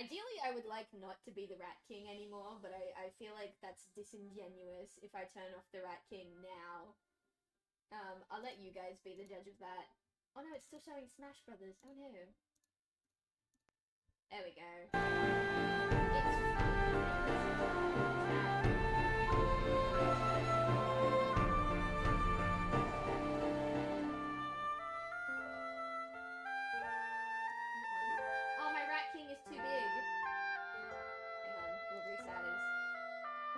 Ideally, I would like not to be the Rat King anymore, but I feel like that's disingenuous if I turn off the Rat King now. I'll let you guys be the judge of that. Oh no, it's still showing Smash Brothers. Oh no. There we go. It's Oh, my Rat King is too big. Hang on, we'll reset his.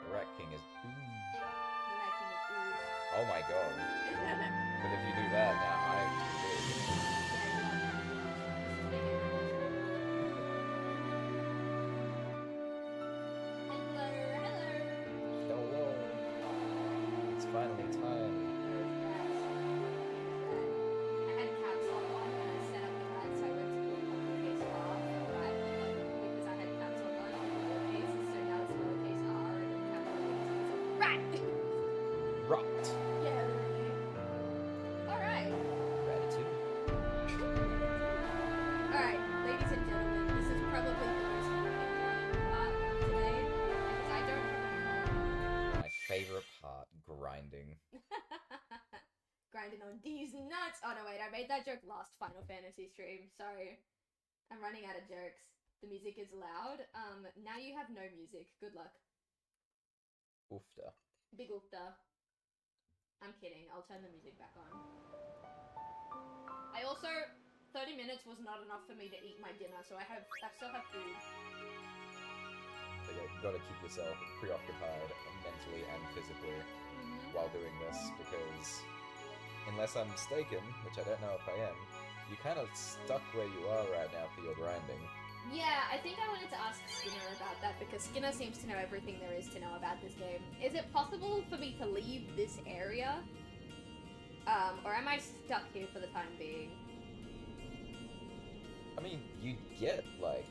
The Rat King is... The Rat King is ooze. Oh my god. But if you do that, now I'm too big. Hello. It's finally time. I had caps lock on when I set up the rat, so I went to put lowercase r for rat, because I had caps lock on lowercase, so now it's lowercase r and then capital rat! Rot. Yeah, really. Alright. Gratitude. Alright, ladies and gentlemen, this is probably the most important part of today, because I don't remember. My favorite part, grinding. Grinding on these nuts. Oh no, wait, I made that joke last Final Fantasy stream. Sorry. I'm running out of jokes. The music is loud. Now you have no music. Good luck. Oofta. Big oofta. I'm kidding. I'll turn the music back on. I also... 30 minutes was not enough for me to eat my dinner, so I still have food. So yeah, you gotta keep yourself preoccupied mentally and physically while doing this, because unless I'm mistaken, which I don't know if I am, you're kind of stuck where you are right now for your grinding. Yeah, I think I wanted to ask Skinner about that, because Skinner seems to know everything there is to know about this game. Is it possible for me to leave this area? Or am I stuck here for the time being? I mean, you'd get, like,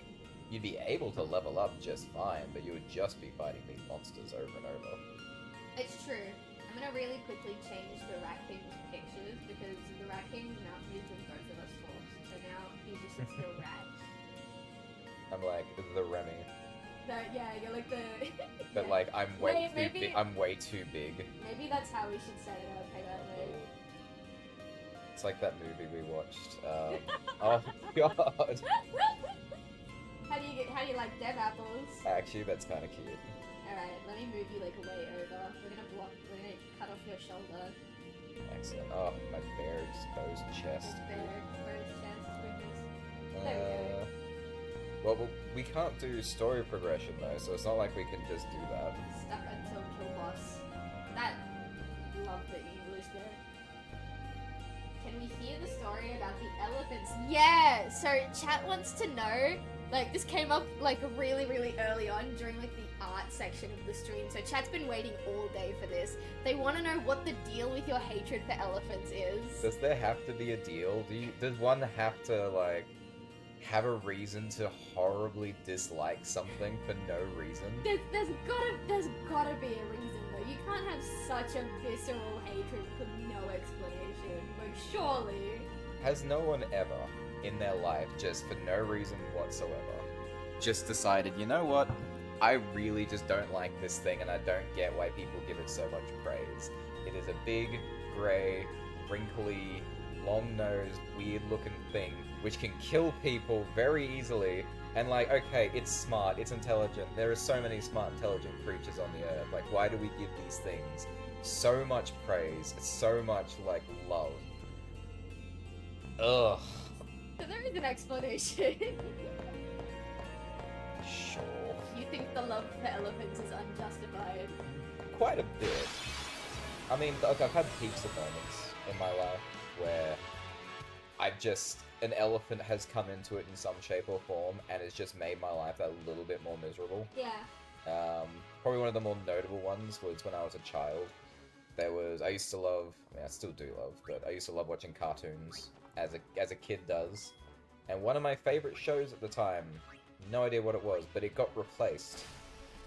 you'd be able to level up just fine, but you would just be fighting these monsters over and over. It's true. I'm gonna really quickly change the Rat King's pictures, because the Rat King's mouth is in both of us swaps, so now he's just a still rat. I'm like the Remy. Yeah, you're like the... But yeah. like, I'm way Wait, too big. I'm way too big. Maybe that's how we should set it up. Hang on, wait. It's like that movie we watched. Oh god. How do you like dev apples? Actually, that's kind of cute. Alright, let me move you like way over. We're gonna cut off your shoulder. Excellent. Oh, my bare exposed chest. There, where's chest? Quickest. There we go. Well, we can't do story progression though, so it's not like we can just do that. Stuck until kill boss. That... Love the English there. Can we hear the story about the elephants? Yeah! So, chat wants to know, like, this came up, like, really, really early on during, like, the art section of the stream, so chat's been waiting all day for this. They want to know what the deal with your hatred for elephants is. Does there have to be a deal? Does one have to, like, have a reason to horribly dislike something for no reason? There's gotta be a reason, though. You can't have such a visceral hatred for no explanation. Like, surely. Has no one ever, in their life, just for no reason whatsoever, just decided, you know what? I really just don't like this thing and I don't get why people give it so much praise. It is a big, grey, wrinkly, long-nosed, weird-looking thing which can kill people very easily, and like, okay, it's smart, it's intelligent, there are so many smart, intelligent creatures on the earth, like, why do we give these things so much praise, so much, like, love? Ugh. There is an explanation. Sure. You think the love for elephants is unjustified? Quite a bit. I mean, look, I've had heaps of moments in my life where an elephant has come into it in some shape or form and has just made my life a little bit more miserable. Yeah. Probably one of the more notable ones was when I was a child. I used to love, I mean, I still do love, but I used to love watching cartoons, as a kid does. And one of my favorite shows at the time, no idea what it was, but it got replaced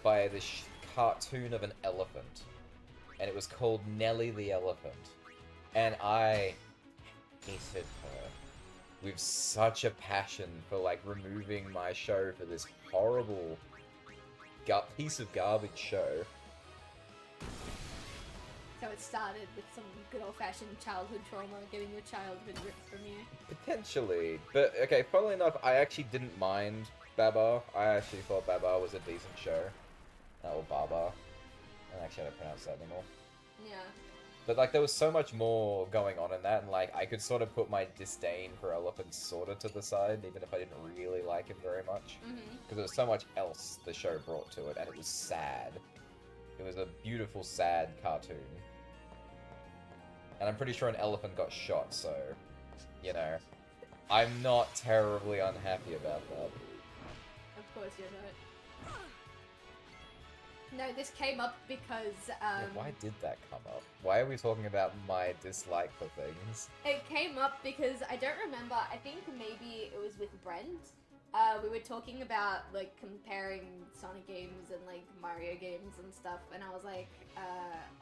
by this cartoon of an elephant. And it was called Nellie the Elephant. And I hated her with such a passion for, like, removing my show for this horrible piece of garbage show. So it started with some good old-fashioned childhood trauma, getting your childhood ripped from you. Potentially. But, okay, funnily enough, I actually didn't mind Babar. I actually thought Babar was a decent show. Or Babar. I don't actually know how to pronounce that anymore. Yeah. But, like, there was so much more going on in that, and, like, I could sort of put my disdain for elephants sort of to the side, even if I didn't really like him very much. Because there was so much else the show brought to it, and it was sad. It was a beautiful, sad cartoon. And I'm pretty sure an elephant got shot, so, you know, I'm not terribly unhappy about that. Of course you're not. No, this came up because, Yeah, why did that come up? Why are we talking about my dislike for things? It came up because, I don't remember, I think maybe it was with Brent. We were talking about, like, comparing Sonic games and, like, Mario games and stuff, and I was like,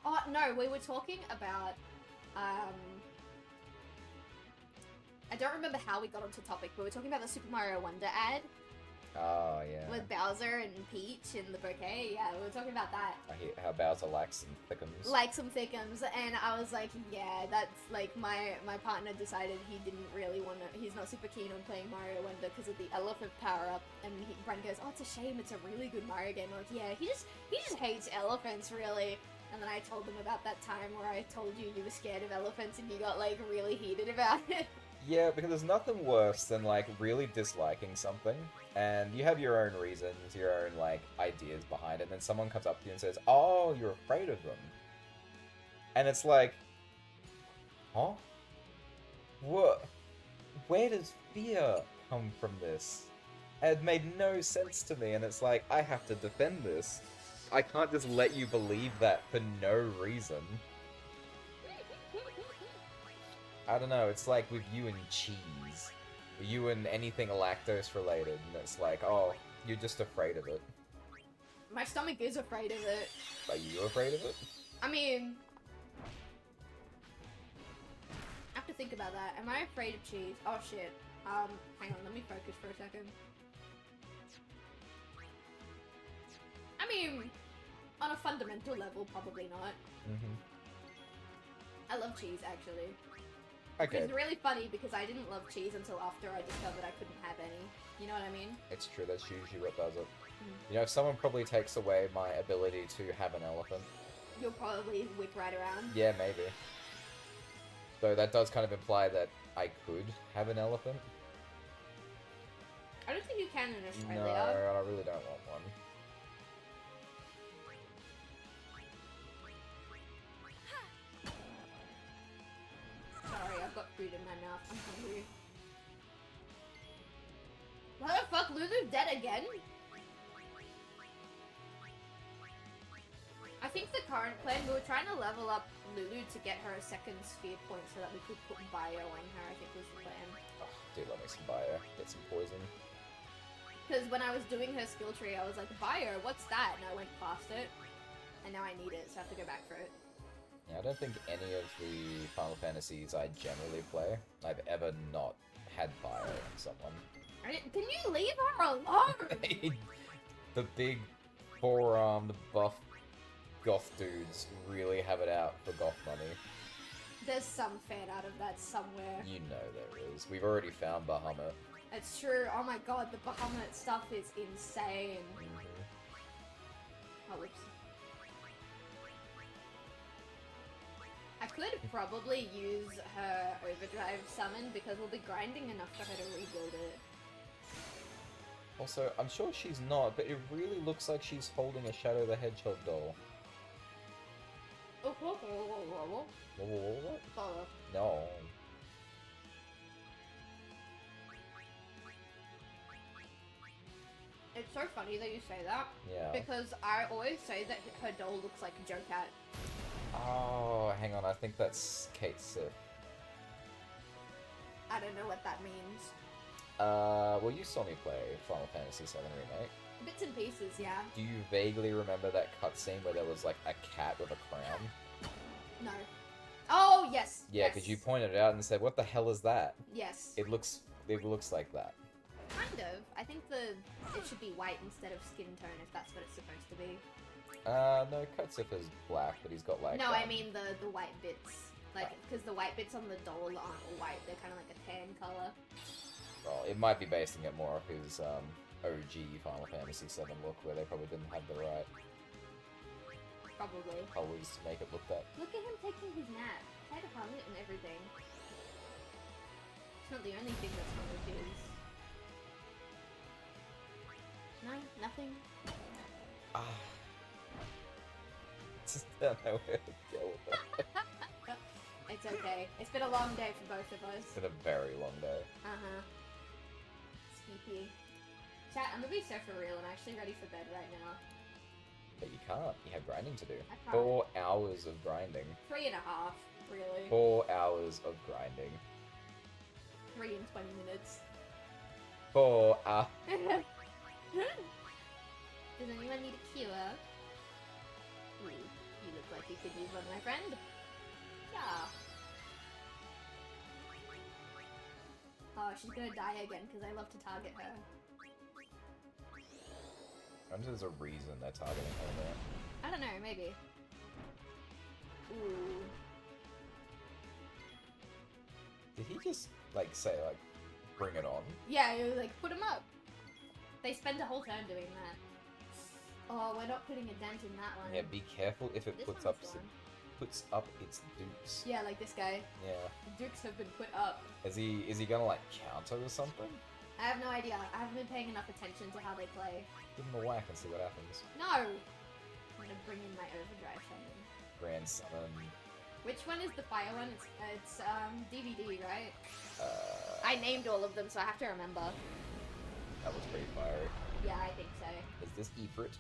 oh, no, we were talking about, I don't remember how we got onto topic, but we were talking about the Super Mario Wonder ad. Oh, yeah. With Bowser and Peach and the bouquet. Yeah, we were talking about that. I hear how Bowser likes some thickums. Like some thickums, and I was like, yeah, that's like my partner decided he didn't really want to, he's not super keen on playing Mario Wonder because of the elephant power-up, and Brent goes, oh, it's a shame, it's a really good Mario game. I'm like, yeah, he just hates elephants, really. And then I told them about that time where I told you were scared of elephants and you got, like, really heated about it. Yeah, because there's nothing worse than, like, really disliking something, and you have your own reasons, your own, like, ideas behind it, and then someone comes up to you and says, oh, you're afraid of them. And it's like, huh? What? Where does fear come from this? It made no sense to me, and it's like, I have to defend this. I can't just let you believe that for no reason. I don't know, it's like with you and cheese. You and anything lactose related, and it's like, oh, you're just afraid of it. My stomach is afraid of it. Are you afraid of it? I mean, I have to think about that. Am I afraid of cheese? Oh shit. Hang on, let me focus for a second. I mean, on a fundamental level, probably not. I love cheese, actually. Okay. It's really funny because I didn't love cheese until after I discovered I couldn't have any. You know what I mean? It's true, that's usually what does it. You know, if someone probably takes away my ability to have an elephant. You'll probably whip right around. Yeah, maybe. Though that does kind of imply that I could have an elephant. I don't think you can in No, Australia. I really don't want one. Sorry, I've got food in my mouth. I'm hungry. What the fuck? Lulu's dead again? I think the current plan, we were trying to level up Lulu to get her a second sphere point so that we could put bio on her, I think was the plan. Oh, dude, let me some bio. Get some poison. Because when I was doing her skill tree, I was like, bio, what's that? And I went past it. And now I need it, so I have to go back for it. Yeah, I don't think any of the Final Fantasies I generally play, I've ever not had bio on someone. Can you leave her alone? The big four-armed buff goth dudes really have it out for goth money. There's some fan out of that somewhere. You know there is. We've already found Bahamut. It's true. Oh my god, the Bahamut stuff is insane. Oh, whoops. I could probably use her overdrive summon because we'll be grinding enough for her to rebuild it. Also, I'm sure she's not, but it really looks like she's holding a Shadow the Hedgehog doll. Oh, What? No. It's so funny that you say that. Yeah. Because I always say that her doll looks like a Joe-Cat. Oh, hang on, I think that's Kate Sith. I don't know what that means. Well, you saw me play Final Fantasy VII Remake. Bits and pieces, yeah. Do you vaguely remember that cutscene where there was, like, a cat with a crown? No. Oh, yes! Yeah, because you pointed it out and said, what the hell is that? Yes. It looks it looks like that. Kind of. I think it should be white instead of skin tone if that's what it's supposed to be. No, Kotsufa's black, but he's got like... No, I mean the white bits. Like, because the white bits on the doll aren't all white, they're kind of like a tan color. Well, it might be basing it more off his OG Final Fantasy VII look, where they probably didn't have the right Probably. colors to make it look that. Look at him taking his nap. Head hung it and everything. It's not the only thing that's hung with his. No, nothing. Ah. Just don't know where to go with that. It's okay. It's been a long day for both of us. It's been a very long day. Uh-huh. Sleepy. Chat, I'm gonna be so for real. I'm actually ready for bed right now. But you can't. You have grinding to do. I can't. 4 hours of grinding. 3.5, really. 4 hours of grinding. 3 and 20 minutes. 4 hours. Does anyone need a cure? Ooh, you look like you could use one, my friend. Yeah. Oh, she's gonna die again because I love to target her. I wonder if there's a reason they're targeting her there. I don't know, maybe. Ooh. Did he just, like, say, like, bring it on? Yeah, it was like, put him up. They spend a whole turn doing that. Oh, we're not putting a dent in that one. Yeah, be careful if it This puts one's up its dukes. Yeah, like this guy. Yeah. The dukes have been put up. Is he gonna, like, counter or something? I have no idea. I haven't been paying enough attention to how they play. Give him a whack and see what happens. No! I'm gonna bring in my overdrive summon. Grand Summon. Which one is the fire one? It's DVD, right? Uh, I named all of them, so I have to remember. That was pretty fiery. Yeah, I think so. Is this Ifrit?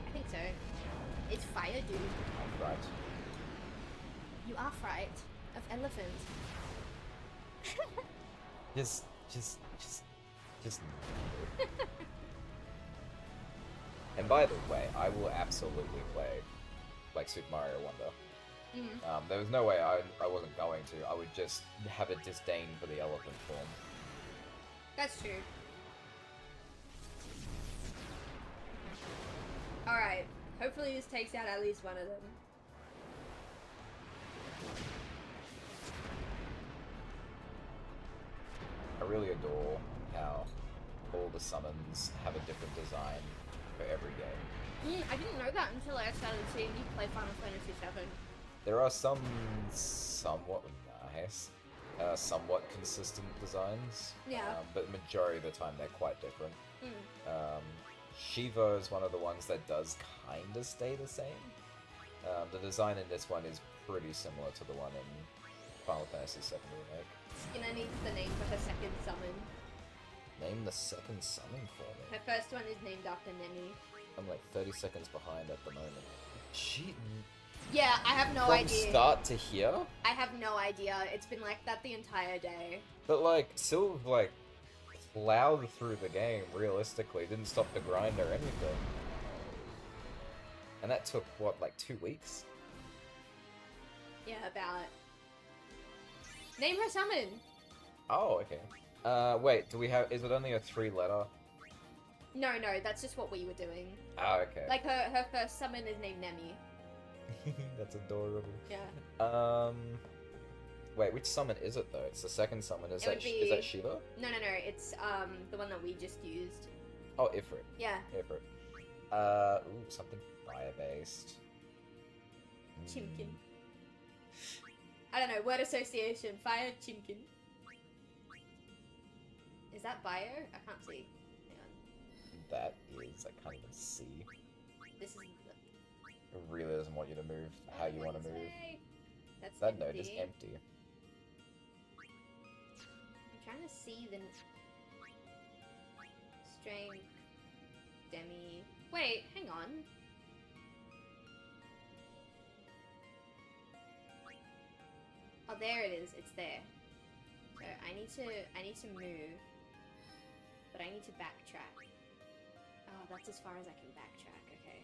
I think so. It's fire, dude. I'm right. You are fright of elephant. Just. And by the way, I will absolutely play, like, Super Mario Wonder. Mm. There was no way I wasn't going to. I would just have a disdain for the elephant form. That's true. Alright. Hopefully this takes out at least one of them. I really adore how all the summons have a different design for every game. I didn't know that until I started seeing you play Final Fantasy VII. There are some somewhat nice, somewhat consistent designs. Yeah. But majority of the time they're quite different. Mm. Shiva is one of the ones that does kinda stay the same. The design in this one is pretty similar to the one in Final Fantasy VII Remake. Skinner needs the name for her second summon. Name the second summon for me. Her first one is named after Nemi. I'm like 30 seconds behind at the moment. Cheating. Yeah, I have no From idea. start to here? I have no idea. It's been like that the entire day. But like, Sylv like plowed through the game realistically, didn't stop the grind or anything. And that took what, like 2 weeks? Yeah, about. Name her summon! Oh, okay. Wait, do we have, is it only a 3-letter? No, that's just what we were doing. Oh, okay. Like her first summon is named Nemi. That's adorable. Yeah. Wait, which summon is it though? It's the second summon. Is It would is that be- Shiva? No, it's the one that we just used. Oh, Ifrit. Yeah. Ifrit. Ooh, something fire-based. Chimkin. I don't know, word association. Fire Chimkin. Is that bio? I can't see. Hang on. That is, I can't even see. This is It really doesn't want you to move how you want to move. That's That empty. node is empty. I'm trying to see the strength, demi. Wait, hang on. Oh, there it is. It's there. So I need to move, but I need to backtrack. Oh, that's as far as I can backtrack. Okay.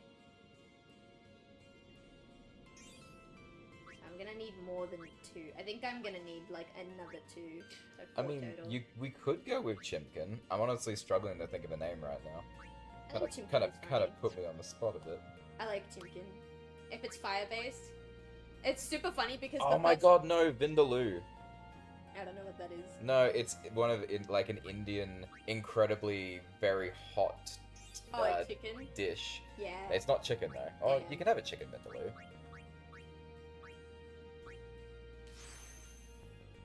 So I'm gonna need more than 2. I think I'm gonna need like another 2. So I 4 mean, total. we could go with Chimkin. I'm honestly struggling to think of a name right now. I think Chimkin Kind is of funny. put me on the spot a bit. I like Chimkin. If it's fire-based, it's super funny because Oh the my first... god, no, Vindaloo. I don't know what that is. No, it's one of like an Indian, incredibly very hot Oh, like chicken? dish. Yeah. It's not chicken though. Oh, Yeah. you can have a chicken Vindaloo.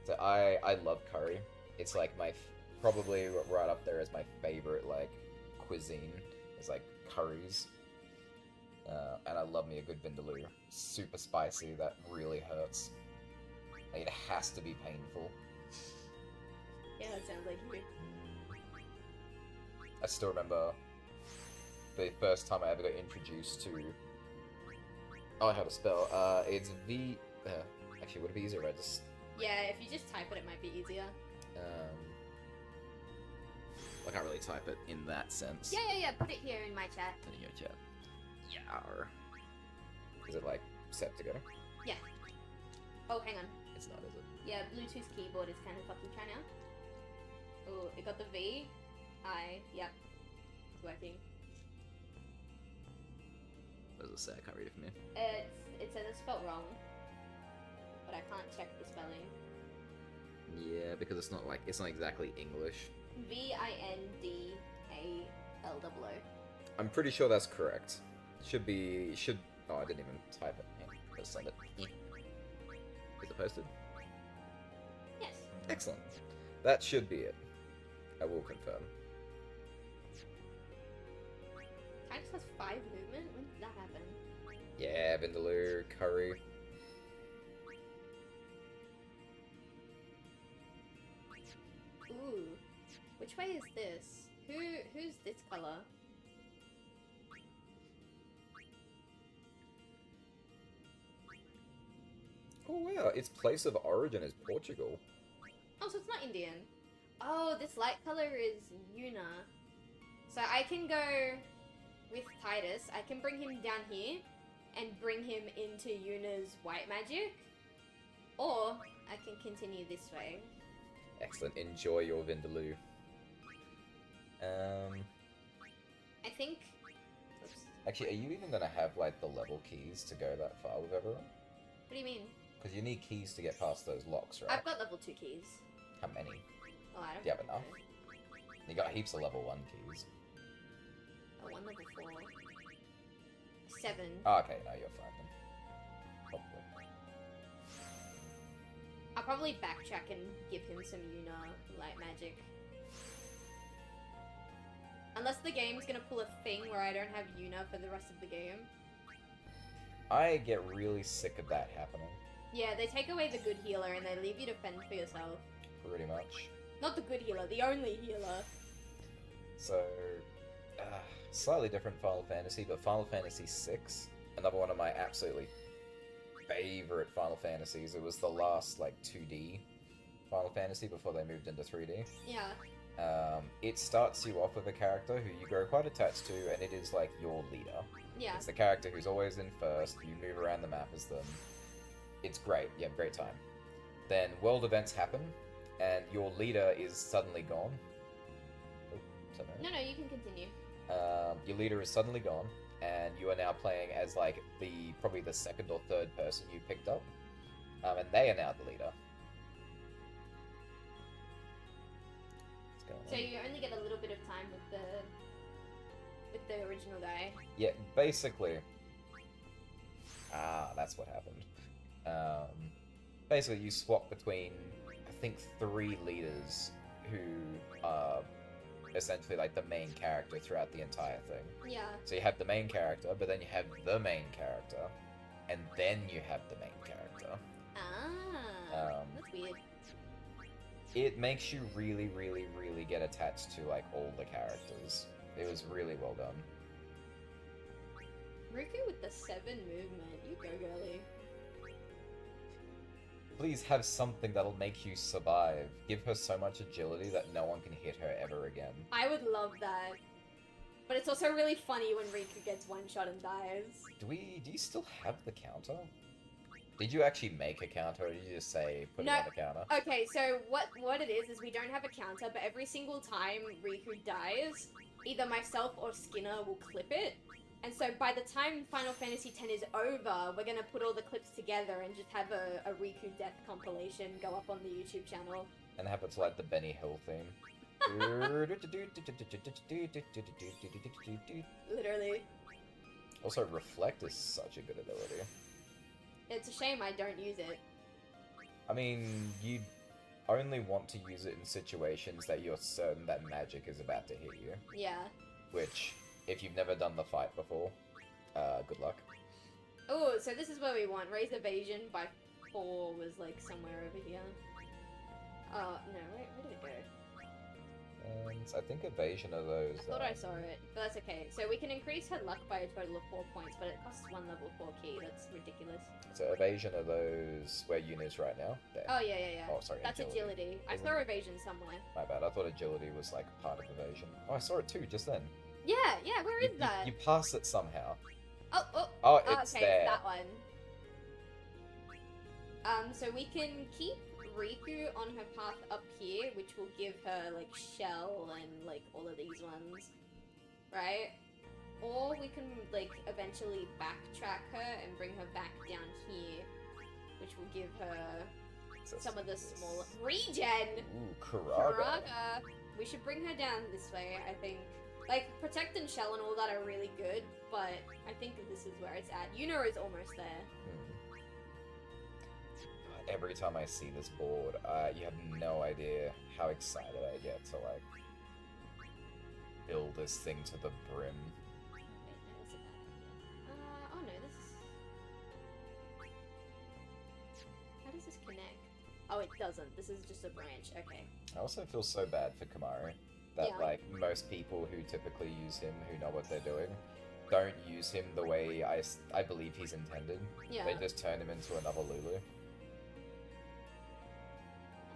So I love curry. It's like probably right up there as my favorite like cuisine. It's like curries. And I love me a good vindaloo. Super spicy, that really hurts. Like, it has to be painful. Yeah, that sounds like you. I still remember the first time I ever got introduced to... Oh, I have a spell. It's V... actually, would it be easier if I just... Yeah, if you just type it, it might be easier. I can't really type it in that sense. Yeah. Put it here in my chat. In your chat. Yar. Is it like set to go? Yeah. Oh, hang on. It's not, is it? Yeah, Bluetooth keyboard is kind of fucking trying now. Oh, it got the V. I. Yep. It's working. What does it say? I can't read it from here. It says it's spelled wrong, but I can't check the spelling. Yeah, because it's not exactly English. VINDALLO. I'm pretty sure that's correct. Oh, I didn't even type it. Let's send it. Is it posted? Yes. Excellent. That should be it. I will confirm. Titus has 5 movement? When did that happen? Yeah, Vindaloo, curry. Ooh. Which way is this? Who's this color? Oh yeah, its place of origin is Portugal. Oh, so it's not Indian. Oh, this light color is Yuna. So I can go with Titus. I can bring him down here and bring him into Yuna's white magic. Or I can continue this way. Excellent. Enjoy your Vindaloo. I think... Oops. Actually, are you even gonna have like the level keys to go that far with everyone? What do you mean? Because you need keys to get past those locks, right? I've got level 2 keys. How many? Oh, I don't Do you have know. enough? You got heaps of level 1 keys. Oh, 1 level 4. 7. Oh, okay, no, you're fine then. Probably. I'll probably backtrack and give him some Yuna light magic. Unless the game's gonna pull a thing where I don't have Yuna for the rest of the game. I get really sick of that happening. Yeah, they take away the good healer and they leave you to fend for yourself. Pretty much. Not the good healer, the only healer. So, slightly different Final Fantasy, but Final Fantasy VI, another one of my absolutely favorite Final Fantasies. It was the last, like, 2D Final Fantasy before they moved into 3D. Yeah. It starts you off with a character who you grow quite attached to, and it is, like, your leader. Yeah. It's the character who's always in first, you move around the map as them. It's great, you have a great time. Then world events happen, and your leader is suddenly gone. Oh, sorry. No, you can continue. Your leader is suddenly gone, and you are now playing as like probably the second or third person you picked up, and they are now the leader. What's going on? So you only get a little bit of time with the original guy. Yeah, basically. That's what happened. Basically, you swap between, I think, 3 leaders who are essentially like the main character throughout the entire thing. Yeah. So you have the main character, but then you have the main character, and then you have the main character. That's weird. It makes you really, really, really get attached to like all the characters. It was really well done. Riku with the 7 movement. You go, girly. Please have something that'll make you survive. Give her so much agility that no one can hit her ever again. I would love that. But it's also really funny when Riku gets one shot and dies. Do you still have the counter? Did you actually make a counter, or did you just say put No. it on the counter? Okay, so what it is we don't have a counter, but every single time Riku dies, either myself or Skinner will clip it. And so by the time Final Fantasy X is over, we're gonna put all the clips together and just have a Riku death compilation go up on the YouTube channel. And have it to like the Benny Hill theme. Literally. Also, Reflect is such a good ability. It's a shame I don't use it. I mean, you only want to use it in situations that you're certain that magic is about to hit you. Yeah. Which, if you've never done the fight before, good luck. Oh, so this is where we want. Raise evasion by 4 was like somewhere over here. Oh, no, where did it go? And I think evasion are those. I thought I saw it, but that's okay. So we can increase her luck by a total of 4 points, but it costs 1 level 4 key. That's ridiculous. So evasion are those where Yuna is right now? There. Oh, yeah. Oh, sorry, That's agility. I saw evasion somewhere. My bad, I thought agility was like part of evasion. Oh, I saw it too, just then. Yeah, where is that? You pass it somehow. Oh, it's okay, there. It's that one. So we can keep Riku on her path up here, which will give her, like, Shell and, like, all of these ones. Right? Or we can, like, eventually backtrack her and bring her back down here, which will give her some of the smaller... VGen! Ooh, Karaga. We should bring her down this way, I think. Like, Protect and Shell and all that are really good, but I think this is where it's at. Yuna is almost there. Every time I see this board, you have no idea how excited I get to, like, build this thing to the brim. Wait, no, is it that? Oh no, this... How does this connect? Oh, it doesn't. This is just a branch. Okay. I also feel so bad for Kamari. That, Yeah. like, most people who typically use him, who know what they're doing, don't use him the way I believe he's intended. Yeah. They just turn him into another Lulu.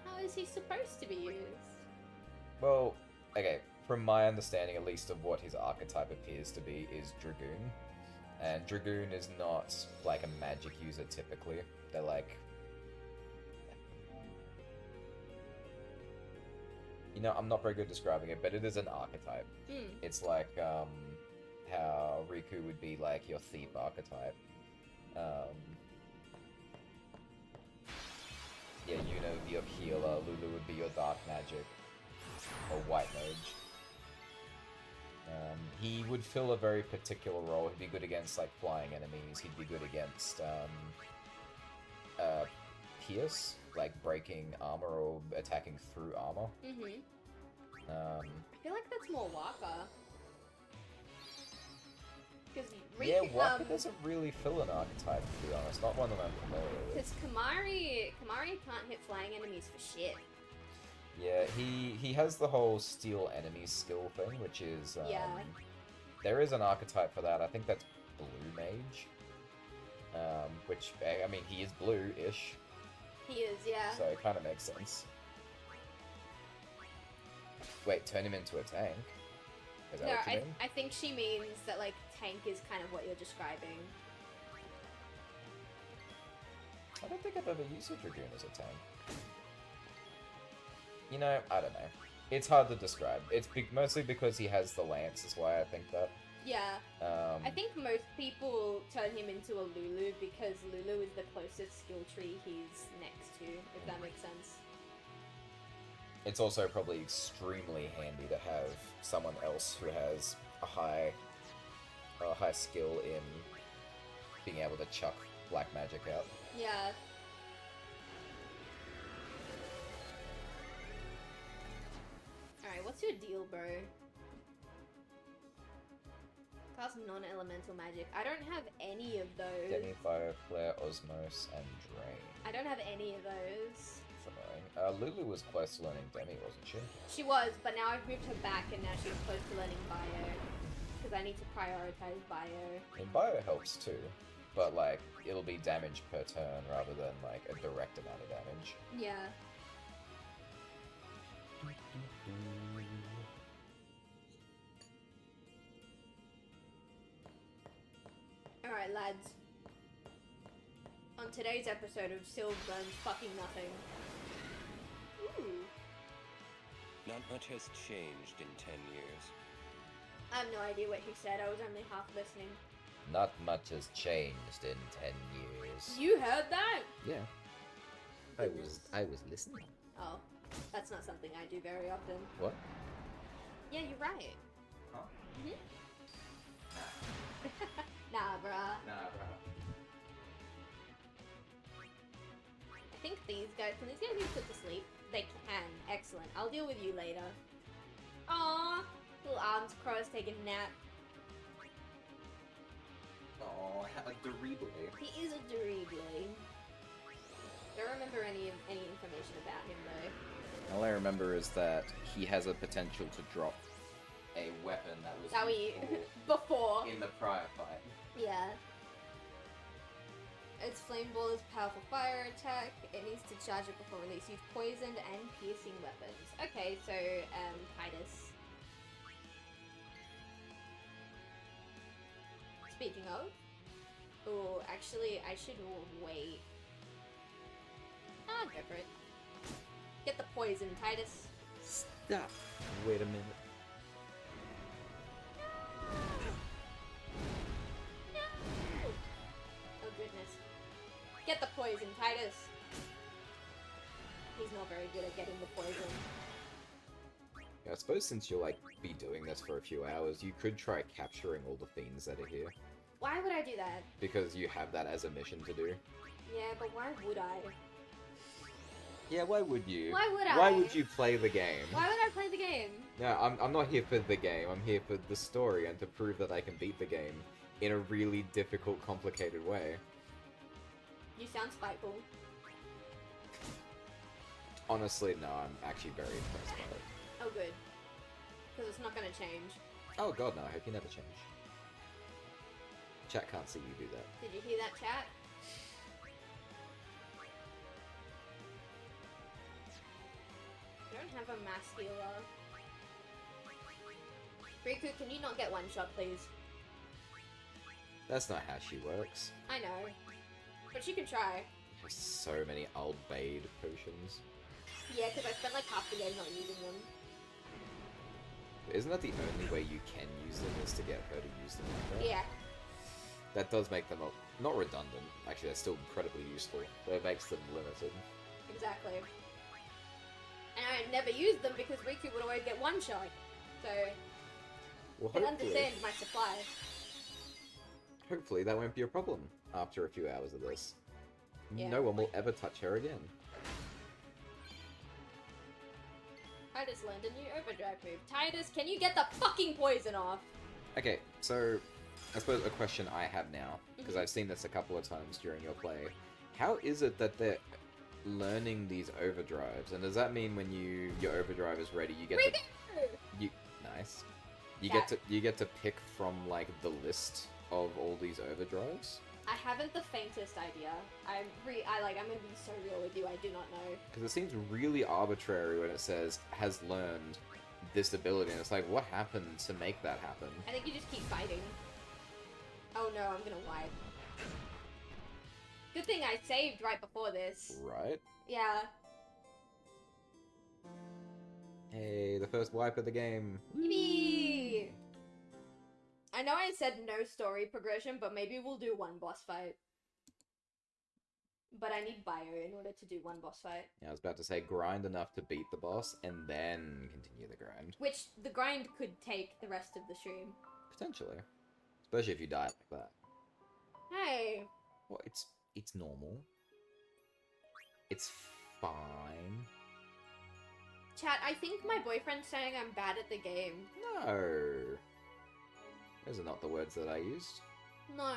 How is he supposed to be used? Well, okay, from my understanding, at least, of what his archetype appears to be, is Dragoon. And Dragoon is not, like, a magic user, typically. They're, like... You know, I'm not very good at describing it, but it is an archetype. It's like, how Riku would be, like, your thief archetype. Yeah, Yuna would be your healer, Lulu would be your dark magic, or white mage. He would fill a very particular role. He'd be good against, like, flying enemies. He'd be good against, Pierce, like breaking armor or attacking through armor. I feel like that's more Waka. Because Yeah, Waka doesn't really fill an archetype, to be honest. Not one that I'm familiar with. Because Kamari can't hit flying enemies for shit. Yeah, he has the whole steal enemies skill thing, which is Yeah. There is an archetype for that. I think that's Blue Mage. Which I mean, he is blue-ish. He is, yeah. So it kind of makes sense. Wait, turn him into a tank? Is that No, what you mean? I think she means that, like, tank is kind of what you're describing. I don't think I've ever used a Dragoon as a tank. You know, I don't know. It's hard to describe. It's mostly because he has the lance, is why I think that. Yeah. I think most people turn him into a Lulu because Lulu is the closest skill tree he's next to, if that makes sense. It's also probably extremely handy to have someone else who has a high skill in being able to chuck black magic out. Yeah. Alright, what's your deal, bro? Cast non-elemental magic. I don't have any of those. Demi, Fire, Flare, Osmos, and Drain. I don't have any of those. That's annoying. Lulu was close to learning Demi, wasn't she? She was, but now I've moved her back and now she's close to learning Bio. Because I need to prioritize Bio. I mean, Bio helps too, but like, it'll be damage per turn rather than like a direct amount of damage. Yeah. Alright, lads. On today's episode of Sylv Learns Fucking Nothing. Ooh. Not much has changed in 10 years. I have no idea what he said, I was only half listening. Not much has changed in 10 years. You heard that? Yeah. I was listening. Oh, that's not something I do very often. What? Yeah, you're right. Huh? Mm-hmm. Nah, bruh. Nah, bro. I think these guys, can these guys be put to sleep? They can. Excellent. I'll deal with you later. Aww. Little arms crossed, taking a nap. Oh, a Dorible. He is a Dorible. Don't remember any information about him though. All I remember is that he has a potential to drop a weapon that was That we before. in the prior fight. Yeah. Its flame ball is powerful fire attack. It needs to charge it before release. Use poisoned and piercing weapons. Okay, so Titus. Speaking of, oh, actually, I should wait. Ah, go for it. Get the poison, Titus. Stop. Wait a minute. No! Oh goodness. Get the poison, Titus. He's not very good at getting the poison. Yeah, I suppose since you'll be doing this for a few hours, you could try capturing all the fiends that are here. Why would I do that? Because you have that as a mission to do. Yeah, but why would I? Yeah, why would you? Why would I? Why would you play the game? Why would I play the game? No, I'm not here for the game. I'm here for the story and to prove that I can beat the game in a really difficult, complicated way. You sound spiteful. Honestly, no, I'm actually very impressed by it. Oh, good. Because it's not going to change. Oh god, no, I hope you never change. Chat can't see you do that. Did you hear that, chat? I don't have a mass healer. Riku, can you not get one shot, please? That's not how she works. I know. But you can try. There's so many Albade potions. Yeah, because I spent like half the game not using them. Isn't that the only way you can use them is to get her to use them like that? Yeah. That does make them not redundant. Actually, that's still incredibly useful, but it makes them limited. Exactly. And I never used them because Riku would always get one shot. So, Well, I hopefully, understand my supply. hopefully that won't be a problem after a few hours of this. Yeah. No one will ever touch her again. Titus learned a new overdrive move. Titus, can you get the fucking poison off? Okay, so I suppose a question I have now, because I've seen this a couple of times during your play. How is it that they're learning these overdrives? And does that mean when your overdrive is ready, you get to nice. You get to pick from the list of all these overdrives? I haven't the faintest idea. I'm gonna be so real with you, I do not know. Because it seems really arbitrary when it says has learned this ability, and it's like, what happened to make that happen? I think you just keep fighting. Oh no, I'm gonna wipe. Good thing I saved right before this. Right? Yeah. Hey, the first wipe of the game. Yippee! I know I said no story progression, but maybe we'll do one boss fight. But I need bio in order to do one boss fight. Yeah, I was about to say grind enough to beat the boss, and then continue the grind. Which, the grind could take the rest of the stream. Potentially. Especially if you die like that. Hey! Well, it's normal. It's fine. Chat, I think my boyfriend's saying I'm bad at the game. No. Those are not the words that I used. No.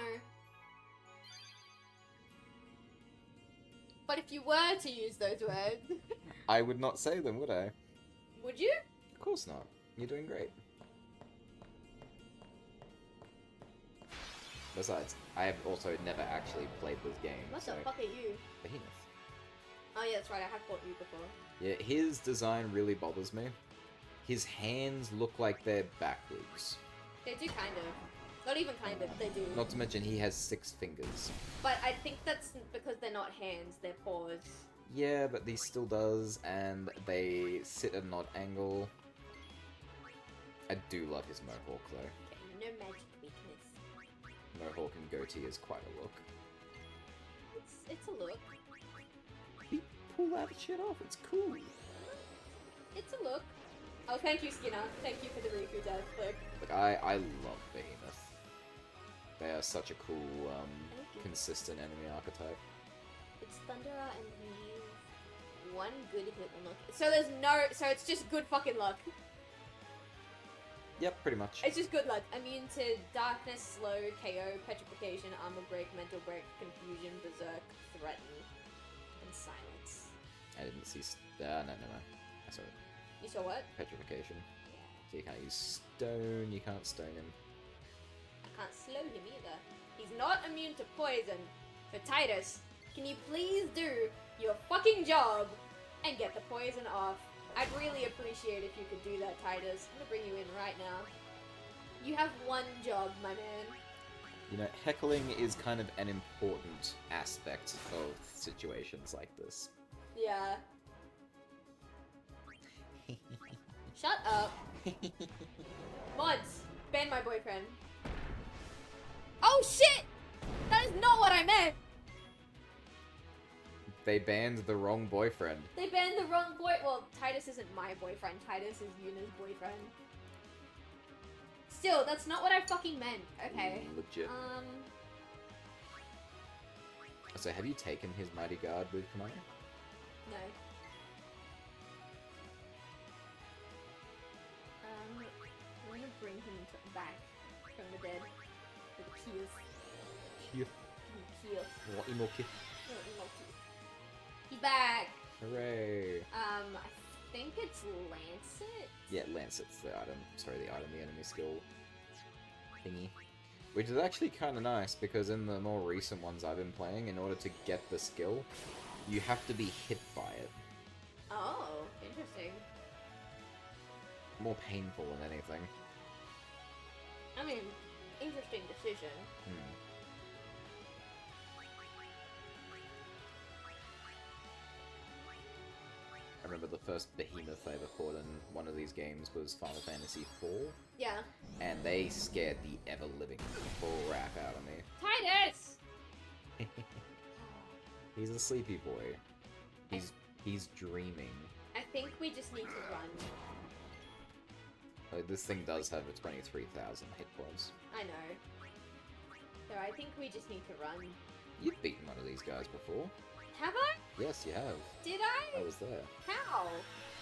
But if you were to use those words... I would not say them, would I? Would you? Of course not. You're doing great. Besides, I have also never actually played this game. What so... the fuck are you? Behemoth. Oh yeah, that's right, I have fought you before. Yeah, his design really bothers me. His hands look like they're backwards. They do kind of. Not even kind of, they do. Not to mention he has 6 fingers. But I think that's because they're not hands, they're paws. Yeah, but he still does, and they sit at an odd angle. I do love his mohawk, though. Okay, no magic weakness. Mohawk and goatee is quite a look. It's a look. He pull that shit off, it's cool. It's a look. Oh, thank you, Skinner. Thank you for the Riku death click. Like, I love Behemoth. They are such a cool, consistent enemy archetype. It's Thunderer and he's one good hit will knock. So there's no. So it's just good fucking luck. Yep, pretty much. It's just good luck. Immune to darkness, slow, KO, petrification, armor break, mental break, confusion, berserk, threaten, and silence. I didn't see. No. I saw it. You saw what? Petrification. Yeah. So you can't use stone. You can't stone him. I can't slow him either. He's not immune to poison. So Titus, can you please do your fucking job and get the poison off? I'd really appreciate if you could do that, Titus. I'm gonna bring you in right now. You have one job, my man. You know, heckling is kind of an important aspect of situations like this. Yeah. Shut up. Mods, ban my boyfriend. Oh shit! That is not what I meant! They banned the wrong boyfriend. They banned the wrong boy. Well, Titus isn't my boyfriend. Titus is Yuna's boyfriend. Still, that's not what I fucking meant. Okay. Legit. So have you taken his Mighty Guard with Kamaya? No. I'm gonna bring him back from the dead with a kiss. Kill. Kill. What emo kill? He's back! Hooray! I think it's Lancet? Yeah, Lancet's the item. Sorry, the enemy skill thingy. Which is actually kind of nice, because in the more recent ones I've been playing, in order to get the skill, you have to be hit by it. Oh, interesting. More painful than anything. I mean, interesting decision. I remember the first behemoth I ever fought in one of these games was Final Fantasy IV. Yeah. And they scared the ever-living crap out of me. Titus! He's a sleepy boy. He's dreaming. I think we just need to run. Like, this thing does have a 23,000 hit points. I know. So I think we just need to run. You've beaten one of these guys before. Have I? Yes, you have. Did I? I was there. How?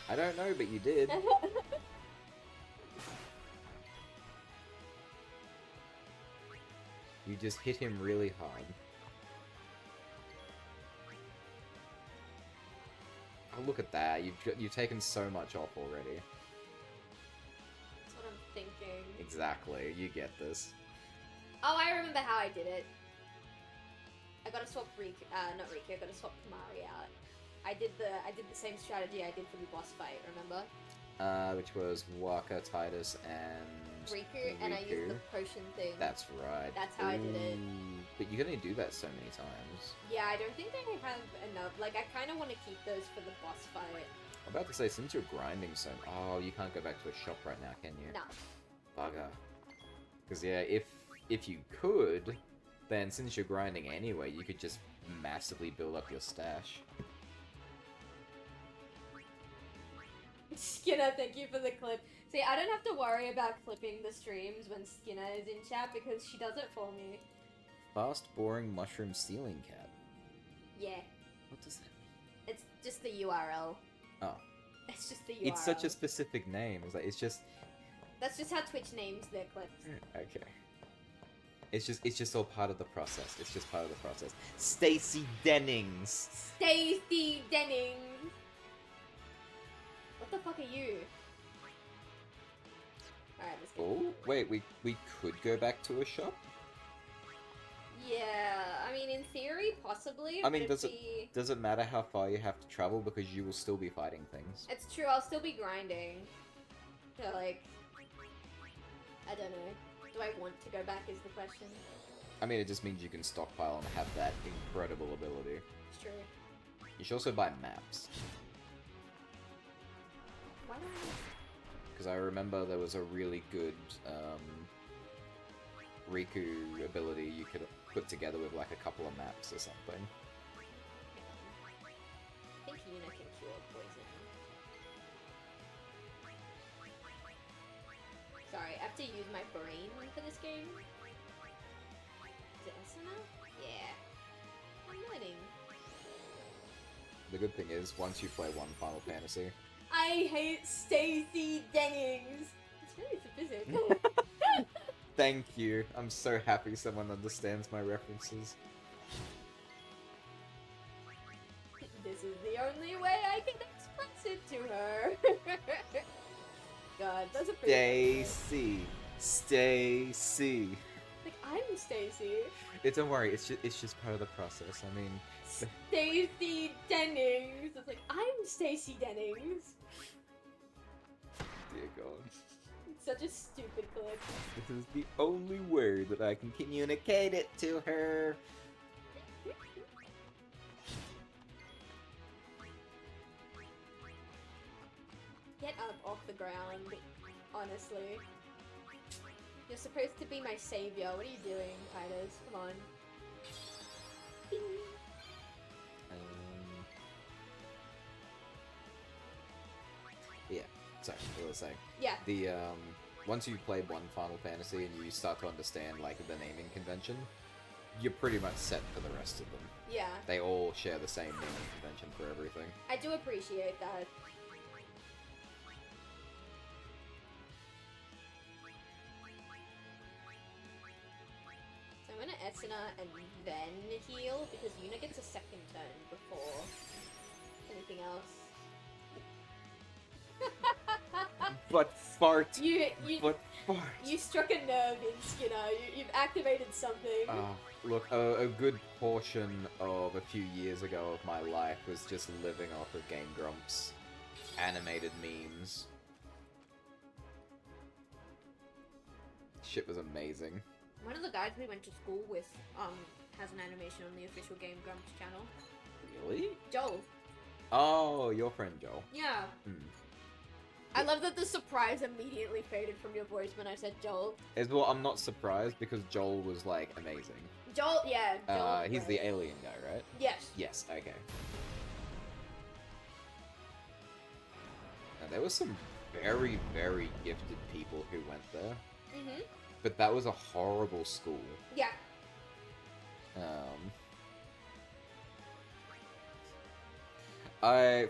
I don't know, but you did. You just hit him really hard. Oh, look at that. You've taken so much off already. That's what I'm thinking. Exactly. You get this. Oh, I remember how I did it. I gotta swap not Riku, I gotta swap Kamari out. I did the same strategy I did for the boss fight, remember? Which was Waka, Titus, and Riku, and I used the potion thing. That's right. That's how I did it. But you can only do that so many times. Yeah, I don't think I have enough. Like, I kind of want to keep those for the boss fight. I'm about to say, since you're grinding so... Oh, you can't go back to a shop right now, can you? No. Bugger. Because, yeah, if you could, then since you're grinding anyway, you could just massively build up your stash. Skinner, thank you for the clip. See, I don't have to worry about clipping the streams when Skinner is in chat because she does it for me. Fast, boring mushroom ceiling cat. Yeah. What does that mean? It's just the URL. Oh. It's just the URL. It's such a specific name. It's just... That's just how Twitch names their clips. Okay. It's just all part of the process. It's just part of the process. Stacy Dennings. Stacy Dennings. What the fuck are you? Alright, let's go. Oh, wait, we could go back to a shop? Yeah, I mean, in theory, possibly. I mean, but does it matter how far you have to travel because you will still be fighting things? It's true, I'll still be grinding. So, like, I don't know. Do I want to go back is the question. I mean, it just means you can stockpile and have that incredible ability. It's true. You should also buy maps. Why don't Because I remember there was a really good Riku ability you could put together with like a couple of maps or something. I think Yuna can cure poison. Sorry, I have to use my brain for this game. Is it Asuna? Yeah. I'm learning. The good thing is, once you play one Final Fantasy, I hate Stacey Dennings. It's really specific. thank you. I'm so happy someone understands my references. This is the only way I can express it to her. God, that's a pretty Stacy. Stacy. Like, I'm Stacy. Don't worry, it's just part of the process. I mean, Stacey Dennings. It's like, I'm Stacey Dennings. dear God. It's such a stupid clip. This is the only way that I can communicate it to her. Get up off the ground, honestly. You're supposed to be my savior. What are you doing, Titus? Come on. Yeah, sorry, what was I saying? Yeah. The, once you play one Final Fantasy and you start to understand, like, the naming convention, you're pretty much set for the rest of them. Yeah. They all share the same naming convention for everything. I do appreciate that. So I'm gonna Esuna and then heal, because Yuna gets a second turn before anything else. But fart! You fart! you struck a nerve in Skinner. You've activated something. Look, a good portion of a few years ago of my life was just living off of Game Grumps animated memes. Shit was amazing. One of the guys we went to school with has an animation on the official Game Grumps channel. Really? Joel. Oh, your friend Joel. Yeah. Hmm. I love that the surprise immediately faded from your voice when I said Joel. As well, I'm not surprised because Joel was like amazing. Joel, yeah. Joel He's the alien guy, right? Yes. Yes, okay. Now, there were some very, very gifted people who went there. Mhm. But that was a horrible school. Yeah.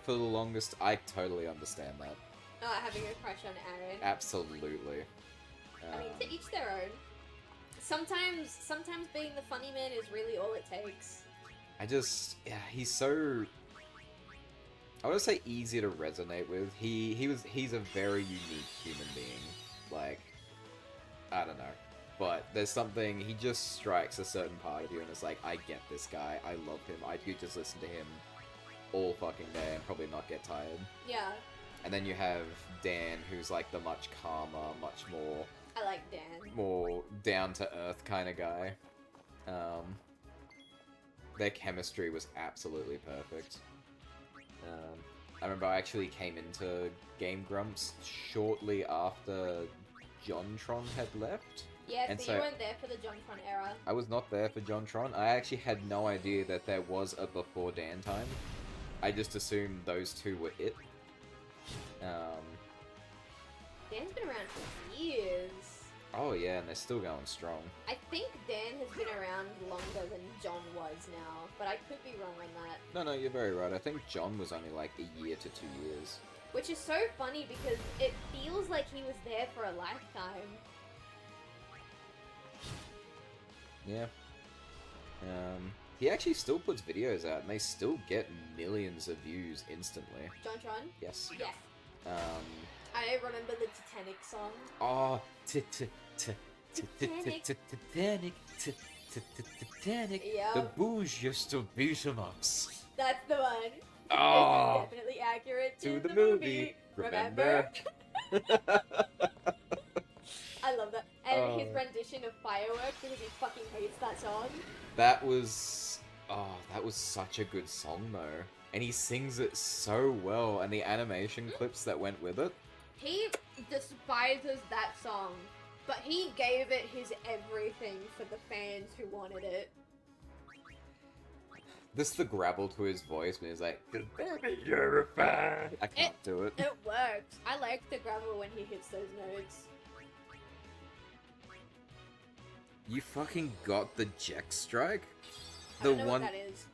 For the longest, I totally understand that. Having a crush on Aaron. Absolutely. I mean, to each their own. Sometimes being the funny man is really all it takes. He's so, I want to say easy to resonate with. He's a very unique human being. Like, I don't know. But there's something, he just strikes a certain part of you and it's like, I get this guy, I love him, I could just listen to him all fucking day and probably not get tired. Yeah. And then you have Dan, who's like the much calmer, much more... I like Dan. More down-to-earth kind of guy. Their chemistry was absolutely perfect. I remember I actually came into Game Grumps shortly after JonTron had left. Yeah, And so you weren't there for the JonTron era. I was not there for JonTron. I actually had no idea that there was a before Dan time. I just assumed those two were it. Dan's been around for years. Oh yeah, and they're still going strong. I think Dan has been around longer than John was now, but I could be wrong on that. No, you're very right. I think John was only like a year to 2 years. Which is so funny because it feels like he was there for a lifetime. Yeah. He actually still puts videos out, and they still get millions of views instantly. JonTron? Yes. Yes. I remember the Titanic song. Oh, Titanic. Yep. The booze used to beat 'em ups. That's the one. Oh. This is definitely accurate to To the movie. Remember? I love that. and his rendition of Fireworks because he fucking hates that song. That was such a good song though. And he sings it so well, and the animation clips that went with it. He despises that song, but he gave it his everything for the fans who wanted it. This the gravel to his voice when he's like, "Baby, you're a fan." I can't do it. It worked. I like the gravel when he hits those notes. You fucking got the Jack Strike? I don't know what that is.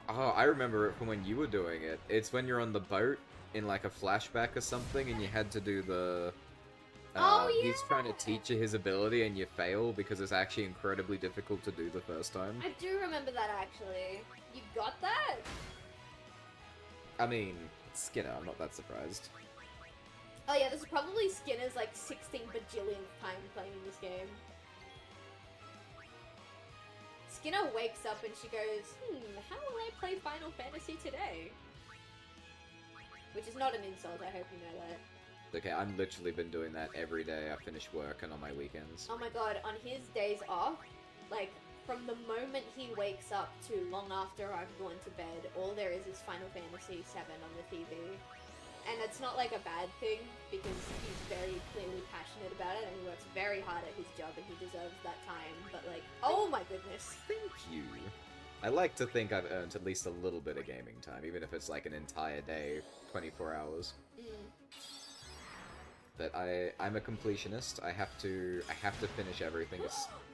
Oh, I remember it from when you were doing it. It's when you're on the boat in like a flashback or something and you had to do the... Oh, yeah! He's trying to teach you his ability and you fail because it's actually incredibly difficult to do the first time. I do remember that actually. You got that? I mean, Skinner, I'm not that surprised. Oh yeah, this is probably Skinner's like 16 bajillionth time playing this game. Skinner wakes up and she goes, how will I play Final Fantasy today? Which is not an insult, I hope you know that. Okay, I've literally been doing that every day. I finish work and on my weekends. Oh my god, on his days off, like, from the moment he wakes up to long after I've gone to bed, all there is Final Fantasy VII on the TV. And it's not like a bad thing, because he's very clearly passionate about it and he works very hard at his job and he deserves that time, but like, oh my goodness. Thank you. I like to think I've earned at least a little bit of gaming time, even if it's like an entire day, 24 hours. But I'm a completionist. I have to finish everything.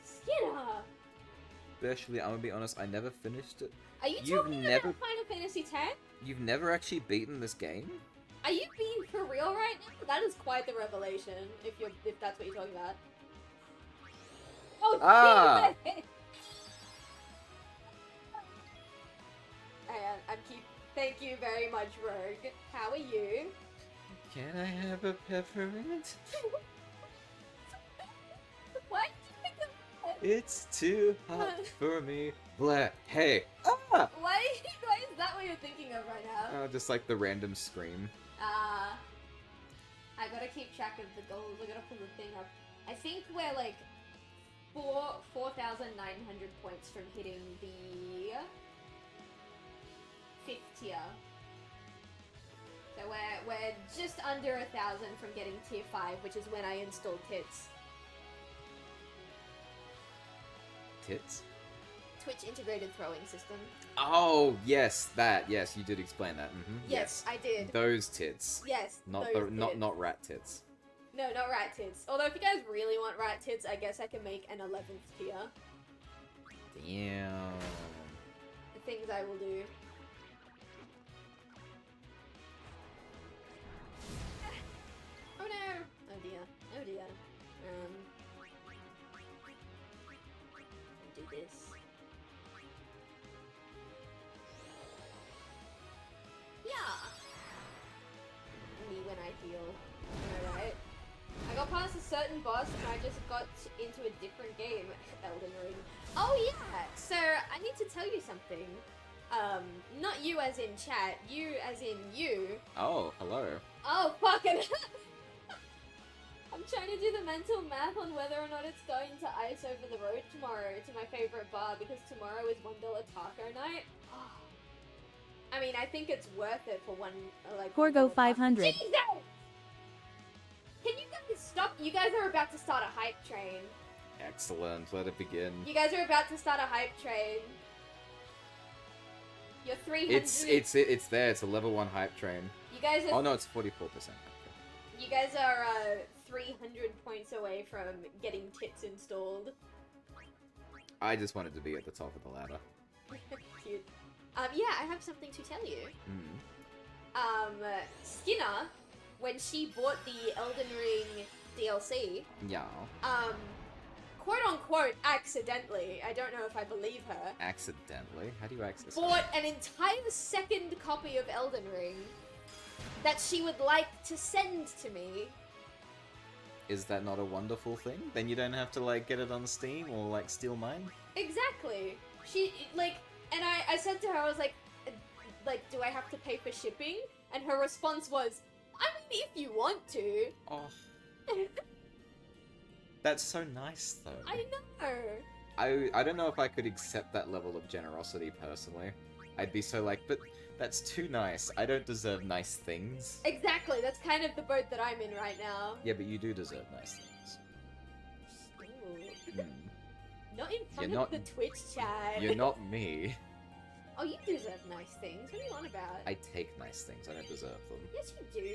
Skinner! Actually, I'm gonna be honest, I never finished it. Are you talking about Final Fantasy X? You've never actually beaten this game? Are you being for real right now? That is quite the revelation, if that's what you're talking about. Oh, Jesus! Thank you very much, Rogue. How are you? Can I have a peppermint? Why did you pick up? It's too hot for me. Blah. Hey. Ah! Why is that what you're thinking of right now? Just like the random scream. I gotta keep track of the goals. I gotta pull the thing up. I think we're like 4,900 points from hitting the 5th tier. So we're just under 1,000 from getting tier 5, which is when I installed Tits. Tits? Twitch integrated throwing system. Oh, yes, that. Yes, you did explain that. Yes, I did. Those tits. Yes, not those tits. not rat tits. No, not rat tits. Although if you guys really want rat tits, I guess I can make an 11th tier. Damn. The things I will do. Oh no! Oh dear. Oh dear. Do this. Yeah! Me when I heal. Alright. I got past a certain boss and I just got into a different game. Elden Ring. Oh yeah! So, I need to tell you something. Not you as in chat, you as in you. Oh, hello. Oh, fucking I'm trying to do the mental math on whether or not it's going to ice over the road tomorrow to my favorite bar because tomorrow is $1 taco night. I mean, I think it's worth it for one, like... Corgo 500. Jesus! Can you guys stop? You guys are about to start a hype train. Excellent, let it begin. You guys are about to start a hype train. You're 300... It's there, it's a level 1 hype train. You guys are... Oh no, it's 44%. You guys are, 300 points away from getting tits installed. I just wanted to be at the top of the ladder. Cute. Yeah, I have something to tell you. Skinner, when she bought the Elden Ring DLC, Yeah. quote-unquote accidentally, I don't know if I believe her, Accidentally? How do you access bought an entire second copy of Elden Ring that she would like to send to me. Is that not a wonderful thing? Then you don't have to, like, get it on Steam or, like, steal mine? Exactly. She, like, and I said to her, I was like, do I have to pay for shipping? And her response was, I mean, if you want to. Oh. That's so nice, though. I know. I don't know if I could accept that level of generosity personally. I'd be so like, but that's too nice. I don't deserve nice things. Exactly. That's kind of the boat that I'm in right now. Yeah, but you do deserve nice things. Still. Hmm. Not in front You're of the Twitch chat. You're not me. Oh, you deserve nice things. What are you on about? I take nice things. I don't deserve them. Yes, you do.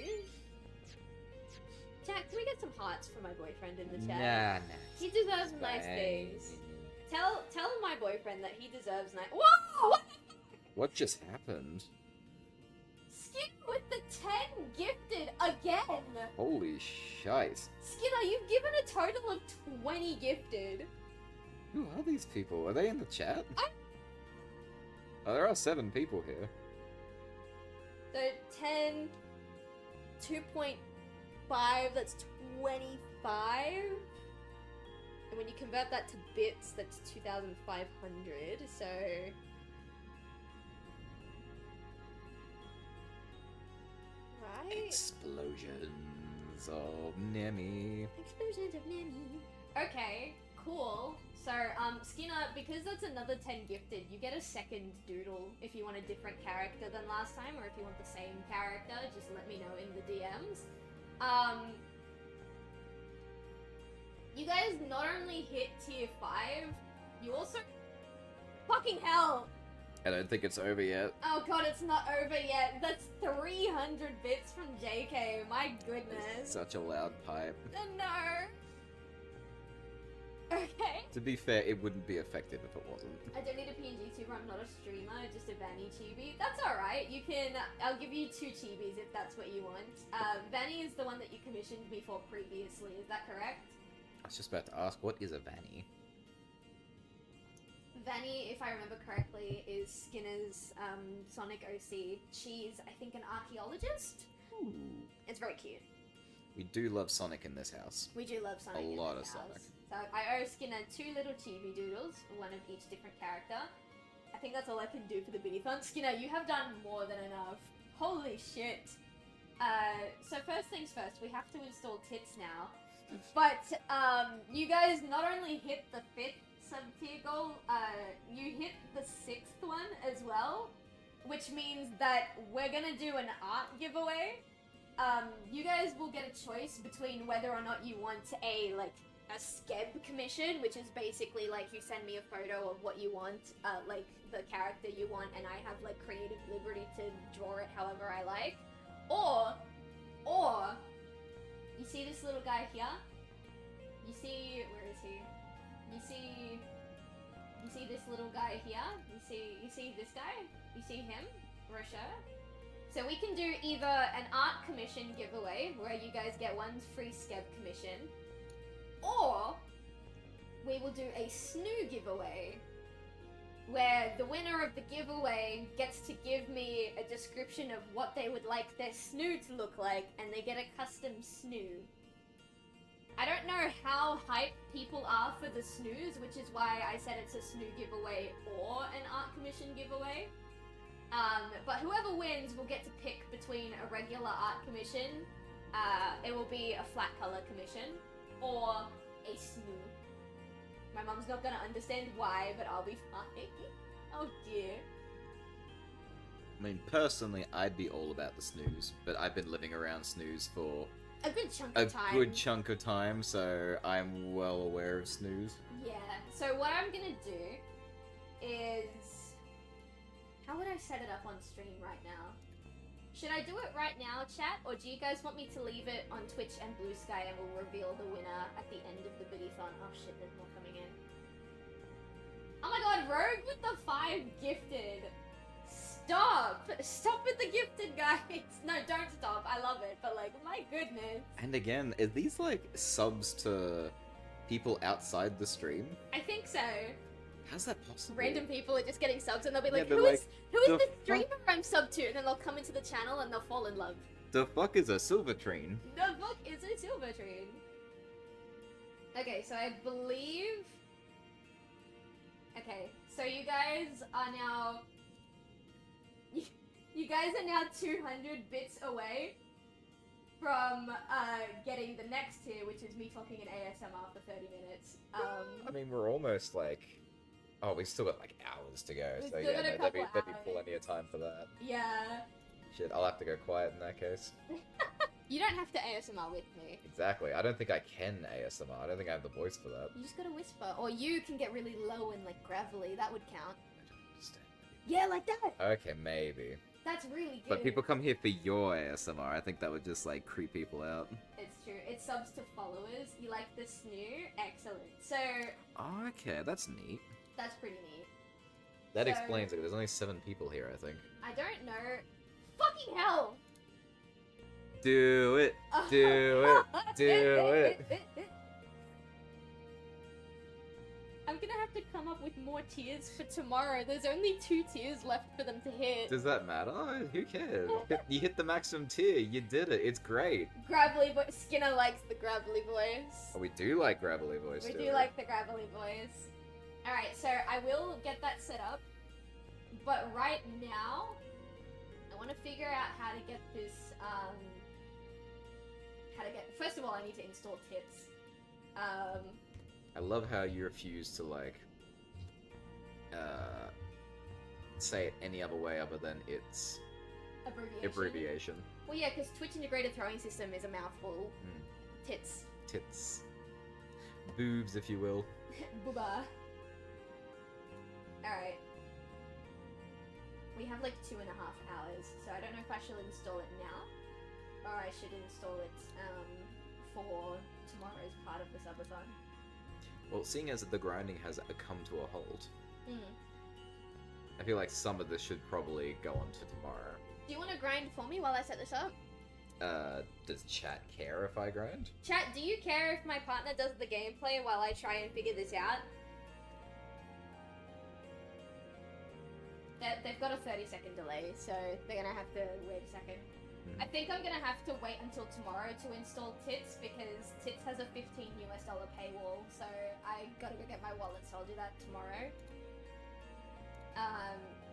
Chat, can we get some hearts for my boyfriend in the chat? Nah. He deserves nice Fine. things. Tell my boyfriend that he deserves nice. Whoa! What the fuck? What just happened? Skin with the 10 gifted again. Holy shite. Skinner, you've given a total of 20 gifted. Who are these people? Are they in the chat? Oh, there are 7 people here. So 10, 2.5, that's 25. And when you convert that to bits, that's 2,500, so... Right? Explosions of Nemi. Explosions of Nemi. Okay, cool. So, Skinner, because that's another 10 gifted, you get a second doodle if you want a different character than last time, or if you want the same character, just let me know in the DMs. You guys not only hit tier 5, you also... Fucking hell! I don't think it's over yet. Oh god, it's not over yet. That's 300 bits from JK, my goodness. Such a loud pipe. No! Okay. To be fair, it wouldn't be effective if it wasn't. I don't need a PNG tuber, I'm not a streamer, just a Vanny chibi. That's alright, you can... I'll give you 2 chibis if that's what you want. Vanny is the one that you commissioned me for previously, is that correct? I was just about to ask, what is a Vanny? Vanny, if I remember correctly, is Skinner's Sonic OC. She's, I think, an archaeologist. Ooh. It's very cute. We do love Sonic in this house. We do love Sonic. A in lot this of house. Sonic. So I owe Skinner 2 little chibi doodles, one of each different character. I think that's all I can do for the BITTYTHON. Skinner, you have done more than enough. Holy shit. So first things first, we have to install tits now. But you guys not only hit the 5th sub-tier goal, you hit the 6th one as well, which means that we're gonna do an art giveaway. You guys will get a choice between whether or not you want a skeb commission, which is basically like you send me a photo of what you want, like the character you want, and I have like creative liberty to draw it however I like, or you see this little guy here? You see, where is he? You see this little guy here? You see this guy? You see him? Rocher? So we can do either an art commission giveaway, where you guys get one free skeb commission, or we will do a snoo giveaway, where the winner of the giveaway gets to give me a description of what they would like their snoo to look like, and they get a custom snoo. I don't know how hyped people are for the snoos, which is why I said it's a snoo giveaway or an art commission giveaway. But whoever wins will get to pick between a regular art commission, it will be a flat color commission, or a snoo. My mum's not gonna understand why, but I'll be fine. Oh dear. I mean, personally, I'd be all about the snooze, but I've been living around snooze for A good chunk a of time. good chunk of time, so I'm well aware of snooze. Yeah, so what I'm gonna do is... How would I set it up on stream right now? Should I do it right now, chat? Or do you guys want me to leave it on Twitch and Bluesky and we'll reveal the winner at the end of the BITTYTHON? Oh shit, there's more coming in. Oh my god, Rogue with the 5 gifted! Stop! Stop with the gifted, guys! No, don't stop, I love it, but like, my goodness. And again, are these like subs to people outside the stream? I think so. How's that possible? Random people are just getting subs and they'll be like, Yeah, who but, is the the streamer I'm sub to? And then they'll come into the channel and they'll fall in love. The fuck is a SILVITRINE? The book is a SILVITRINE. Okay, so I believe... Okay, so you guys are now... You guys are now 200 bits away from getting the next tier, which is me talking in ASMR for 30 minutes. I mean, we're almost like... Oh, we still got like hours to go, We've so still yeah, got a no, couple there'd be hours. plenty of time for that. Yeah. Shit, I'll have to go quiet in that case. You don't have to ASMR with me. Exactly. I don't think I can ASMR. I don't think I have the voice for that. You just gotta whisper. Or you can get really low and like gravelly. That would count. I don't understand. Yeah, like that. Okay, maybe. That's really good. But people come here for your ASMR. I think that would just like creep people out. It's true. It subs to followers. You like the snoo? Excellent. So, Oh, okay, that's neat. that's pretty neat. That So- explains it. There's only 7 people here, I think. I don't know. Fucking hell! Do it. Do it. Do it. I'm gonna have to come up with more tiers for tomorrow. There's only 2 tiers left for them to hit. Does that matter? Oh, who cares? You hit the maximum tier. You did it. It's great. Gravelly voice. Skinner likes the gravelly voice. Oh, we do like gravelly voice. We don't do like the gravelly voice. Alright, so I will get that set up. But right now, I want to figure out how to get this, first of all, I need to install tips. I love how you refuse to like say it any other way other than its abbreviation. Well, yeah, because Twitch Integrated Throwing System is a mouthful. Mm. Tits. Tits. Boobs, if you will. Booba. Alright. We have like 2.5 hours, so I don't know if I should install it now, or I should install it for tomorrow's part of the subathon. Well, seeing as the grinding has come to a halt, Mm. I feel like some of this should probably go on to tomorrow. Do you want to grind for me while I set this up? Does chat care if I grind? Chat, do you care if my partner does the gameplay while I try and figure this out? They've got a 30-second delay, so they're gonna have to wait a second. I think I'm gonna have to wait until tomorrow to install Tits, because Tits has a $15 paywall, so I gotta go get my wallet, so I'll do that tomorrow.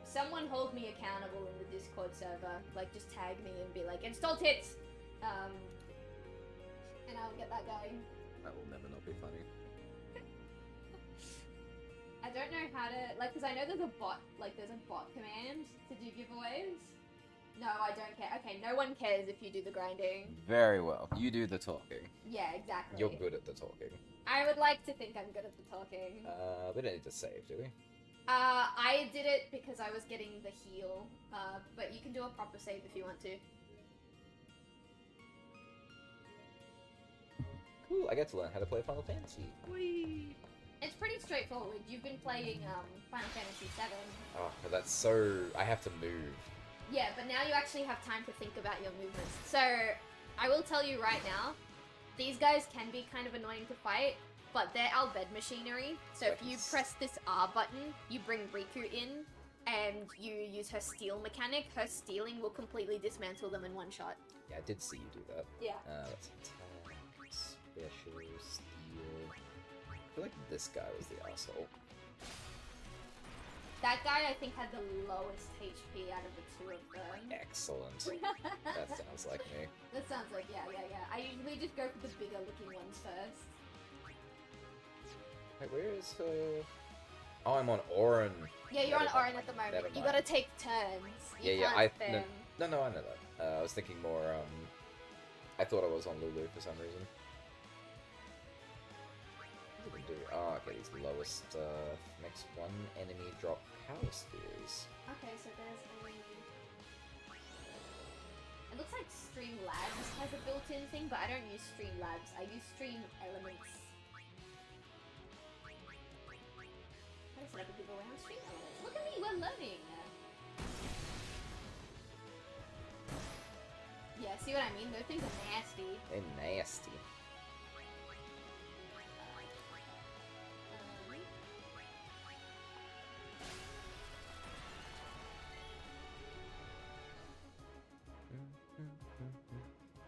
Someone hold me accountable in the Discord server, like just tag me and be like, install Tits! And I'll get that going. That will never not be funny. I don't know how to, like, because I know there's a bot command to do giveaways. No, I don't care. Okay, no one cares if you do the grinding. Very well. You do the talking. Yeah, exactly. You're good at the talking. I would like to think I'm good at the talking. We don't need to save, do we? I did it because I was getting the heal, but you can do a proper save if you want to. Cool, I get to learn how to play Final Fantasy. Whee! It's pretty straightforward. You've been playing Final Fantasy VII. Oh, but that's so... I have to move. Yeah, but now you actually have time to think about your movements. So, I will tell you right now, these guys can be kind of annoying to fight, but they're Albed machinery. So if you press this R button, you bring Riku in, and you use her steal mechanic, her stealing will completely dismantle them in one shot. Yeah, I did see you do that. Yeah. That's attack, special, steal... I feel like this guy was the asshole. That guy, I think, had the lowest HP out of the 2 of them. Excellent. That sounds like me. That sounds like, yeah. I usually just go for the bigger looking ones first. Wait, where is her... Oh, I'm on Orin. Yeah, you're on Never Orin mind. at the moment. Never You mind. gotta take turns. You Yeah, can't I... spam. No, I know that. I was thinking more, I thought I was on Lulu for some reason. What do we do? Oh, okay, these lowest stuff. Makes one enemy drop power spheres. Okay, so there's a... It looks like Streamlabs has a built-in thing, but I don't use Streamlabs. I use Stream Elements. How to set up a giveaway on Stream Elements. Look at me, we're learning! Yeah, see what I mean? Those things are nasty. They're nasty.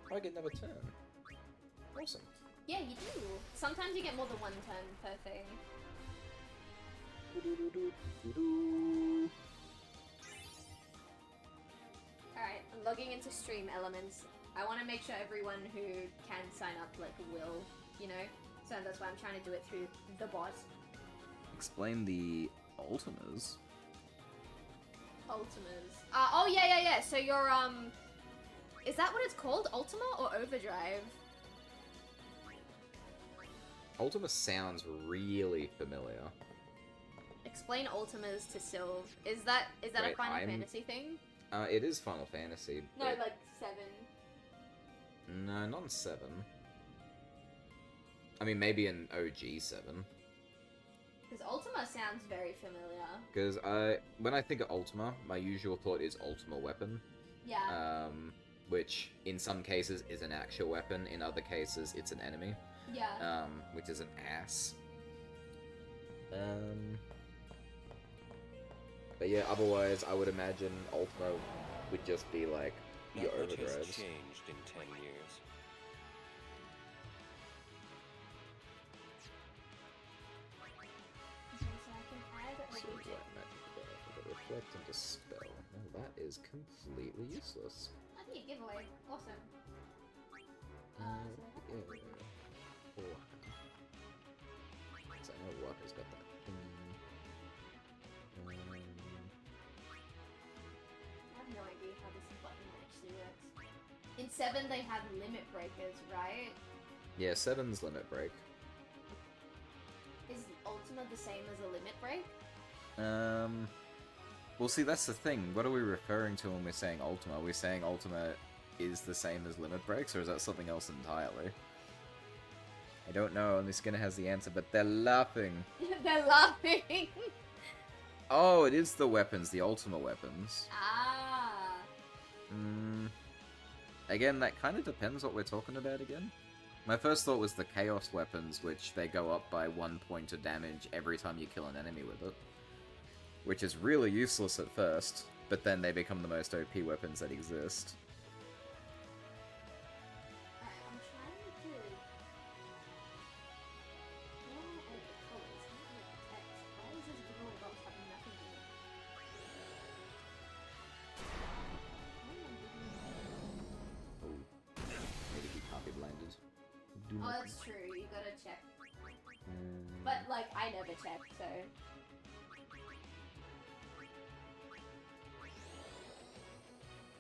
I get another turn. Awesome. Yeah, you do. Sometimes you get more than one turn per thing. Alright, I'm logging into Stream Elements. I want to make sure everyone who can sign up, like, will, you know? So that's why I'm trying to do it through the bot. Explain the Ultimas. Ultimas. Oh, yeah. So you're, is that what it's called? Ultima or Overdrive? Ultima sounds really familiar. Explain Ultimas to Sylv. Is that Wait, a Final Fantasy thing? It is Final Fantasy. No, but- like 7. No, not in 7. I mean, maybe in OG 7. Because Ultima sounds very familiar. Because when I think of Ultima, my usual thought is Ultima weapon. Yeah. Which in some cases is an actual weapon, in other cases it's an enemy. Yeah. Which is an ass. But yeah, otherwise I would imagine Ultima would just be like your Not much has overdrives. changed in 10 years. Okay, so I can add a So widget. black magic buff, I got reflect and dispel. Well, that is completely useless. I think giveaway. Awesome. Yeah. Oh. So I know Walker's got that thing. I have no idea how this button actually works. In 7 they have limit breakers, right? Yeah, 7's limit break. Is Ultima the same as a limit break? Well, see, that's the thing. What are we referring to when we're saying Ultima? Are we saying Ultima is the same as limit breaks, or is that something else entirely? I don't know, and this skinner has the answer, but they're laughing. They're laughing! Oh, it is the weapons, the Ultima weapons. Ah. Again, that kind of depends what we're talking about again. My first thought was the Chaos weapons, which they go up by 1 point of damage every time you kill an enemy with it. Which is really useless at first, but then they become the most OP weapons that exist. Alright, I'm trying to... I don't want to edit the colors, I don't edit the text. Why is this giveaway box having nothing in it? Why am I giving you- Oh, maybe he can't be blinded. Oh, that's true, you gotta check. But, like, I never check, so...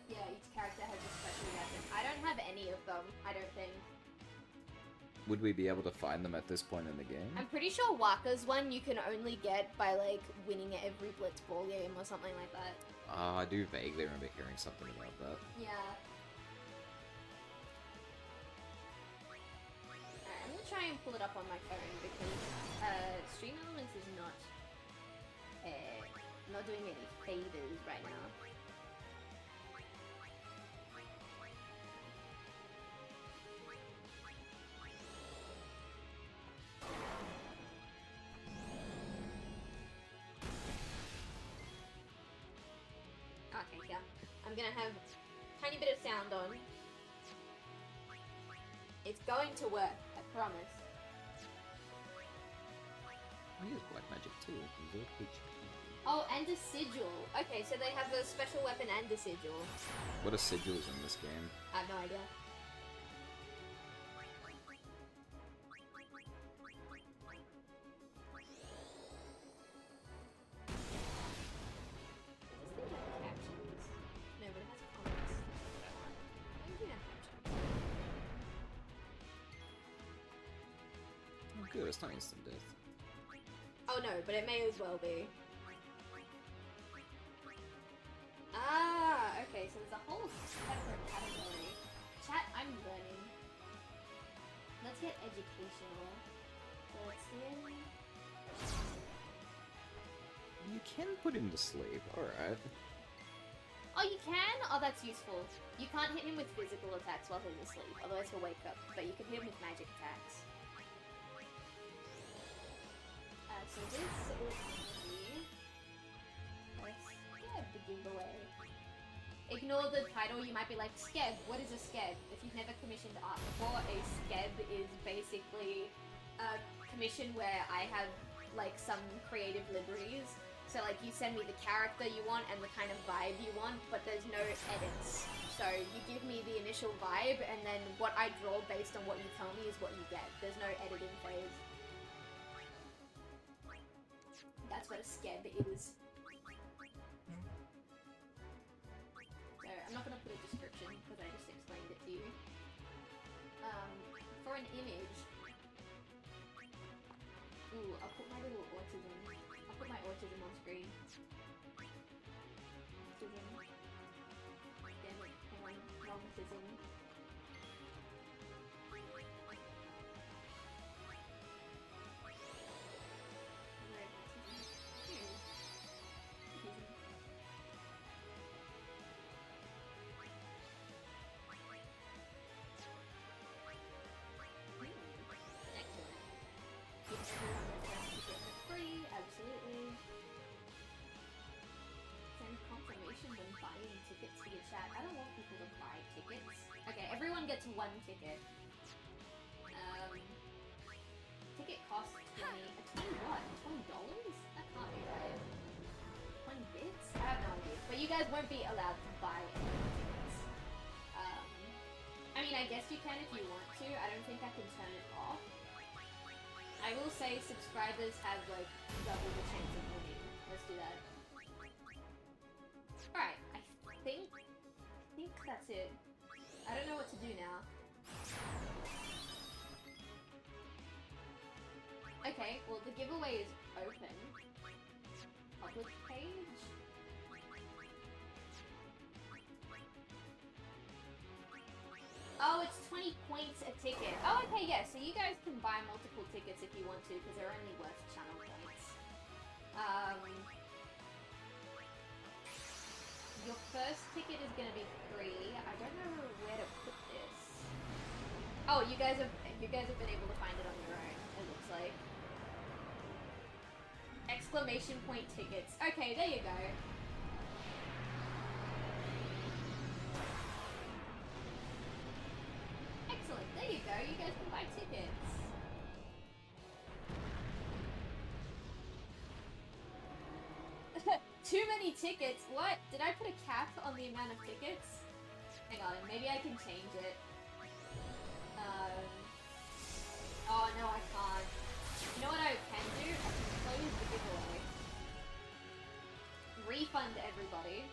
Yeah, each character has a special weapon. I don't have any of them, I don't think. Would we be able to find them at this point in the game? I'm pretty sure Waka's one you can only get by, like, winning every Blitzball game or something like that. I do vaguely remember hearing something about that. Yeah. Alright, I'm gonna try and pull it up on my phone because, Stream Elements is not doing me any favors right now. Okay, yeah. I'm gonna have a tiny bit of sound on. It's going to work, I promise. Oh, he has black magic too. Absorb HP. Oh, and a sigil. Okay, so they have a special weapon and a sigil. What are sigils in this game? I have no idea. Does this thing have captions? No, but it has comments. Why do you have captions? Oh, good. It's not instant death. Oh no, but it may as well be. Ah, okay, so there's a whole separate category. Chat, I'm learning. Let's get educational. So it's in... You can put him to sleep. Alright. Oh, you can? Oh, that's useful. You can't hit him with physical attacks while he's asleep, otherwise he'll wake up, but you can hit him with magic attacks. So this is the Skeb giveaway. Ignore the title, you might be like, Skeb, what is a Skeb? If you've never commissioned art before, a Skeb is basically a commission where I have like some creative liberties So like you send me the character you want and the kind of vibe you want, but there's no edits. So you give me the initial vibe, and then what I draw based on what you tell me is what you get. There's no editing phase. That's what a skeb is. So I'm not gonna put a description because I just explained it to you. For an image, ooh, I'll put my little autism. I'll put my autism on screen. Autism. Damn it, hang on, wrong autism. Free, absolutely. Send confirmation when buying tickets to your chat. I don't want people to buy tickets. Okay, everyone gets one ticket. Ticket costs 20. 20 what? $20? That can't be right. 20 bits? I have no idea. But you guys won't be allowed to buy any tickets. I mean, I guess you can if you want to. I don't think I can turn it off. I will say subscribers have like double the chance of winning. Let's do that. Alright, I think that's it. I don't know what to do now. Okay, well the giveaway is open. Public page. Oh, it's 20 points a ticket. Oh, okay, yeah, so you guys can buy multiple tickets if you want to, because they're only worth channel points. Your first ticket is gonna be free. I don't know where to put this. Oh, you guys have been able to find it on your own, it looks like. Exclamation point tickets. Okay, there you go. Excellent, there you go, you guys can buy tickets. Too many tickets? What? Did I put a cap on the amount of tickets? Hang on, maybe I can change it. Oh no, I can't. You know what I can do? I can close the giveaway. Refund everybody.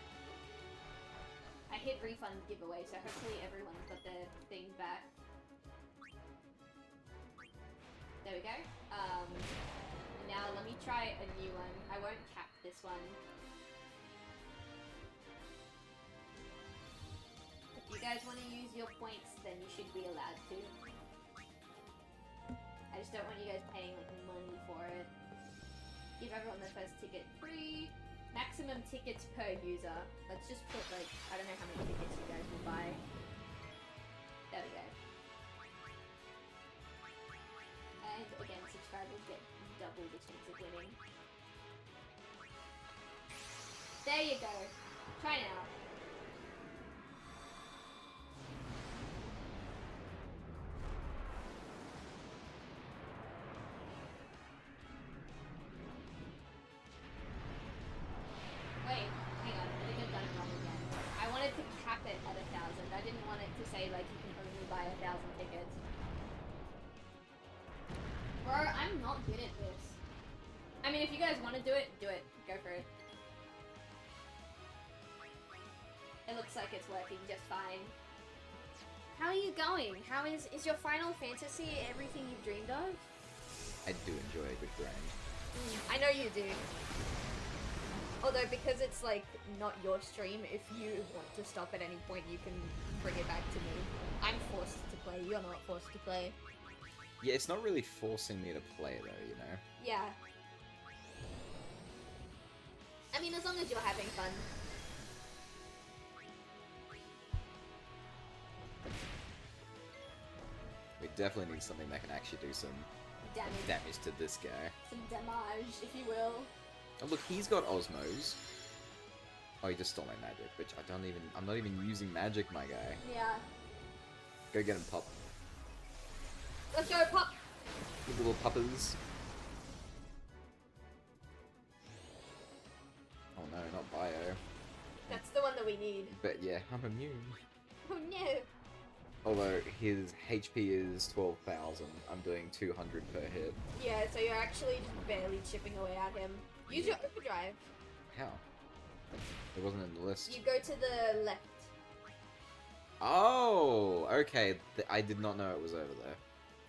I hit refund giveaway, so hopefully everyone's got their thing back. There we go. Now let me try a new one. I won't cap this one. If you guys want to use your points, then you should be allowed to. I just don't want you guys paying like money for it. Give everyone their first ticket free. Maximum tickets per user. Let's just put like, I don't know how many tickets you guys will buy. There we go. And again, subscribers get double the chance of winning. There you go. Try now. Wait, hang on. I think I've done it wrong again. I wanted to cap it at 1,000. I didn't want it to say like you can only buy 1,000 tickets. Bro, I'm not good at this. I mean, if you guys want to do it, do it. Go for it. It looks like it's working just fine. How are you going? How is your Final Fantasy everything you've dreamed of? I do enjoy a good grind. I know you do. Although, because it's like not your stream, if you want to stop at any point, you can bring it back to me. I'm forced to play, you're not forced to play. Yeah, it's not really forcing me to play though, you know? Yeah. I mean, as long as you're having fun. We definitely need something that can actually do some damage to this guy. Some damage, if you will. Oh look, he's got Osmos. Oh, he just stole my magic, which I'm not even using magic, my guy. Yeah. Go get him, pup. Let's go, pup! You little puppers. we need. But yeah, I'm immune. Oh no. Although his HP is 12,000, I'm doing 200 per hit. Yeah, so you're actually just barely chipping away at him. Use your overdrive. How? It wasn't in the list. You go to the left. Oh, okay. I did not know it was over there.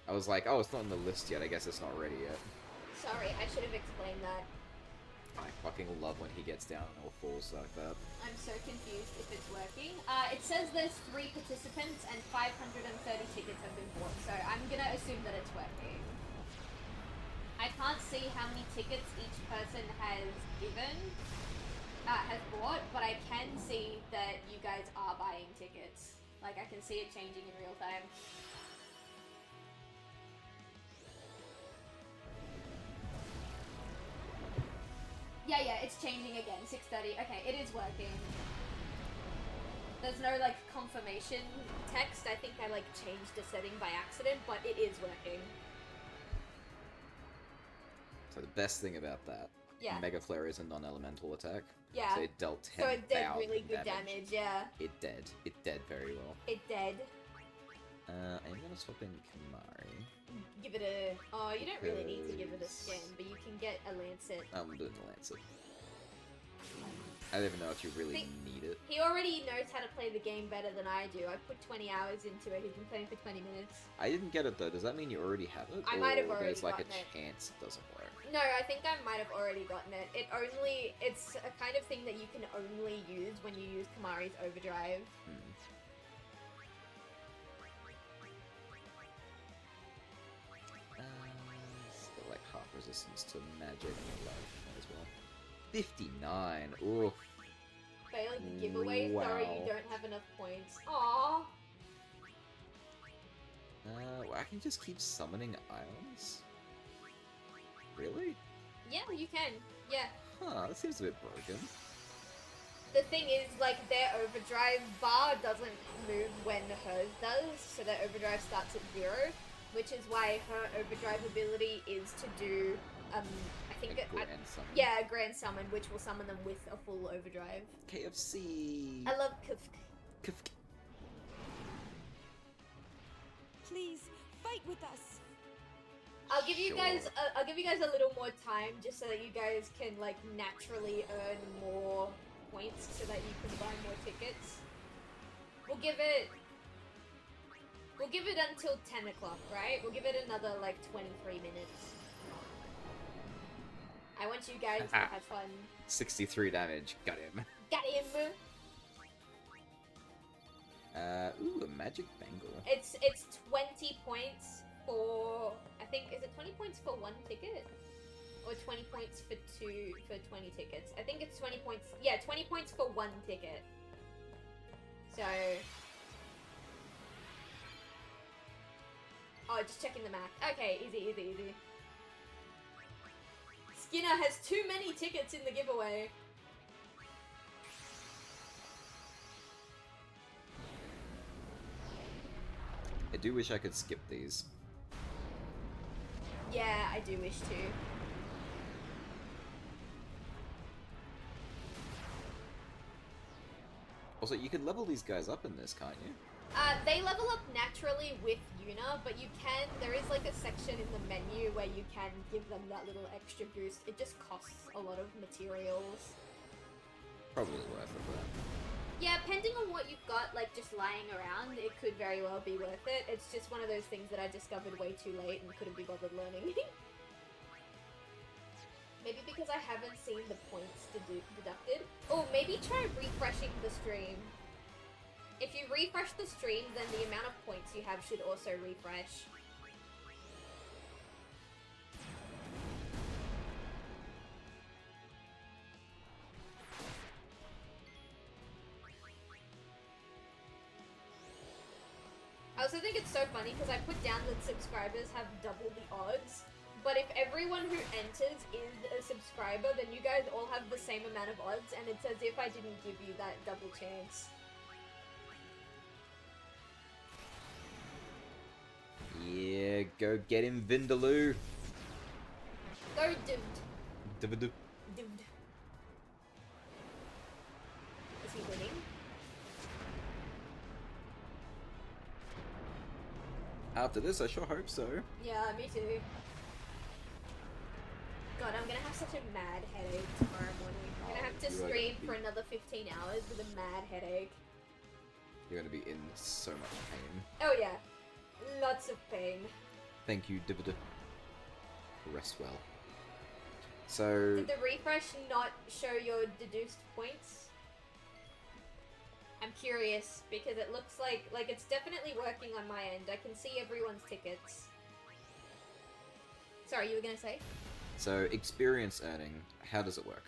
I was like, oh, it's not in the list yet. I guess it's not ready yet. Sorry, I should have explained that. I fucking love when he gets down and all falls like that. I'm so confused if it's working. It says there's 3 participants and 530 tickets have been bought, so I'm gonna assume that it's working. I can't see how many tickets each person has bought, but I can see that you guys are buying tickets. Like, I can see it changing in real time. Yeah, it's changing again. 6:30. Okay, it is working. There's no, like, confirmation text. I think I, like, changed a setting by accident, but it is working. So the best thing about that, Mega Flare is a non-elemental attack. Yeah. So it dealt 10,000 So it did really good damage, yeah. It dead. It dead very well. It dead. I'm gonna swap in Kamari. Give it a... Oh, you don't really need to give it a scan, but you can get a Lancet. I'm doing the Lancet. I don't even know if you really need it. He already knows how to play the game better than I do. I put 20 hours into it. He's been playing for 20 minutes. I didn't get it though. Does that mean you already have it? I might have already there's like a gotten it. chance it doesn't work? No, I think I might have already gotten it. It's a kind of thing that you can only use when you use Kamari's Overdrive. Still like half resistance to magic and life as well. 59. Ooh. Failing the giveaway. Wow. Sorry, you don't have enough points. Aww. Well, I can just keep summoning ions? Really? Yeah, you can. Yeah. Huh, that seems a bit broken. The thing is, like, their overdrive bar doesn't move when hers does, so their overdrive starts at 0, which is why her overdrive ability is to do, I think... A grand summon. Yeah, a grand summon, which will summon them with a full overdrive. KFC! I love Kufk. Kufk. Please, fight with us. I'll give you Sure. guys a little more time just so that you guys can like naturally earn more points so that you can buy more tickets. We'll give it until 10 o'clock, right? We'll give it another like 23 minutes. I want you guys to have fun. 63 damage. Got him. Got him. Ooh, a magic bangle. It's 20 points for, I think, is it 20 points for 1 ticket? Or 20 points for 20 tickets? I think it's 20 points, yeah, 20 points for 1 ticket. So... Oh, just checking the math. Okay, easy. Skinner has too many tickets in the giveaway. I do wish I could skip these. Yeah, I do wish to. Also, you could level these guys up in this, can't you? They level up naturally with Yuna, but you can, there is like a section in the menu where you can give them that little extra boost. It just costs a lot of materials. Probably worth it, but... Yeah, depending on what you've got, like, just lying around, it could very well be worth it. It's just one of those things that I discovered way too late and couldn't be bothered learning. Maybe because I haven't seen the points deducted. Oh, maybe try refreshing the stream. If you refresh the stream, then the amount of points you have should also refresh. I also think it's so funny because I put down that subscribers have double the odds, but if everyone who enters is a subscriber, then you guys all have the same amount of odds, and it's as if I didn't give you that double chance. Yeah, go get him, Vindaloo! Go dude. Dude. Dude. Is he winning? After this, I sure hope so. Yeah, me too. God, I'm gonna have such a mad headache tomorrow morning. I'm gonna have to You are stream gonna be- for another 15 hours with a mad headache. You're gonna be in so much pain. Oh yeah, lots of pain. Thank you, Divida. Rest well. So, Did the refresh not show your deduced points? I'm curious because it looks like it's definitely working on my end. I can see everyone's tickets. Sorry, you were gonna say? so experience earning, how does it work?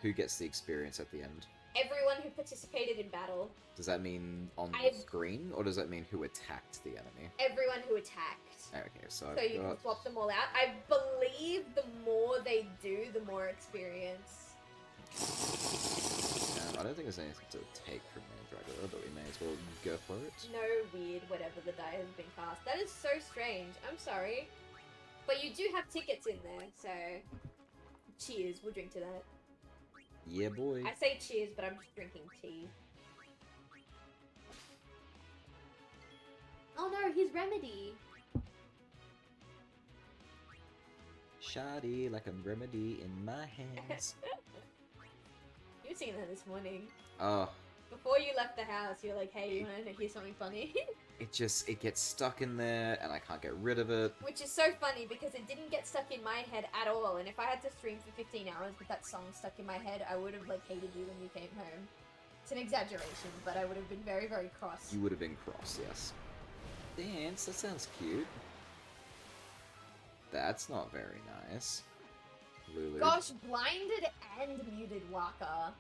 Who gets the experience at the end? Everyone who participated in battle. Does that mean on the I've- screen, or does that mean who attacked the enemy? Everyone who attacked. Okay, so So I've you got... can swap them all out. I believe the more they do, the more experience. I don't think there's anything to take from Mandragora, but we may as well go for it. No weird whatever the die has been cast. That is so strange. I'm sorry. But you do have tickets in there, so... Cheers, we'll drink to that. Yeah, boy. I say cheers, but I'm just drinking tea. Oh no, he's Remedy! Shoddy like a remedy in my hands. You were seeing that this morning. Oh, Before you left the house, you were like, hey, you wanna hear something funny? it gets stuck in there, and I can't get rid of it. Which is so funny because it didn't get stuck in my head at all, and if I had to stream for 15 hours with that song stuck in my head, I would have hated you when you came home. It's an exaggeration, but I would have been very, very cross. You would have been cross, yes. Dance, that sounds cute. That's not very nice. Lulu. Gosh, blinded and muted Waka.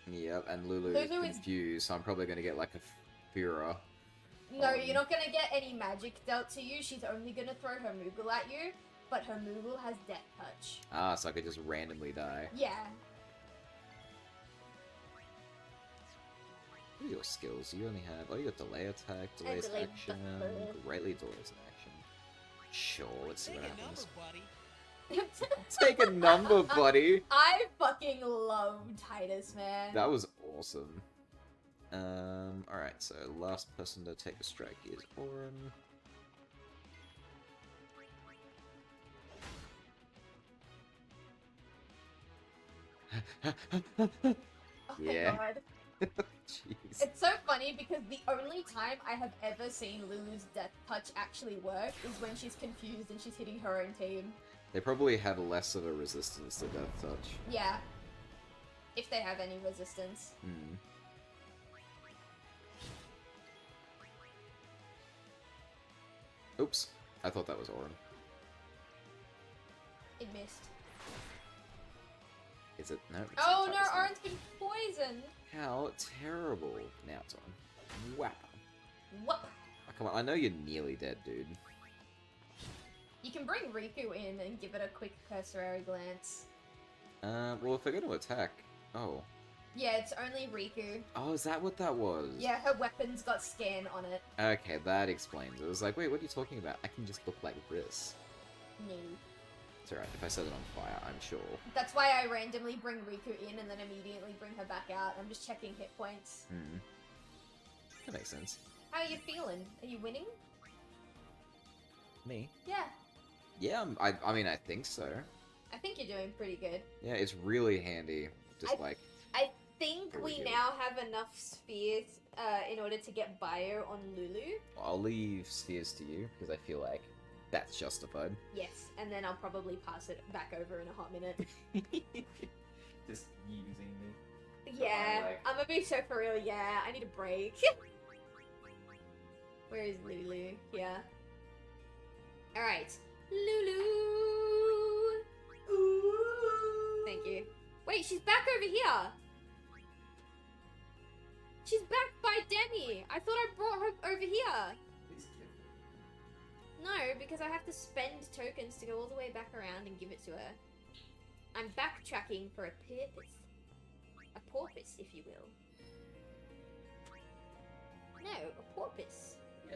Yep, and Lulu, Lulu is is- confused, so I'm probably gonna get like a Fura. No, you're not gonna get any magic dealt to you. She's only gonna throw her Moogle at you, but her Moogle has Death Touch. Ah, so I could just randomly die. Yeah. What are your skills? You only have... Oh, you got delay attack, And delays delay action, buffer. greatly delays action. Sure, let's see Take what a number, happens. buddy. Take a number, buddy! I fucking love Titus, man. That was awesome. Alright, so last person to take a strike is Orin. Oh Yeah. my god. Jeez. It's so funny because the only time I have ever seen Lulu's Death Touch actually work is when she's confused and she's hitting her own team. They probably had less of a resistance to Death Touch. Yeah. If they have any resistance. Hmm. Oops. I thought that was Orin. It missed. Is it? No. It's Oh not no, Titus now. Orin's been poisoned! How terrible. Now it's on. Whap. What? Oh, come on, I know you're nearly dead, dude. You can bring Riku in and give it a quick cursory glance. Well, if they're gonna attack... Oh. Yeah, it's only Riku. Oh, is that what that was? Yeah, her weapon's got scan on it. Okay, that explains it. I was like, wait, what are you talking about? I can just look like this. No. It's alright, if I set it on fire, I'm sure. That's why I randomly bring Riku in and then immediately bring her back out. I'm just checking hit points. Hmm. That makes sense. How are you feeling? Are you winning? Me? Yeah. Yeah, I mean, I think so. I think you're doing pretty good. Yeah, it's really handy. Just like... I think Very we good. now have enough spheres in order to get bio on Lulu. I'll leave spheres to you, because I feel like that's justified. Yes, and then I'll probably pass it back over in a hot minute. Just using me. Yeah, like- I'm gonna be so for real. Yeah, I need a break. Where is Lulu? Here. Alright. Lulu! Thank you. Wait, she's back over here! She's back by Demi! I thought I brought her over here! No, because I have to spend tokens to go all the way back around and give it to her. I'm backtracking for a purpose. A porpoise, if you will. No, a porpoise. Yeah,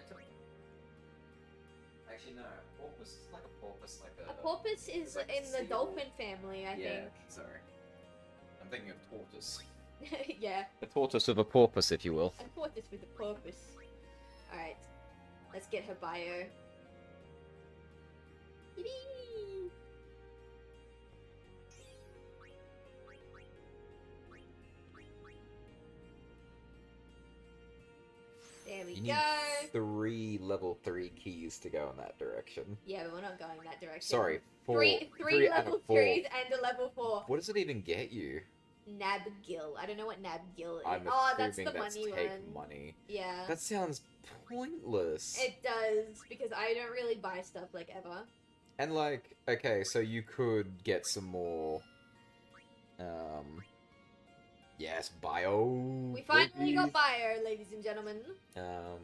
actually, no. Porpoise is like a porpoise, like A porpoise is like a in the seal. dolphin family, I yeah, think. sorry. I'm thinking of tortoise. Yeah, A tortoise with a porpoise, if you will. I bought this with a purpose. Alright, let's get her bio. Yippee! There we You need go. 3 level 3 keys to go in that direction. Yeah, but we're not going that direction. Sorry, 4. Three out of level 4. 3s and a level 4. What does it even get you? Nabgil. I don't know what Nabgil is. I'm Oh, that's assuming the that's money take one. money. Yeah. That sounds pointless. It does, because I don't really buy stuff like ever. And like, okay, so you could get some more, yes, bio. We finally maybe? got bio, ladies and gentlemen. Yeah,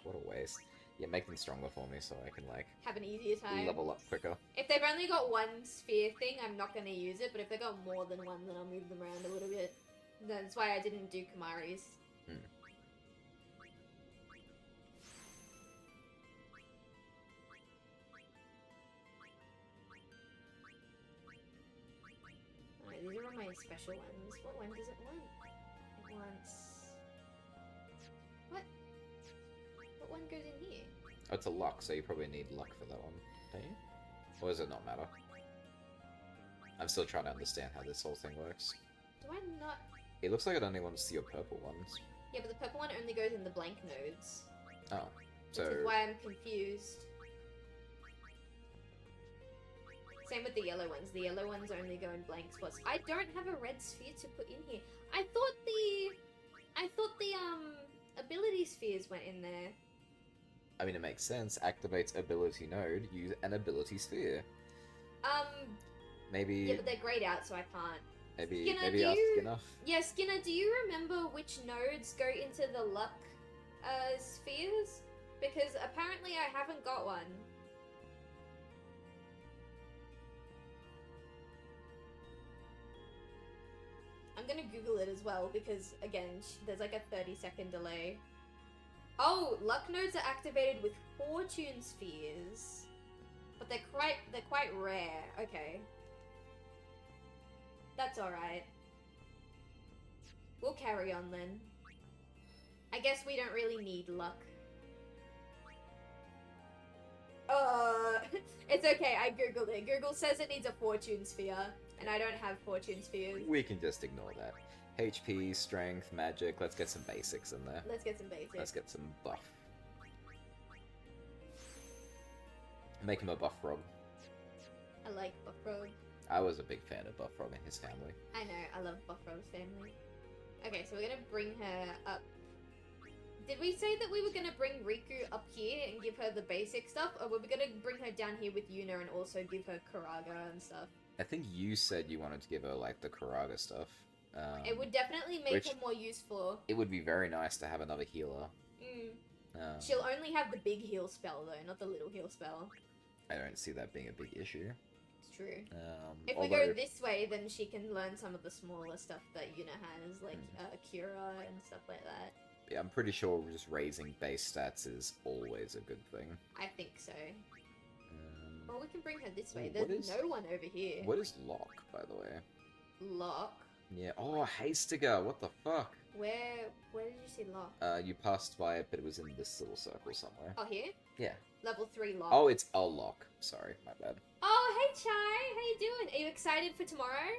what a waste. Yeah, make them stronger for me so I can like Have an easier time. level up quicker. If they've only got one sphere thing, I'm not going to use it, but if they've got more than one, then I'll move them around a little bit. That's why I didn't do Kamari's. Alright, these are all my special ones. What one does it want? It wants... What? What one goes in here? Oh, it's a luck, so you probably need luck for that one, don't you? Or does it not matter? I'm still trying to understand how this whole thing works. Do I not... It looks like it only wants to see your purple ones. Yeah, but the purple one only goes in the blank nodes. Oh, so... Which is why I'm confused. Same with the yellow ones. The yellow ones only go in blank spots. I don't have a red sphere to put in here. I thought the ability spheres went in there. I mean, it makes sense. Activates ability node, use an ability sphere. Maybe... Yeah, but they're grayed out, so I can't. Maybe, Skinner, maybe do ask you- enough. Yeah, Skinner, do you remember which nodes go into the luck spheres? Because apparently I haven't got one. I'm gonna Google it as well because, again, there's like a 30-second delay. Oh, luck nodes are activated with fortune spheres, but they're quite rare. Okay, that's all right. We'll carry on then. I guess we don't really need luck. It's okay. I googled it. Google says it needs a fortune sphere, and I don't have fortune spheres. We can just ignore that. HP, strength, magic, let's get some basics in there. Let's get some basics. Let's get some buff. Make him a buff frog. I like Buffrog. I was a big fan of Buff Frog and his family. I know, I love Buffrog's family. Okay, so we're gonna bring her up. Did we say that we were gonna bring Riku up here and give her the basic stuff? Or were we gonna bring her down here with Yuna and also give her Karaga and stuff? I think you said you wanted to give her, like, the Karaga stuff. It would definitely make which- her more useful. It would be very nice to have another healer. She'll only have the big heal spell though, not the little heal spell. I don't see that being a big issue. It's true. If we Although, go this way, then she can learn some of the smaller stuff that Yuna has, like Cura and stuff like that. yeah, I'm pretty sure just raising base stats is always a good thing. I think so. Um, Well, we can bring her this way. Ooh, what There's is- no one over here. what is lock, by the way? Lock? Yeah. Oh, Hastiger, what the fuck? Where did you see lock? You passed by it, but it was in this little circle somewhere. Oh, here? Yeah. Level 3 lock. Oh, it's a lock. Sorry, my bad. Oh, hey Chai! How you doing? Are you excited for tomorrow?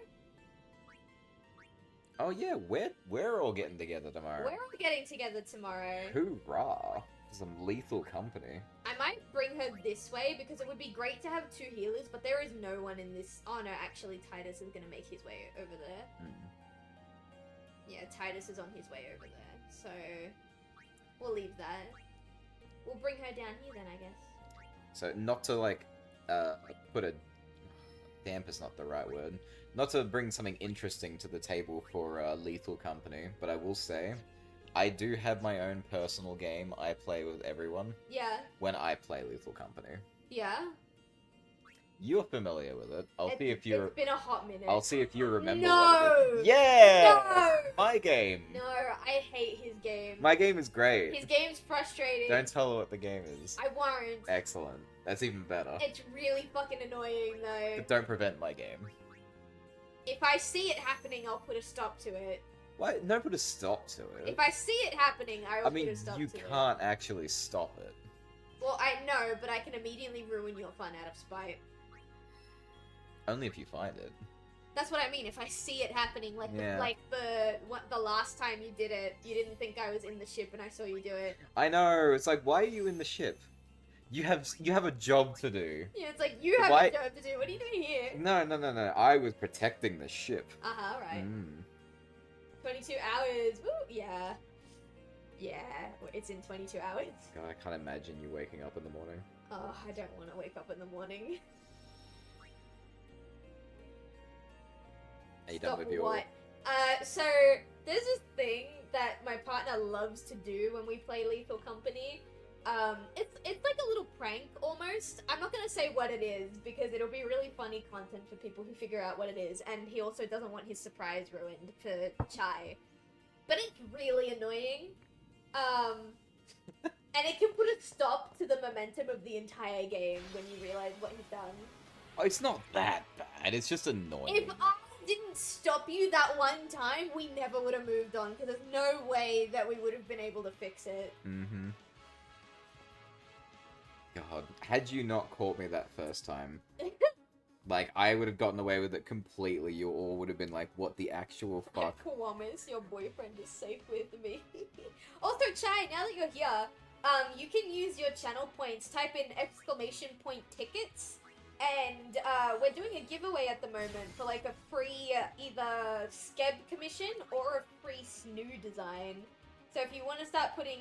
Oh yeah, we're all getting together tomorrow. We're all getting together tomorrow. Hoorah! Some lethal company. I might bring her this way because it would be great to have 2 healers, but there is no one in this. Oh no, actually Titus is gonna make his way over there. Yeah, Titus is on his way over there, so we'll leave that. We'll bring her down here then, I guess. So not to like put a damp is not the right word. Not to bring something interesting to the table for lethal company, but I will say I do have my own personal game I play with everyone Yeah, when I play Lethal Company. yeah. You're familiar with it. I'll see if you're. It's been a hot minute. I'll see if you remember No! what it is. Yeah! No! My game! No, I hate his game. My game is great. His game's frustrating. Don't tell her what the game is. I won't. Excellent. That's even better. It's really fucking annoying though. But don't prevent my game. If I see it happening, I'll put a stop to it. Why? No, put a stop to it. If I see it happening, I will I mean, put a stop to you it. can't actually stop it. Well, I know, but I can immediately ruin your fun out of spite. Only if you find it. That's what I mean. If I see it happening, like Yeah. the last time you did it, you didn't think I was in the ship, and I saw you do it. I know. It's like, why are you in the ship? You have a job to do. Yeah, it's like you have Why- a job to do. What are you doing here? No. I was protecting the ship. Right. 22 hours. Woo! Yeah. Yeah, it's in 22 hours. God, I can't imagine you waking up in the morning. Oh, I don't want to wake up in the morning. Are you done Stop with your... what? So there's this thing that my partner loves to do when we play Lethal Company. It's like a little prank almost. I'm not gonna say what it is because it'll be really funny content for people who figure out what it is, and he also doesn't want his surprise ruined for Chai. But it's really annoying. And it can put a stop to the momentum of the entire game when you realize what he's done. Oh, it's not that bad. It's just annoying. If I didn't stop you that one time, we never would have moved on, because there's no way that we would have been able to fix it. Mm-hmm. God, had you not caught me that first time, like, I would have gotten away with it completely. You all would have been like, what the actual I fuck? promise your boyfriend is safe with me. Also, Chai, now that you're here, you can use your channel points, type in !tickets, and we're doing a giveaway at the moment for like a free either Skeb commission or a free snoo design. So if you want to start putting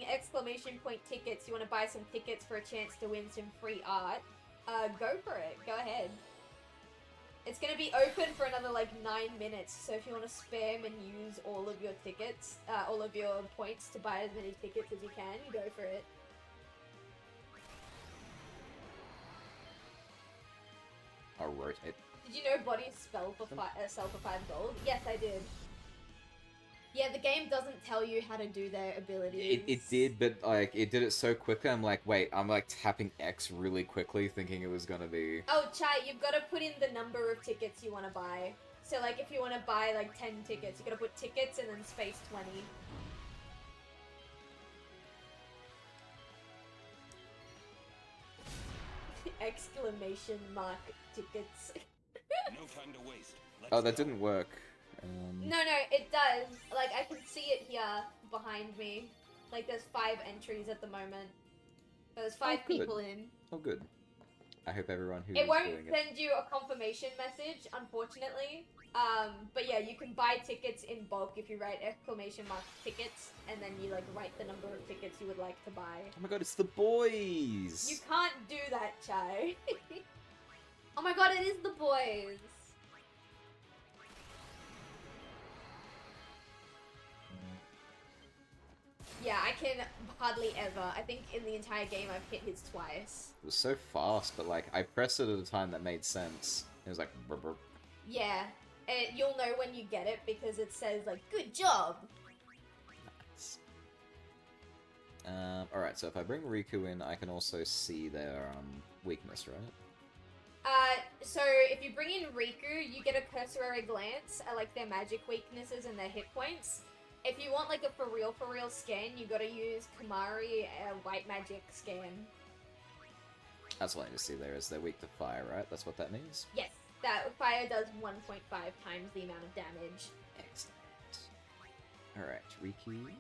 !tickets, you want to buy some tickets for a chance to win some free art, go for it. Go ahead. It's going to be open for another like 9 minutes, so if you want to spam and use all of your tickets, all of your points to buy as many tickets as you can, go for it. I'll rotate. Did you know bodies sell for 5 gold? Yes, I did. Yeah, the game doesn't tell you how to do their abilities. It did, but like it did it so quickly. I'm like, wait, I'm like tapping X really quickly, thinking it was gonna be. Oh, Chai, you've got to put in the number of tickets you want to buy. So, like, if you want to buy like 10 tickets, you got to put tickets and then space 20. Exclamation mark tickets. No time to waste. Let's Oh, that go. didn't work. No, it does. Like, I can see it here behind me. Like, there's 5 entries at the moment. There's 5 good. people in. Oh, good. I hope everyone who's It won't doing it. send you a confirmation message, unfortunately. But yeah, you can buy tickets in bulk if you write exclamation mark tickets, and then you like write the number of tickets you would like to buy. Oh my god, it's the boys! You can't do that, Chai. Oh my god, it is the boys. Yeah, I can hardly ever. I think in the entire game I've hit his twice. It was so fast, but like, I pressed it at a time that made sense. It was like, brr, brr. Yeah, and you'll know when you get it because it says like, good job. Nice. Alright, so if I bring Riku in, I can also see their, weakness, right? So if you bring in Riku, you get a cursory glance at like their magic weaknesses and their hit points. If you want like a for real scan, you gotta use Kamari white magic scan. That's all I need to see there is they're weak to fire, right? That's what that means? Yes, that fire does 1.5 times the amount of damage. Excellent. Alright, Riku.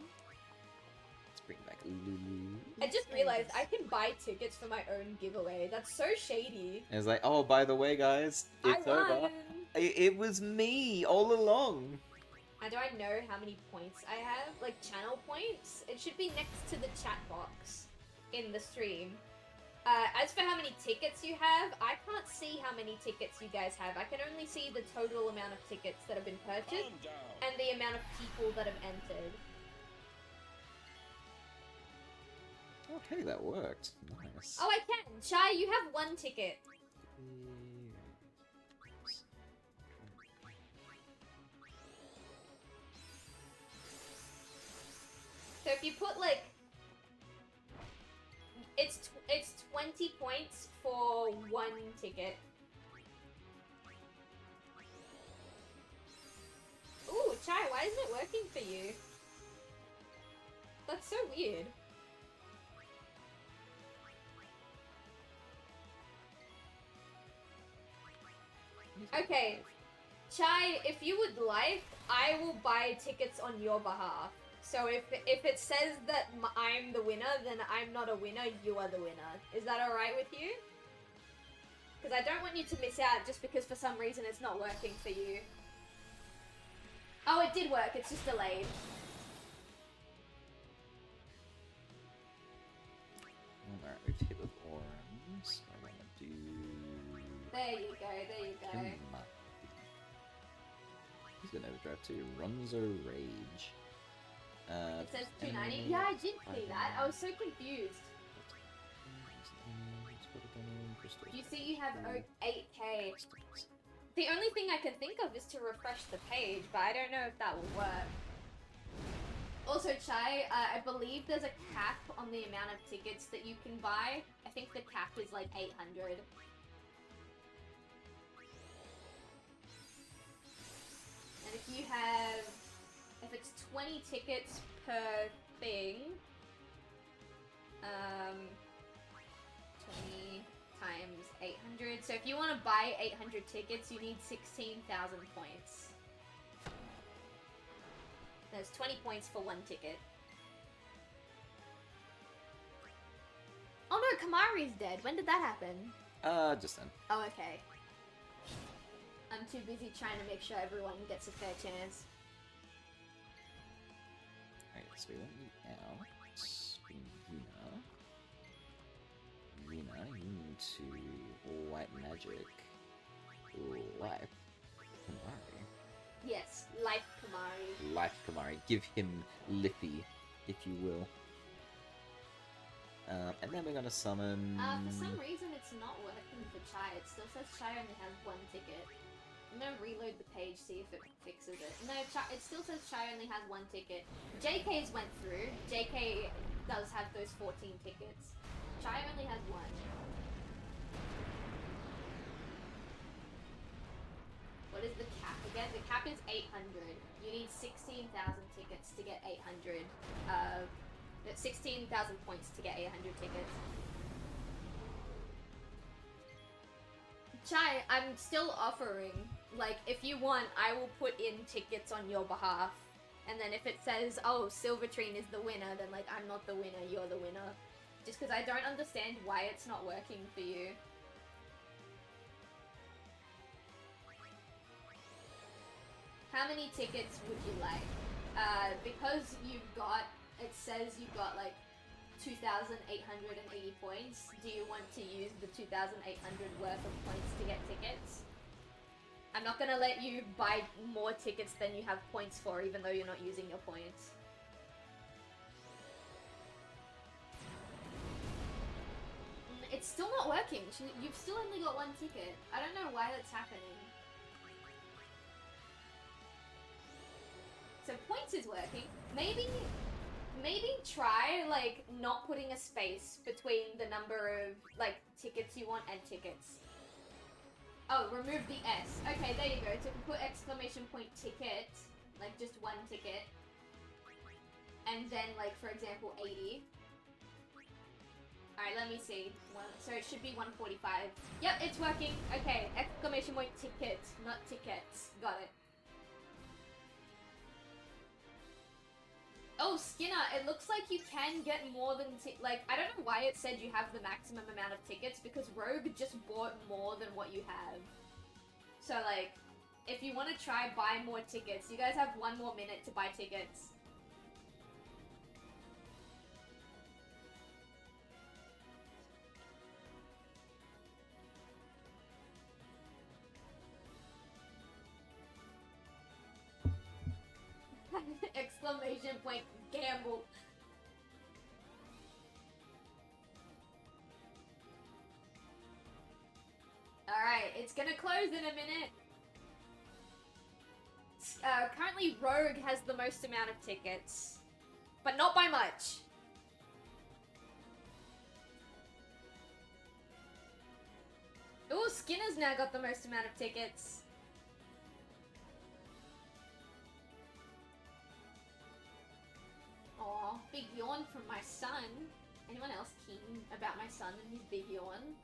Let's bring back Lulu. I just realized I can buy tickets for my own giveaway. That's so shady. And it's like, oh, by the way, guys, it's I over. won. It was me all along. How do I know how many points I have? Like channel points? It should be next to the chat box in the stream. As for how many tickets you have, I can't see how many tickets you guys have. I can only see the total amount of tickets that have been purchased Calm down. and the amount of people that have entered. Okay, that worked. Nice. Oh, I can! Chai, you have 1 ticket. So if you put like, it's 20 points for 1 ticket. Why isn't it working for you? That's so weird. Okay, Chai, if you would like, I will buy tickets on your behalf. So if it says that I'm the winner, then I'm not a winner, you are the winner. Is that alright with you? Because I don't want you to miss out just because for some reason it's not working for you. Oh, it did work, it's just delayed. Alright, we've hit with Orms. I want to do... There you go, there you go. He's got overdrive too. Runzo Rage. It says 290. Yeah, I did see that. I was so confused. You see you have 8k. The only thing I can think of is to refresh the page, but I don't know if that will work. Also, Chai, I believe there's a cap on the amount of tickets that you can buy. I think the cap is like 800. And if you have... If it's 20 tickets per thing, 20 times 800. So if you want to buy 800 tickets, you need 16,000 points. There's 20 points for one ticket. Oh no, Kamari's dead. When did that happen? Just then. Oh, okay. I'm too busy trying to make sure everyone gets a fair chance. Alright, so we want you out. Rina, you need to White Magic Life Kamari. Yes, Life Kamari. Life Kamari. Give him Liffy, if you will. And then we're gonna summon... For some reason it's not working for Chai. It still says Chai only has one ticket. I'm gonna reload the page, see if it fixes it. No, it still says Chai only has one ticket. JK's went through. JK does have those 14 tickets. Chai only has one. What is the cap again? The cap is 800. You need 16,000 tickets to get 800. 16,000 points to get 800 tickets. Chai, I'm still offering. Like, if you want, I will put in tickets on your behalf. And then if it says, oh, Silvitrine is the winner, then, like, I'm not the winner, you're the winner. Just because I don't understand why it's not working for you. How many tickets would you like? Because you've got, it says you've got, like, 2,880 points. Do you want to use the 2,800 worth of points to get tickets? I'm not gonna let you buy more tickets than you have points for, even though you're not using your points. It's still not working. You've still only got one ticket. I don't know why that's happening. So points is working. Maybe try, like, not putting a space between the number of, like, tickets you want and tickets. Oh, remove the S. Okay, there you go. So if you put exclamation point ticket, like just one ticket, and then, like, for example, 80. Alright, let me see. So it should be 145. Yep, it's working. Okay, exclamation point ticket, not tickets. Got it. Oh, Skinner, it looks like you can get more than, like, I don't know why it said you have the maximum amount of tickets, because Rogue just bought more than what you have. So, like, if you want to try, buy more tickets. You guys have 1 more minute to buy tickets. Exclamation point, gamble. Alright, it's gonna close in a minute. Currently Rogue has the most amount of tickets, but not by much. Ooh, Skinner's now got the most amount of tickets. Aw, big yawn from my son. Anyone else keen about my son and his big yawn?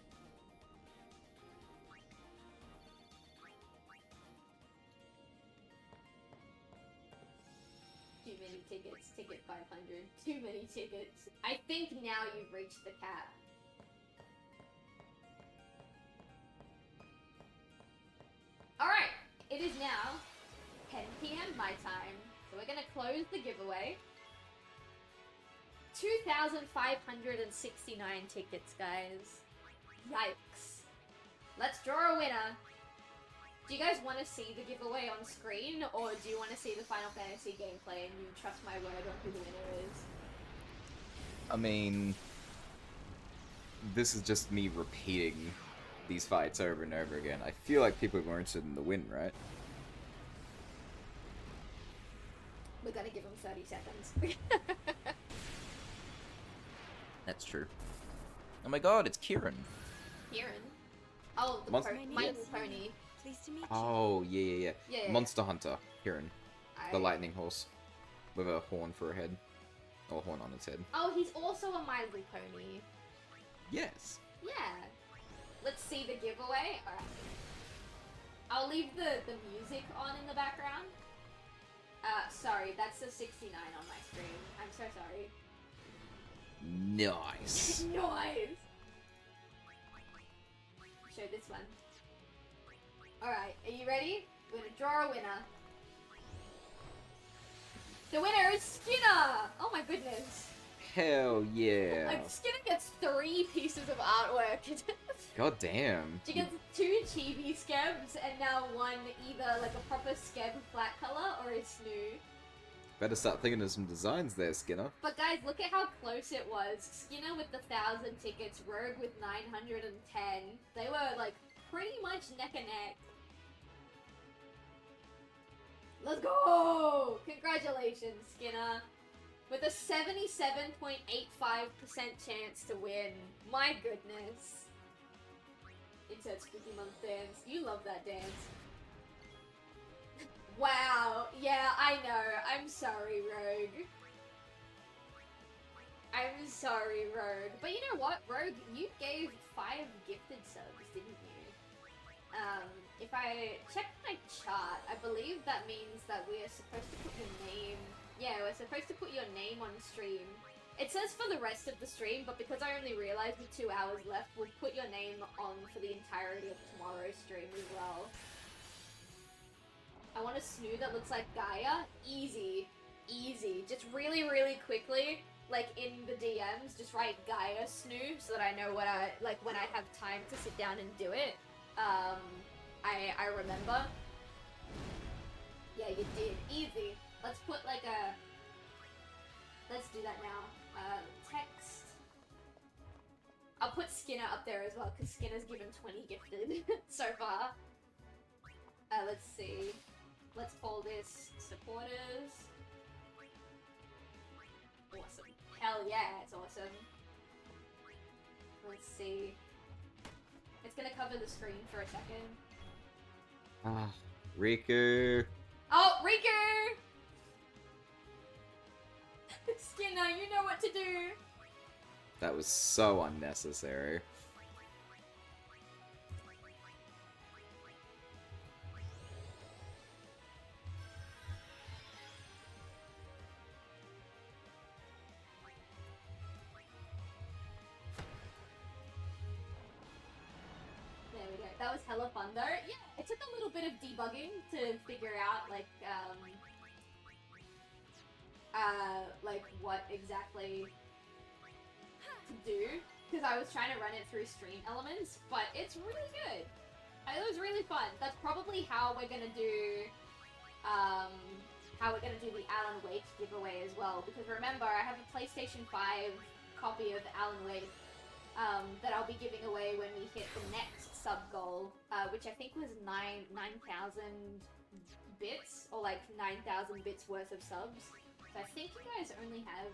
Too many tickets. Ticket 500. Too many tickets. I think now you've reached the cap. Alright, it is now 10 PM my time. So we're gonna close the giveaway. 2,569 tickets, guys. Yikes. Let's draw a winner. Do you guys want to see the giveaway on screen, or do you want to see the Final Fantasy gameplay and you trust my word on who the winner is? I mean, this is just me repeating these fights over and over again. I feel like people are more interested in the win, right? We're gonna give him 30 seconds. That's true. Oh my god, it's Kieran. Kieran? Oh, the Monster- my little pony. Pleased to meet you. Oh, yeah. Yeah. Monster Hunter, Kieran. The I- lightning horse. With a horn for a head. Or a horn on its head. Oh, he's also a My Little Pony. Yes. Yeah. Let's see the giveaway. Alright. I'll leave the music on in the background. Sorry, that's the 69 on my screen. I'm so sorry. Nice. Noise! Show this one. Alright, are you ready? We're gonna draw a winner. The winner is Skinner! Oh my goodness. Hell yeah. Like, Skinner gets 3 pieces of artwork. God damn. She gets 2 chibi skebs and now 1 either like a proper skeb flat color or a snoo. Better start thinking of some designs there, Skinner. But guys, look at how close it was. Skinner with the 1,000 tickets, Rogue with 910. They were like pretty much neck and neck. Let's go! Congratulations, Skinner. With a 77.85% chance to win. My goodness. Insert Spooky Month dance. You love that dance. Wow. Yeah, I know. I'm sorry, Rogue. I'm sorry, Rogue. But you know what, Rogue? You gave 5 gifted subs, didn't you? If I check my chart, I believe that means that we are supposed to put your name... Yeah, we're supposed to put your name on stream. It says for the rest of the stream, but because I only realized with 2 hours left, we'll put your name on for the entirety of tomorrow's stream as well. I want a snoo that looks like Gaia. Easy. Easy. Just really, really quickly, like in the DMs, just write Gaia snoo so that I know what I, like when I have time to sit down and do it. I remember. Yeah, you did. Easy. Let's put like a... Let's do that now. Text. I'll put Skinner up there as well, because Skinner's given 20 gifted so far. Let's see. Let's call this supporters. Awesome. Hell yeah, it's awesome. Let's see. It's gonna cover the screen for a second. Ah, Riku. Oh, Riku! Skinner, you know what to do! That was so unnecessary. There we go. That was hella fun though. Yeah, it took a little bit of debugging to figure out like what exactly to do, because I was trying to run it through Stream Elements, but it's really good. It was really fun. That's probably how we're gonna do the Alan Wake giveaway as well, because remember I have a PlayStation 5 copy of Alan Wake that I'll be giving away when we hit the next sub goal, which I think was 9,000 bits, or like 9,000 bits worth of subs. So I think you guys only have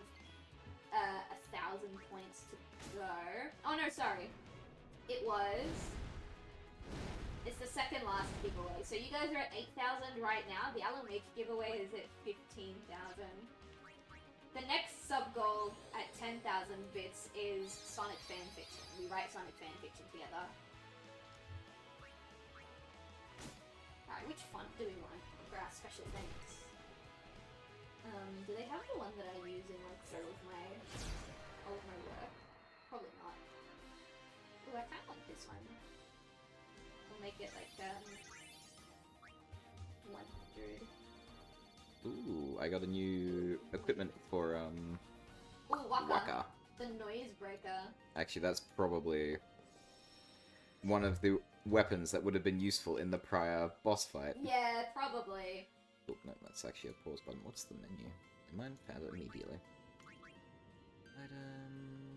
1,000 points to go. Oh no, sorry. It's the second last giveaway. So you guys are at 8,000 right now. The Alan Wake giveaway is at 15,000. The next sub-goal at 10,000 bits is Sonic fanfiction. We write Sonic fanfiction together. Alright, which font do we want for our special thanks? Do they have the one that I use in like all of my work? Probably not. Ooh, I kinda like this one. We'll make it like 100. Ooh, I got a new equipment for Ooh, Waka. Waka. The noise breaker. Actually, that's probably one of the weapons that would have been useful in the prior boss fight. Yeah, probably. Oh, no, that's actually a pause button. What's the menu? Mine found it immediately. Can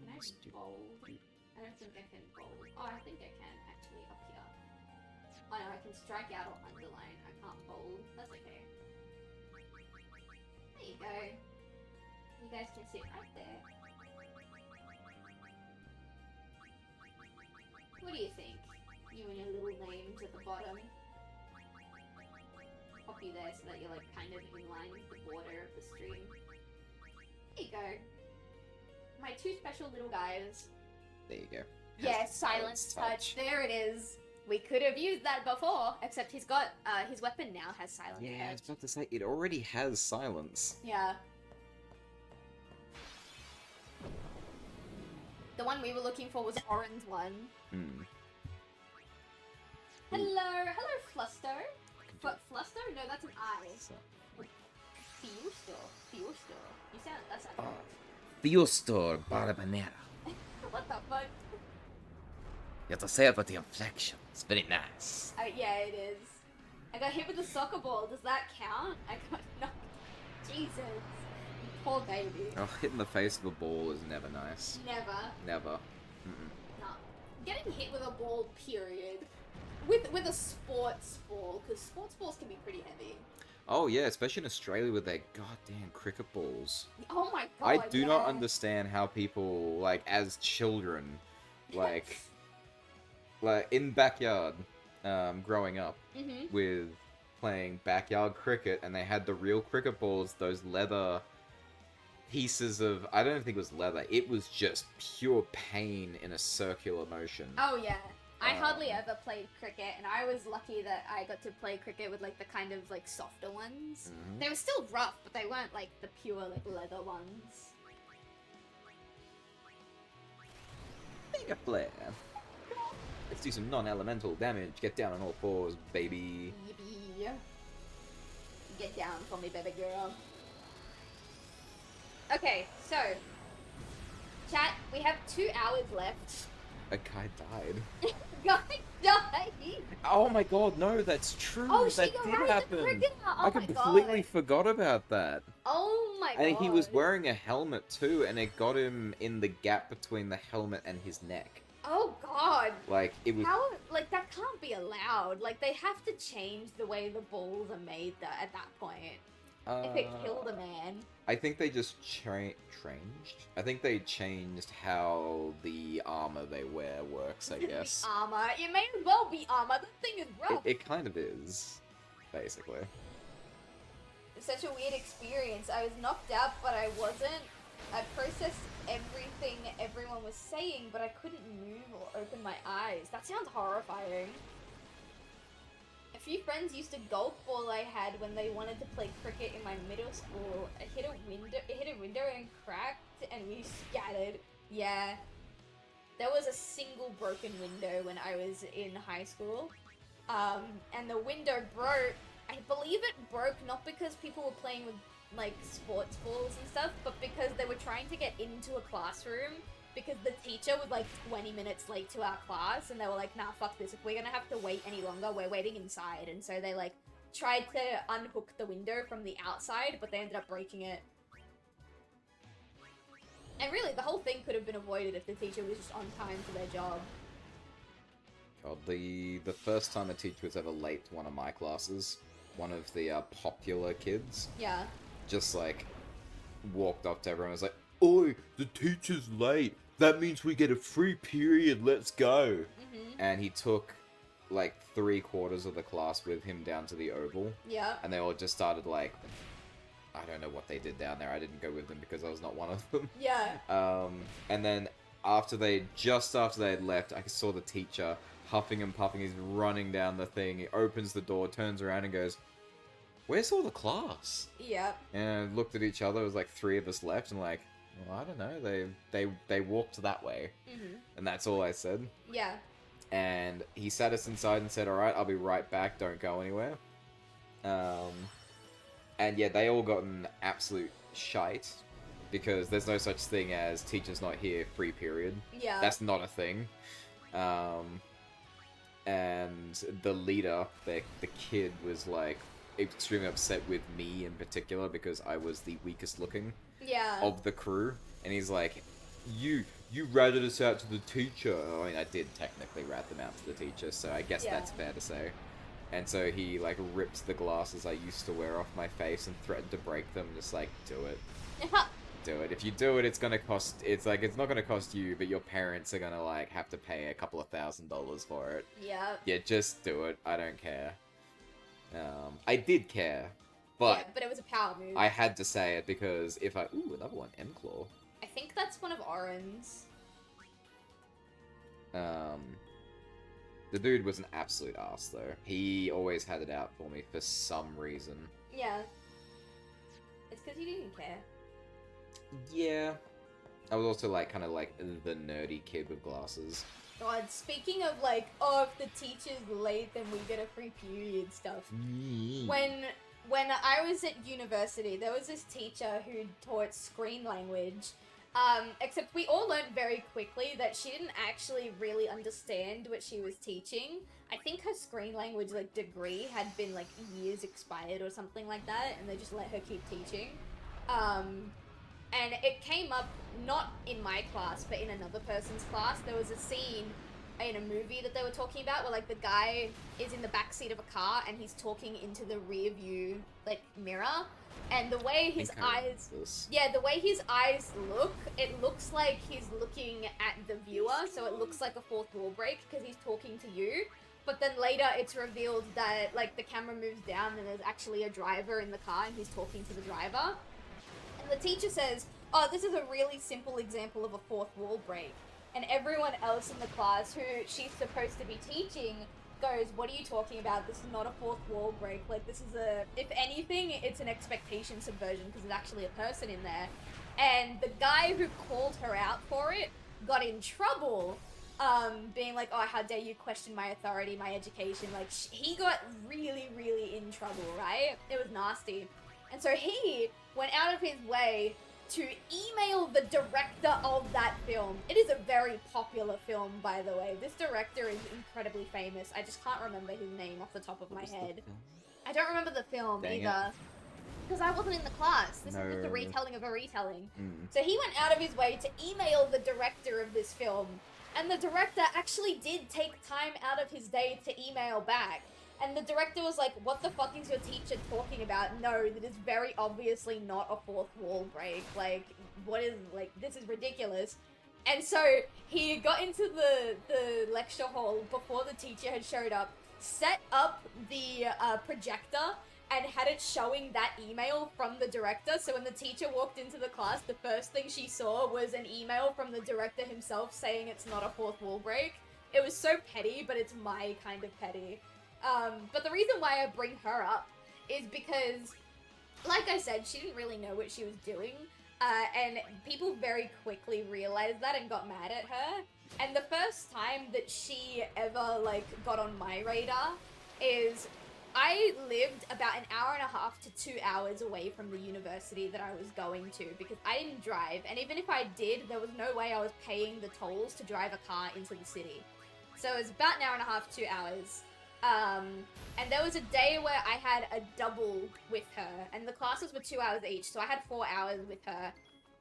I bold? I don't think I can bold. Oh, I think I can actually up here. Oh no, I can strike out or underline. I can't bold. That's okay. There you go. You guys can sit right there. What do you think? You and your little names at the bottom. Pop you there so that you're like kind of in line with the border of the stream. There you go. My two special little guys. There you go. Yes, silence touch. There it is. We could have used that before, except he's got his weapon now has silence touch. Yeah, I was about to say, it already has silence. Yeah. The one we were looking for was orange one. Hello, Fluster. Fluster? No, that's an I. Fiusto. You sound. That sounds. Fiustor Barbanera. What the fuck? You have to say it with the inflection. It's very nice. Yeah, it is. I got hit with a soccer ball. Does that count? I got knocked. Jesus. Poor baby. Oh, hitting the face of a ball is never nice. Never. Never. No. Getting hit with a ball, period. With a sports ball, because sports balls can be pretty heavy. Oh yeah, especially in Australia with their goddamn cricket balls. Oh my god, I do not understand how people, like, as children, like in backyard, growing up, with playing backyard cricket, and they had the real cricket balls, those leather pieces of, I don't think it was leather, it was just pure pain in a circular motion. Oh yeah. I hardly ever played cricket, and I was lucky that I got to play cricket with, like, the kind of, like, softer ones. They were still rough, but they weren't, like, the pure, like, leather ones. Mega Flare. Let's do some non-elemental damage. Get down on all fours, baby. Yippee. Get down for me, baby girl. Okay, so, chat, we have 2 hours left. A guy died. Guy died. Oh my god, no, that's true. Oh, that she did happen. Oh I completely forgot about that. Oh my god. And he was wearing a helmet too, and it got him in the gap between the helmet and his neck. Oh god. Like, it was... How, like, that can't be allowed. Like, they have to change the way the balls are made at that point. If it killed a man. I think they just changed. I think they changed how the armor they wear works, I guess. The armor? It may as well be armor. The thing is rough. It kind of is, basically. It's such a weird experience. I was knocked out, but I wasn't. I processed everything everyone was saying, but I couldn't move or open my eyes. That sounds horrifying. A few friends used a golf ball I had when they wanted to play cricket in my middle school. It hit a window and cracked, and we scattered. Yeah. There was a single broken window when I was in high school. And the window broke. I believe it broke not because people were playing with, like, sports balls and stuff, but because they were trying to get into a classroom. Because the teacher was, like, 20 minutes late to our class, and they were like, nah, fuck this. If we're gonna have to wait any longer, we're waiting inside. And so they, like, tried to unhook the window from the outside, but they ended up breaking it. And really, the whole thing could have been avoided if the teacher was just on time for their job. God, the first time a teacher was ever late to one of my classes, one of the popular kids, Yeah. just, like, walked up to everyone and was like, "Oi, the teacher's late. That means we get a free period. Let's go." And he took, like, 3/4 of the class with him down to the oval. Yeah. And they all just started, like, I don't know what they did down there. I didn't go with them because I was not one of them. Yeah. And then just after they had left, I saw the teacher huffing and puffing. He's running down the thing. He opens the door, turns around and goes, "Where's all the class?" Yeah. And looked at each other. It was like 3 of us left, and like, well, I don't know. They walked that way, and that's all I said. Yeah. And he sat us inside and said, "All right, I'll be right back. Don't go anywhere." And yeah, they all got an absolute shite because there's no such thing as teachers not here free period. Yeah. That's not a thing. And the leader, the kid, was like extremely upset with me in particular because I was the weakest looking of the crew, and he's like, you ratted us out to the teacher. I mean, I did technically rat them out to the teacher, so I guess that's fair to say. And so he like ripped the glasses I used to wear off my face and threatened to break them. Just like, do it. Do it. If you do it, it's gonna cost. It's like it's not gonna cost you, but your parents are gonna like have to pay a couple of $1,000s for it. Yeah. Yeah, just do it. I don't care. I did care, but yeah, but it was a power move. I had to say it because if I another one, M-Claw. I think that's one of Oren's. The dude was an absolute ass though. He always had it out for me for some reason. Yeah. It's because you didn't care. Yeah. I was also like kind of like the nerdy kid with glasses. God, speaking of like, oh, if the teacher's late, then we get a free period stuff. When I was at university, there was this teacher who taught screen language. Except we all learned very quickly that she didn't actually really understand what she was teaching. I think her screen language like degree had been like years expired or something like that, and they just let her keep teaching. And it came up not in my class, but in another person's class. There was a scene in a movie that they were talking about where like the guy is in the backseat of a car and he's talking into the rear view like mirror. And the way his eyes, the way his eyes look, it looks like he's looking at the viewer, so it looks like a fourth wall break because he's talking to you. But then later it's revealed that like the camera moves down and there's actually a driver in the car and he's talking to the driver. And the teacher says, "Oh, this is a really simple example of a fourth wall break." And everyone else in the class who she's supposed to be teaching goes, "What are you talking about? This is not a fourth wall break. Like, this is if anything, it's an expectation subversion because there's actually a person in there." And the guy who called her out for it got in trouble, being like, "Oh, how dare you question my authority, my education." Like, he got really, really in trouble, right? It was nasty. And so he went out of his way to email the director of that film. It is a very popular film, by the way. This director is incredibly famous. I just can't remember his name off the top of my head. I don't remember the film either. Because I wasn't in the class. This is just a retelling of a retelling. So he went out of his way to email the director of this film. And the director actually did take time out of his day to email back. And the director was like, "What the fuck is your teacher talking about? No, that is very obviously not a fourth wall break. Like, what is, like, this is ridiculous." And so he got into the lecture hall before the teacher had showed up, set up the projector, and had it showing that email from the director. So when the teacher walked into the class, the first thing she saw was an email from the director himself saying it's not a fourth wall break. It was so petty, but it's my kind of petty. But the reason why I bring her up is because, like I said, she didn't really know what she was doing, and people very quickly realized that and got mad at her. And the first time that she ever, like, got on my radar is I lived about an hour and a half to 2 hours away from the university that I was going to because I didn't drive, and even if I did, there was no way I was paying the tolls to drive a car into the city. So it was about an hour and a half, 2 hours. And there was a day where I had a double with her, and the classes were 2 hours each, so I had 4 hours with her.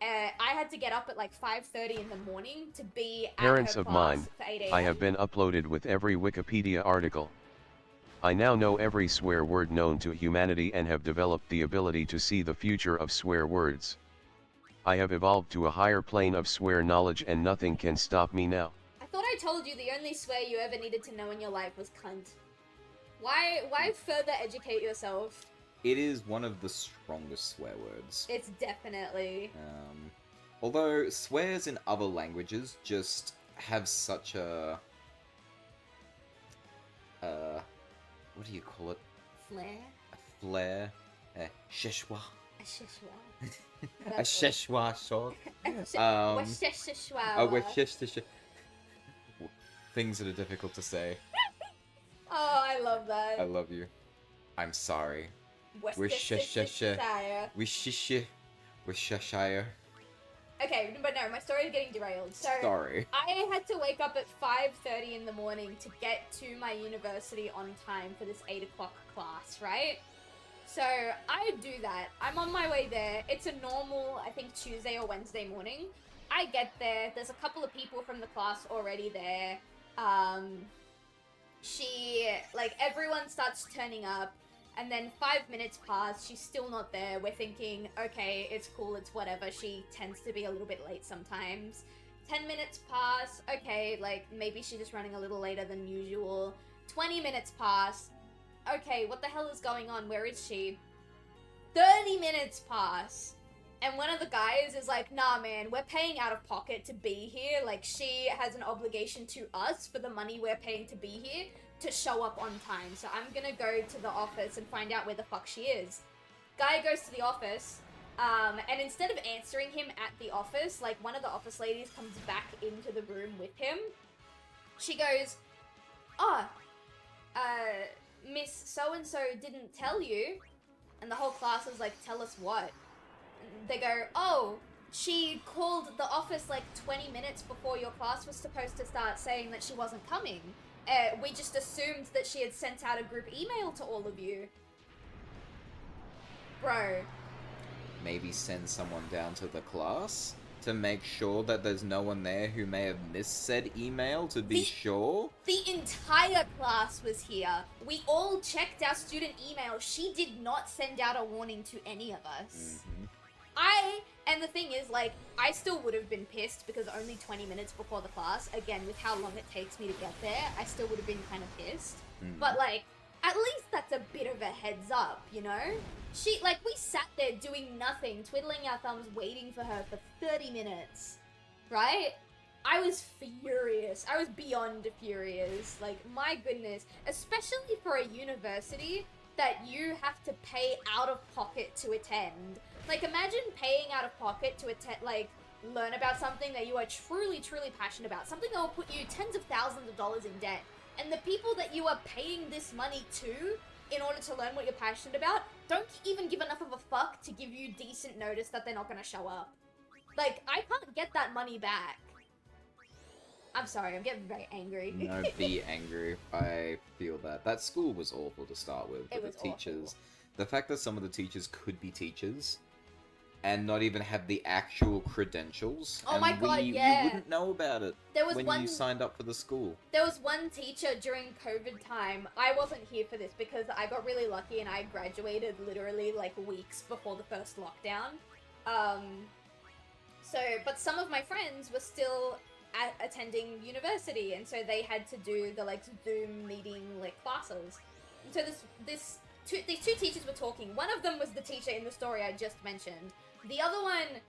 I had to get up at like 5:30 in the morning to be at Parents her of class mine, for 8 a.m. I have been uploaded with every Wikipedia article. I now know every swear word known to humanity and have developed the ability to see the future of swear words. I have evolved to a higher plane of swear knowledge and nothing can stop me now. I thought I told you the only swear you ever needed to know in your life was cunt. Why further educate yourself? It is one of the strongest swear words. It's definitely. Although swears in other languages just have such a what do you call it? Flair? A flair. Sheshwa. A Sheshwa. A Sheshwa short. Sheshwa. Oh, things that are difficult to say. Oh, I love that. I love you. I'm sorry. We're Sheshire. We're Cheshire. Okay, but no, my story is getting derailed. So Sorry. I had to wake up at 5:30 in the morning to get to my university on time for this 8 o'clock class, right? So I do that. I'm on my way there. It's a normal, I think, Tuesday or Wednesday morning. I get there. There's a couple of people from the class already there. Everyone starts turning up. And then 5 minutes pass, she's still not there. We're thinking, okay, it's cool, it's whatever. She tends to be a little bit late sometimes. 10 minutes pass, okay, like, maybe she's just running a little later than usual. 20 minutes pass, okay, what the hell is going on? Where is she? 30 minutes pass. And one of the guys is like, nah, man, we're paying out of pocket to be here. Like, she has an obligation to us for the money we're paying to be here to show up on time. So I'm gonna go to the office and find out where the fuck she is. Guy goes to the office, and instead of answering him at the office, like, one of the office ladies comes back into the room with him. She goes, Miss So-and-so didn't tell you. And the whole class is like, tell us what? And they go, oh, she called the office like 20 minutes before your class was supposed to start, saying that she wasn't coming. We just assumed that she had sent out a group email to all of you. Bro. Maybe send someone down to the class to make sure that there's no one there who may have missed said email, to be sure. The entire class was here. We all checked our student email. She did not send out a warning to any of us. Mm-hmm. And the thing is, like, I still would have been pissed because only 20 minutes before the class, again, with how long it takes me to get there, I still would have been kind of pissed. Mm. But, like, at least that's a bit of a heads up, you know? We sat there doing nothing, twiddling our thumbs, waiting for her for 30 minutes, right? I was furious. I was beyond furious. Like, my goodness. Especially for a university that you have to pay out of pocket to attend. Like, imagine paying out of pocket to attend, like, learn about something that you are truly, truly passionate about. Something that will put you tens of thousands of dollars in debt. And the people that you are paying this money to in order to learn what you're passionate about don't even give enough of a fuck to give you decent notice that they're not gonna show up. Like, I can't get that money back. I'm sorry, I'm getting very angry. No, be angry. I feel that. That school was awful to start with. It The was teachers. awful. The fact that some of the teachers could be teachers and not even have the actual credentials. Oh and my God, you yeah. wouldn't know about it There was when you signed up for the school. There was one teacher during COVID time. I wasn't here for this because I got really lucky and I graduated literally like weeks before the first lockdown. But some of my friends were still attending university, and so they had to do the like Zoom meeting like classes. And so these two teachers were talking. One of them was the teacher in the story I just mentioned. The other one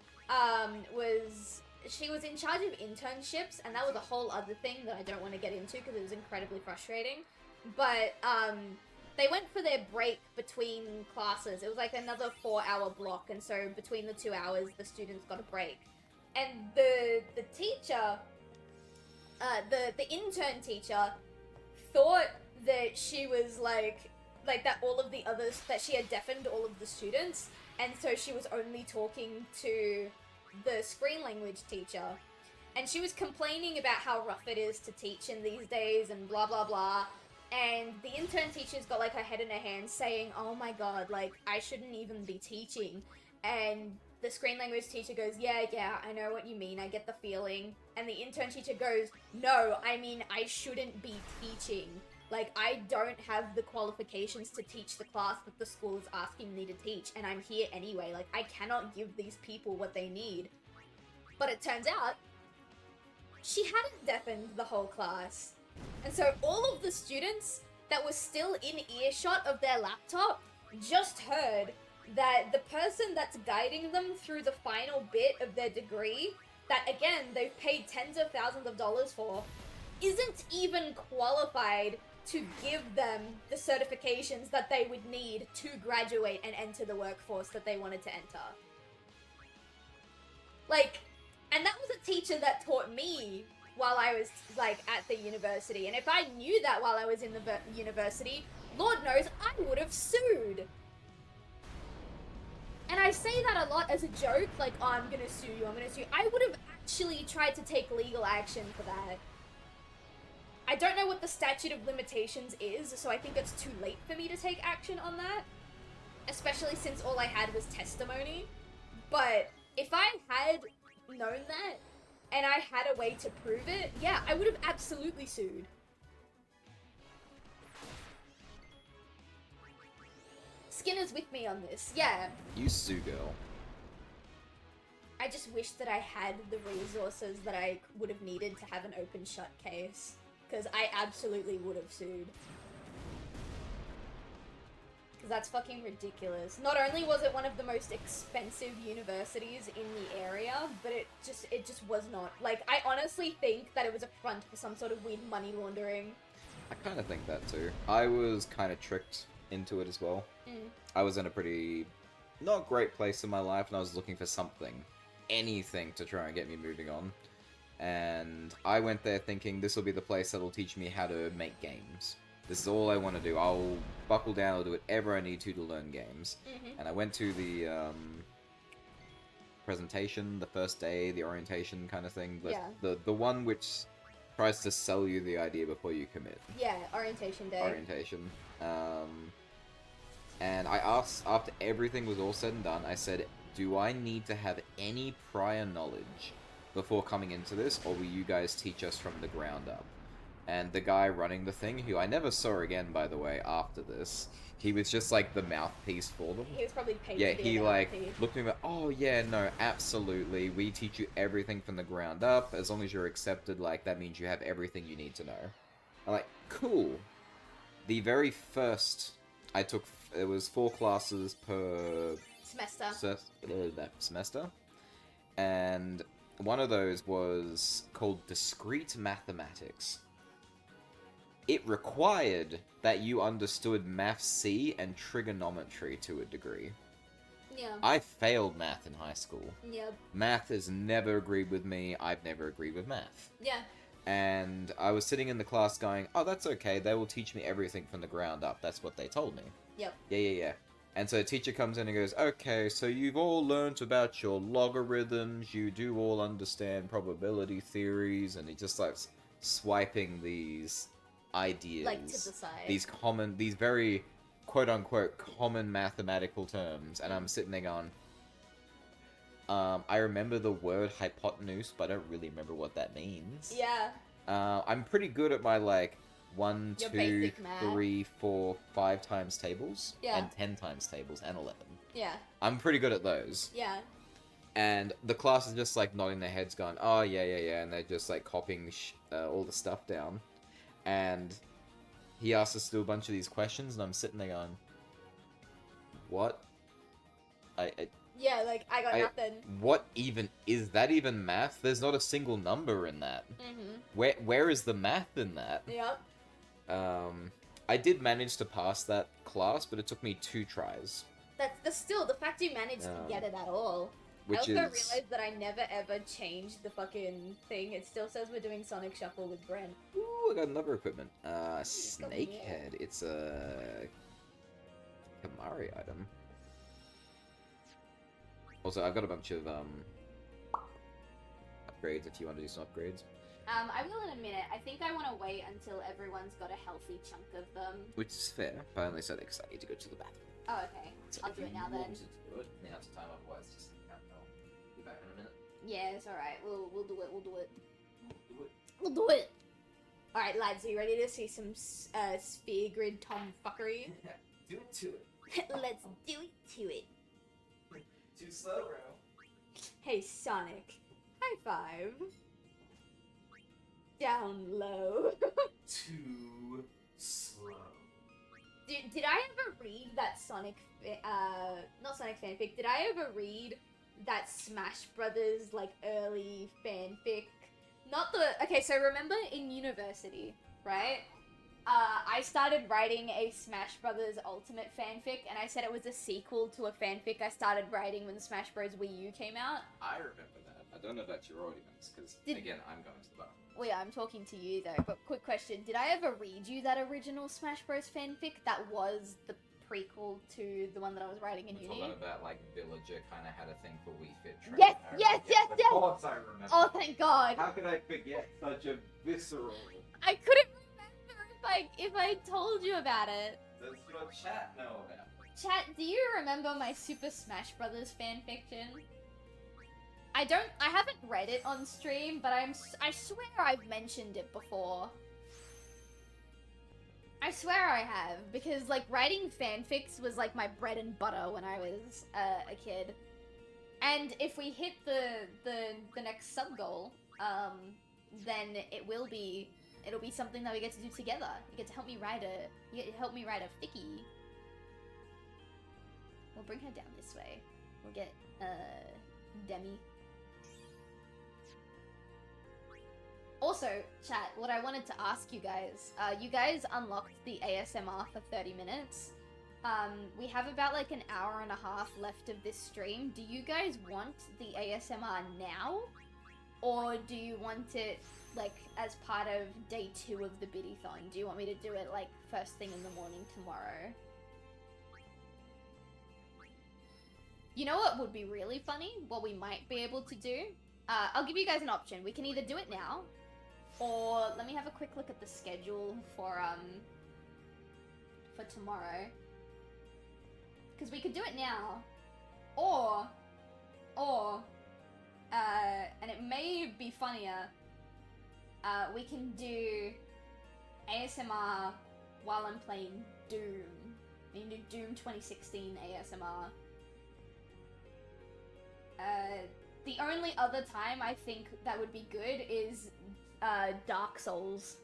she was in charge of internships, and that was a whole other thing that I don't want to get into because it was incredibly frustrating. But they went for their break between classes. It was like another 4-hour block, and so between the 2 hours, the students got a break. And the teacher, the intern teacher, thought that she was like that all of the others, that she had deafened all of the students, and so she was only talking to the screen language teacher. And she was complaining about how rough it is to teach in these days and blah blah blah. And the intern teacher's got like her head in her hands saying, oh my god, like I shouldn't even be teaching. And the screen language teacher goes, yeah, I know what you mean, I get the feeling. And the intern teacher goes, no, I mean I shouldn't be teaching. Like, I don't have the qualifications to teach the class that the school is asking me to teach, and I'm here anyway. Like, I cannot give these people what they need. But it turns out, she hadn't deafened the whole class. And so all of the students that were still in earshot of their laptop just heard that the person that's guiding them through the final bit of their degree, that again, they've paid tens of thousands of dollars for, isn't even qualified to give them the certifications that they would need to graduate and enter the workforce that they wanted to enter. Like, and that was a teacher that taught me while I was, like, at the university. And if I knew that while I was in the university, Lord knows I would have sued. And I say that a lot as a joke, like, oh, I'm gonna sue you, I'm gonna sue you. I would have actually tried to take legal action for that. I don't know what the statute of limitations is, so I think it's too late for me to take action on that. Especially since all I had was testimony. But if I had known that, and I had a way to prove it, yeah, I would have absolutely sued. Skinner's with me on this, yeah. You sue, girl. I just wish that I had the resources that I would have needed to have an open shut case. Because I absolutely would have sued. Because that's fucking ridiculous. Not only was it one of the most expensive universities in the area, but it just was not. Like, I honestly think that it was a front for some sort of weird money laundering. I kind of think that too. I was kind of tricked into it as well. I was in a pretty not great place in my life, and I was looking for something, anything to try and get me moving on. And I went there thinking this will be the place that'll teach me how to make games. This is all I want to do. I'll buckle down, I'll do whatever I need to learn games. And I went to the presentation, the first day, the orientation kind of thing. The one which tries to sell you the idea before you commit. Yeah, orientation day. Orientation. And I asked, after everything was all said and done, I said, do I need to have any prior knowledge before coming into this, or will you guys teach us from the ground up? And the guy running the thing, who I never saw again, by the way, after this, he was just like the mouthpiece for them. He was probably paid yeah, to be he a like mouthpiece. looked at me like, oh yeah, no, absolutely. We teach you everything from the ground up. As long as you're accepted, like, that means you have everything you need to know. I'm like, cool. The very first, I took, it was 4 classes per semester. And one of those was called Discrete Mathematics. It required that you understood Math C and trigonometry to a degree. Yeah. I failed math in high school. Yep. Math has never agreed with me. I've never agreed with math. Yeah. And I was sitting in the class going, oh, that's okay. They will teach me everything from the ground up. That's what they told me. Yep. Yeah. And so the teacher comes in and goes, okay, so you've all learnt about your logarithms, you do all understand probability theories, and he just like swiping these ideas. Like to the side. These very quote-unquote common mathematical terms, and I'm sitting there going, I remember the word hypotenuse, but I don't really remember what that means. Yeah. I'm pretty good at my, like, 1, Your 2, basic math. 3, 4, 5 times tables. Yeah. And 10 times tables, and 11. Yeah. I'm pretty good at those. Yeah. And the class is just, like, nodding their heads going, oh, yeah, and they're just, like, copying all the stuff down. And he asked us to do a bunch of these questions, and I'm sitting there going, what? Yeah, like, I got nothing. What even is that even math? There's not a single number in that. Mm-hmm. Where is the math in that? Yep. I did manage to pass that class, but it took me 2 tries. That's still the fact you managed to get it at all. Which I also is... realized that I never ever changed the fucking thing. It still says we're doing Sonic Shuffle with Brent. Ooh, I got another equipment. Snakehead. It's a Kamari item. Also, I've got a bunch of upgrades if you want to do some upgrades. I will in a minute. I think I want to wait until everyone's got a healthy chunk of them. Which is fair. But I only said because I need to go to the bathroom. Oh, okay. So I'll if do it you now want then. to do it, now's the time, otherwise just be back in a minute. Yeah, it's alright. We'll do it. Do it. We'll do it. Alright, lads, are you ready to see some sphere grid tomfuckery? Do it to it. Let's do it to it. Too slow, bro. Hey, Sonic. High five. Down low. Too slow. Did I ever read that not Sonic fanfic, did I ever read that Smash Brothers, like, early fanfic? Okay, so remember in university, right? I started writing a Smash Brothers Ultimate fanfic, and I said it was a sequel to a fanfic I started writing when Smash Bros. Wii U came out. I remember that. I don't know about your audience, because, again, I'm going to the bar. Well, yeah, I'm talking to you, though, but quick question. Did I ever read you that original Smash Bros. Fanfic that was the prequel to the one that I was writing in uni? Talking about, like, Villager kind of had a thing for Wii Fit training. Yes! Of course I remember. Oh, thank God. How could I forget such a visceral... I couldn't remember if I told you about it. Does your chat know about it? Chat, do you remember my Super Smash Brothers fanfiction? I haven't read it on stream, but I swear I've mentioned it before. I swear I have, because, like, writing fanfics was, like, my bread and butter when I was a kid. And if we hit the next sub-goal, then it'll be something that we get to do together. You get to help me write a ficky. We'll bring her down this way. We'll get, Demi. Also, chat, what I wanted to ask you guys unlocked the ASMR for 30 minutes. We have about like an hour and a half left of this stream. Do you guys want the ASMR now? Or do you want it, like, as part of day 2 of the BITTYTHON? Do you want me to do it, like, first thing in the morning tomorrow? You know what would be really funny? What we might be able to do? I'll give you guys an option. We can either do it now, or let me have a quick look at the schedule for tomorrow. Because we could do it now, or, and it may be funnier, we can do ASMR while I'm playing Doom. We can do Doom 2016 ASMR. The only other time I think that would be good is Dark Souls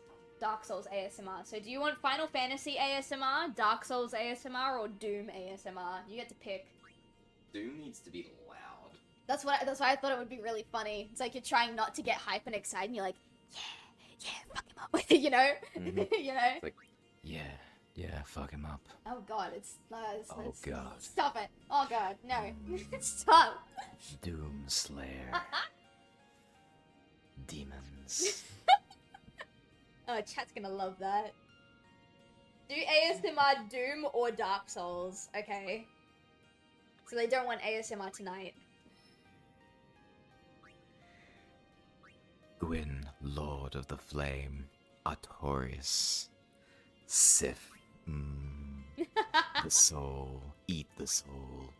ASMR. So do you want Final Fantasy ASMR, Dark Souls ASMR, or Doom ASMR? You get to pick. Doom needs to be loud. That's why I thought it would be really funny. It's like you're trying not to get hype and excited, and you're like, yeah, fuck him up, you know, you know. It's like, yeah, fuck him up. Oh God, Oh God. Stop it! Oh God, no, stop. Doom Slayer. Demons. Oh, chat's gonna love that. Do ASMR Doom or Dark Souls, okay? So they don't want ASMR tonight. Gwyn, Lord of the Flame, Artorias, Sif, the soul, eat the soul.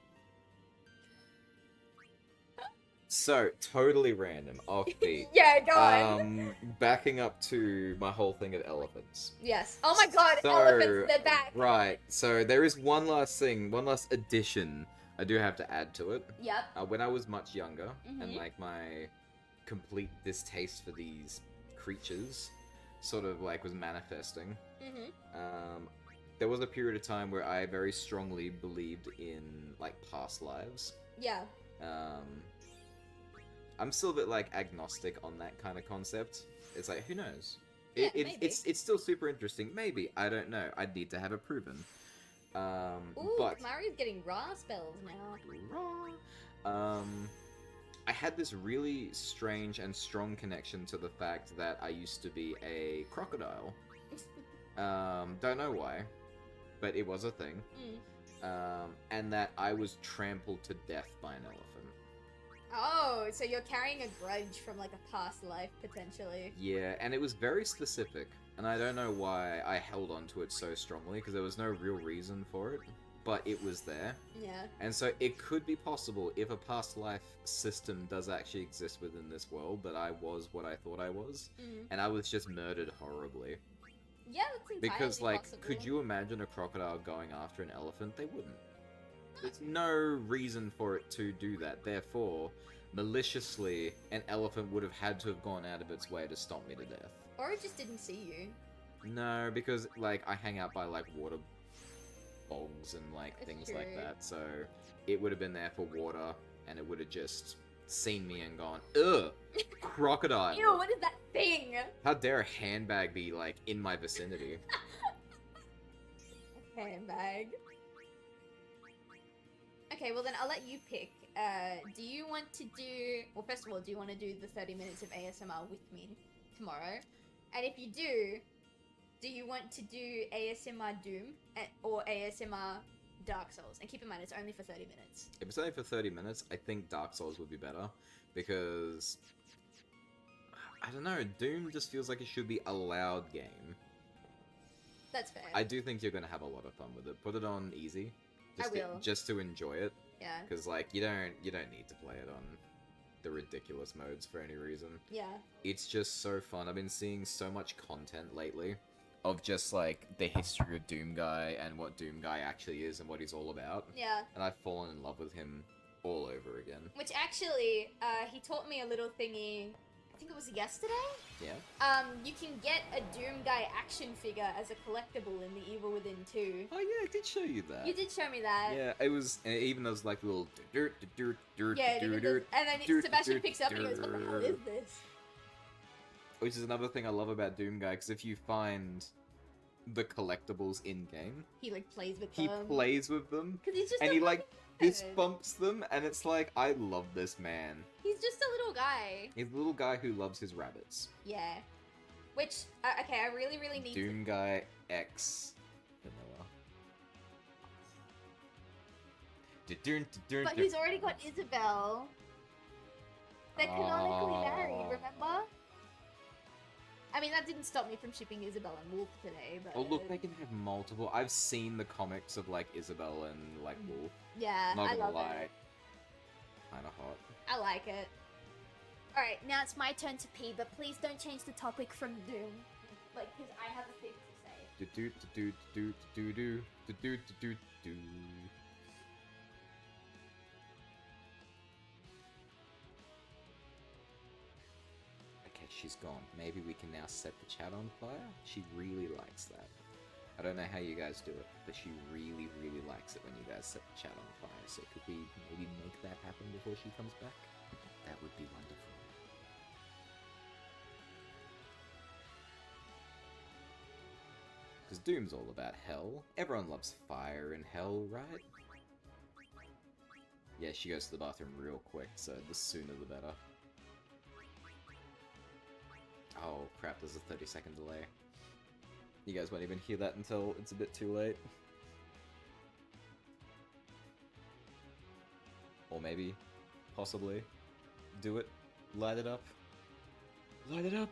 So, totally random, offbeat. Yeah, go on. Backing up to my whole thing of elephants. Yes. Oh my God, So, elephants, they're back. Right, so there is one last addition I do have to add to it. Yep. When I was much younger, and Mhm. like my complete distaste for these creatures sort of like was manifesting, there was a period of time where I very strongly believed in like past lives. Yeah. I'm still a bit like agnostic on that kind of concept. It's like, who knows? Yeah, maybe. It's still super interesting. Maybe, I don't know. I'd need to have it proven. Ooh, but Kamari's getting raw spells now. I had this really strange and strong connection to the fact that I used to be a crocodile. Don't know why, but it was a thing. And that I was trampled to death by an elephant. Oh, so you're carrying a grudge from like a past life, potentially. Yeah, and it was very specific, and I don't know why I held on to it so strongly, because there was no real reason for it, but it was there. Yeah. And so it could be possible, if a past life system does actually exist within this world, that I was what I thought I was, and I was just murdered horribly. Yeah, that's entirely Because, like, possible. could you imagine a crocodile going after an elephant? They wouldn't. There's no reason for it to do that. Therefore, maliciously, an elephant would have had to have gone out of its way to stomp me to death. Or it just didn't see you. No, because, like, I hang out by, like, water bogs and like That's things true. like that. So it would have been there for water, and it would have just seen me and gone, ugh, crocodile. Ew, what is that thing? How dare a handbag be like in my vicinity? Handbag. Okay, well then I'll let you pick. Do you want to do... Well, first of all, do you want to do the 30 minutes of ASMR with me tomorrow? And if you do you want to do ASMR Doom or ASMR Dark Souls? And keep in mind, it's only for 30 minutes. If it's only for 30 minutes, I think Dark Souls would be better, because I don't know, Doom just feels like it should be a loud game. That's fair. I do think you're gonna have a lot of fun with it. Put it on easy, will. just to enjoy it, Yeah. because like you don't need to play it on the ridiculous modes for any reason. Yeah. It's just so fun. I've been seeing so much content lately of just like the history of Doom Guy and what Doom Guy actually is and what he's all about. Yeah. And I've fallen in love with him all over again. Which actually, he taught me a little thingy. I think it was yesterday. Yeah. You can get a Doom Guy action figure as a collectible in the Evil Within 2. Oh yeah, I did show you that. You did show me that. Yeah, it was even those like little Yeah, and even the- and then Sebastian picks it up and he goes, "What the hell is this?" Which is another thing I love about Doom Guy, because if you find the collectibles in game, He like plays with he them. plays with them, Because he's just and a he like fucking fist kid. bumps them, and it's like, I love this man. He's just a little guy. He's a little guy who loves his rabbits. Yeah. Which, okay, I really need to... Doom Guy X Vanilla. But he's already got Isabel. They're canonically married, remember? I mean, that didn't stop me from shipping Isabel and Wolf today, but... Oh look, they can have multiple. I've seen the comics of like Isabel and like Wolf. Yeah, Not I gonna love lie. it. Kinda hot. I like it. Alright, now it's my turn to pee, but please don't change the topic from Doom. Like, because I have a thing to say. Do do do do do do do do do do. Okay, she's gone. Maybe we can now set the chat on fire. She really likes that. I don't know how you guys do it, but she really, really likes it when you guys set the chat on fire. So could we maybe make that happen before she comes back? That would be wonderful. Because Doom's all about hell. Everyone loves fire in hell, right? Yeah, she goes to the bathroom real quick, so the sooner the better. Oh crap, there's a 30-second delay. You guys won't even hear that until it's a bit too late. Or maybe, possibly, do it, light it up. Light it up!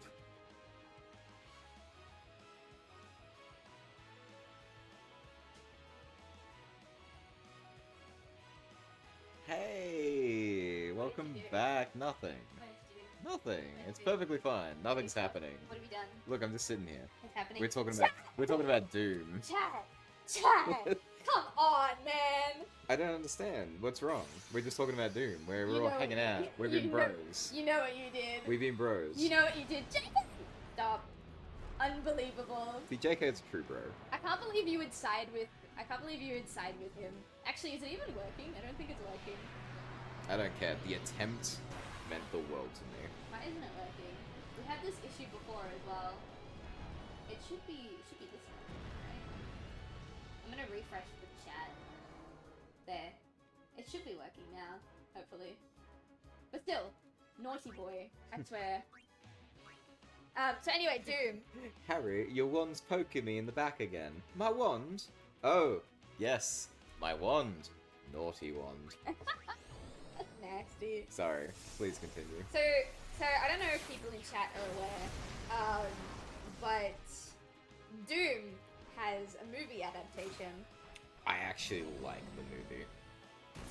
Hey! Welcome back. Nothing. Nothing. It's perfectly fine. Nothing's happening. What have we done? Look, I'm just sitting here. What's happening? We're talking about Doom. Chat! Chat! Come on, man! I don't understand. What's wrong? We're just talking about Doom. We're You all know- hanging out. We've you been know- bros. You know what you did. We've been bros. You know what you did, Jacob? Stop. Unbelievable. See, JK's a true bro. I can't believe you would side with... I can't believe you would side with him. Actually, is it even working? I don't think it's working. I don't care. The attempt meant the world to me. Why isn't it working? We had this issue before as well. It should be this one, right? I'm gonna refresh the chat. There. It should be working now, hopefully. But still, naughty boy, I swear. So anyway, Doom. Harry, your wand's poking me in the back again. My wand? Oh, yes, my wand. Naughty wand. That's nasty. Sorry, please continue. So I don't know if people in chat are aware, but Doom has a movie adaptation. I actually like the movie.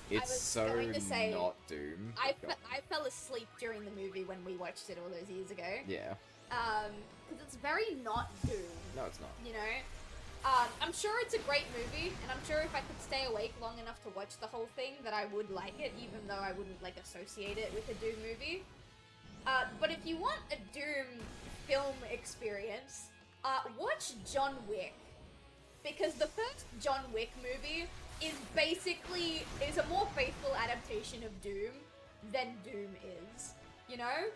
It's was so going to say, not Doom. I fell asleep during the movie when we watched it all those years ago. Yeah. Because it's very not Doom. No, it's not. You know? I'm sure it's a great movie, and I'm sure if I could stay awake long enough to watch the whole thing, that I would like it, even though I wouldn't, like, associate it with a Doom movie. But if you want a Doom film experience, watch John Wick. because the first John Wick movie is a more faithful adaptation of Doom than Doom is. You know?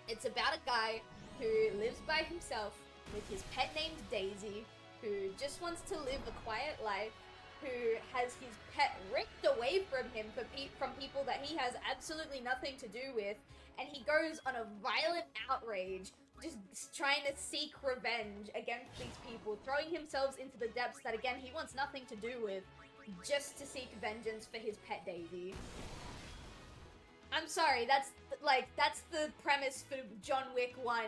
It's about a guy who lives by himself with his pet named Daisy, who just wants to live a quiet life, who has his pet ripped away from him from people that he has absolutely nothing to do with, and he goes on a violent outrage, just trying to seek revenge against these people, throwing himself into the depths that, again, he wants nothing to do with, just to seek vengeance for his pet Daisy. I'm sorry, that's the premise for John Wick 1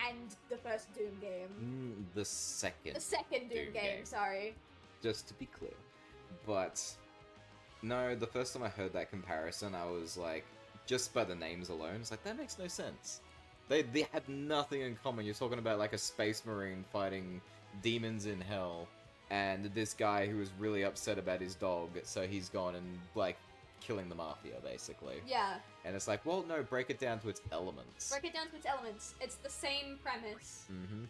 and the first Doom game. The second. The second Doom game, sorry. Just to be clear. But, no, the first time I heard that comparison, I was like, just by the names alone, it's like, that makes no sense. They had nothing in common. You're talking about like a space marine fighting demons in hell, and this guy who was really upset about his dog, so he's gone and, like, killing the mafia, basically. Yeah. And it's like, well, no, break it down to its elements. Break it down to its elements. It's the same premise. Mm-hmm.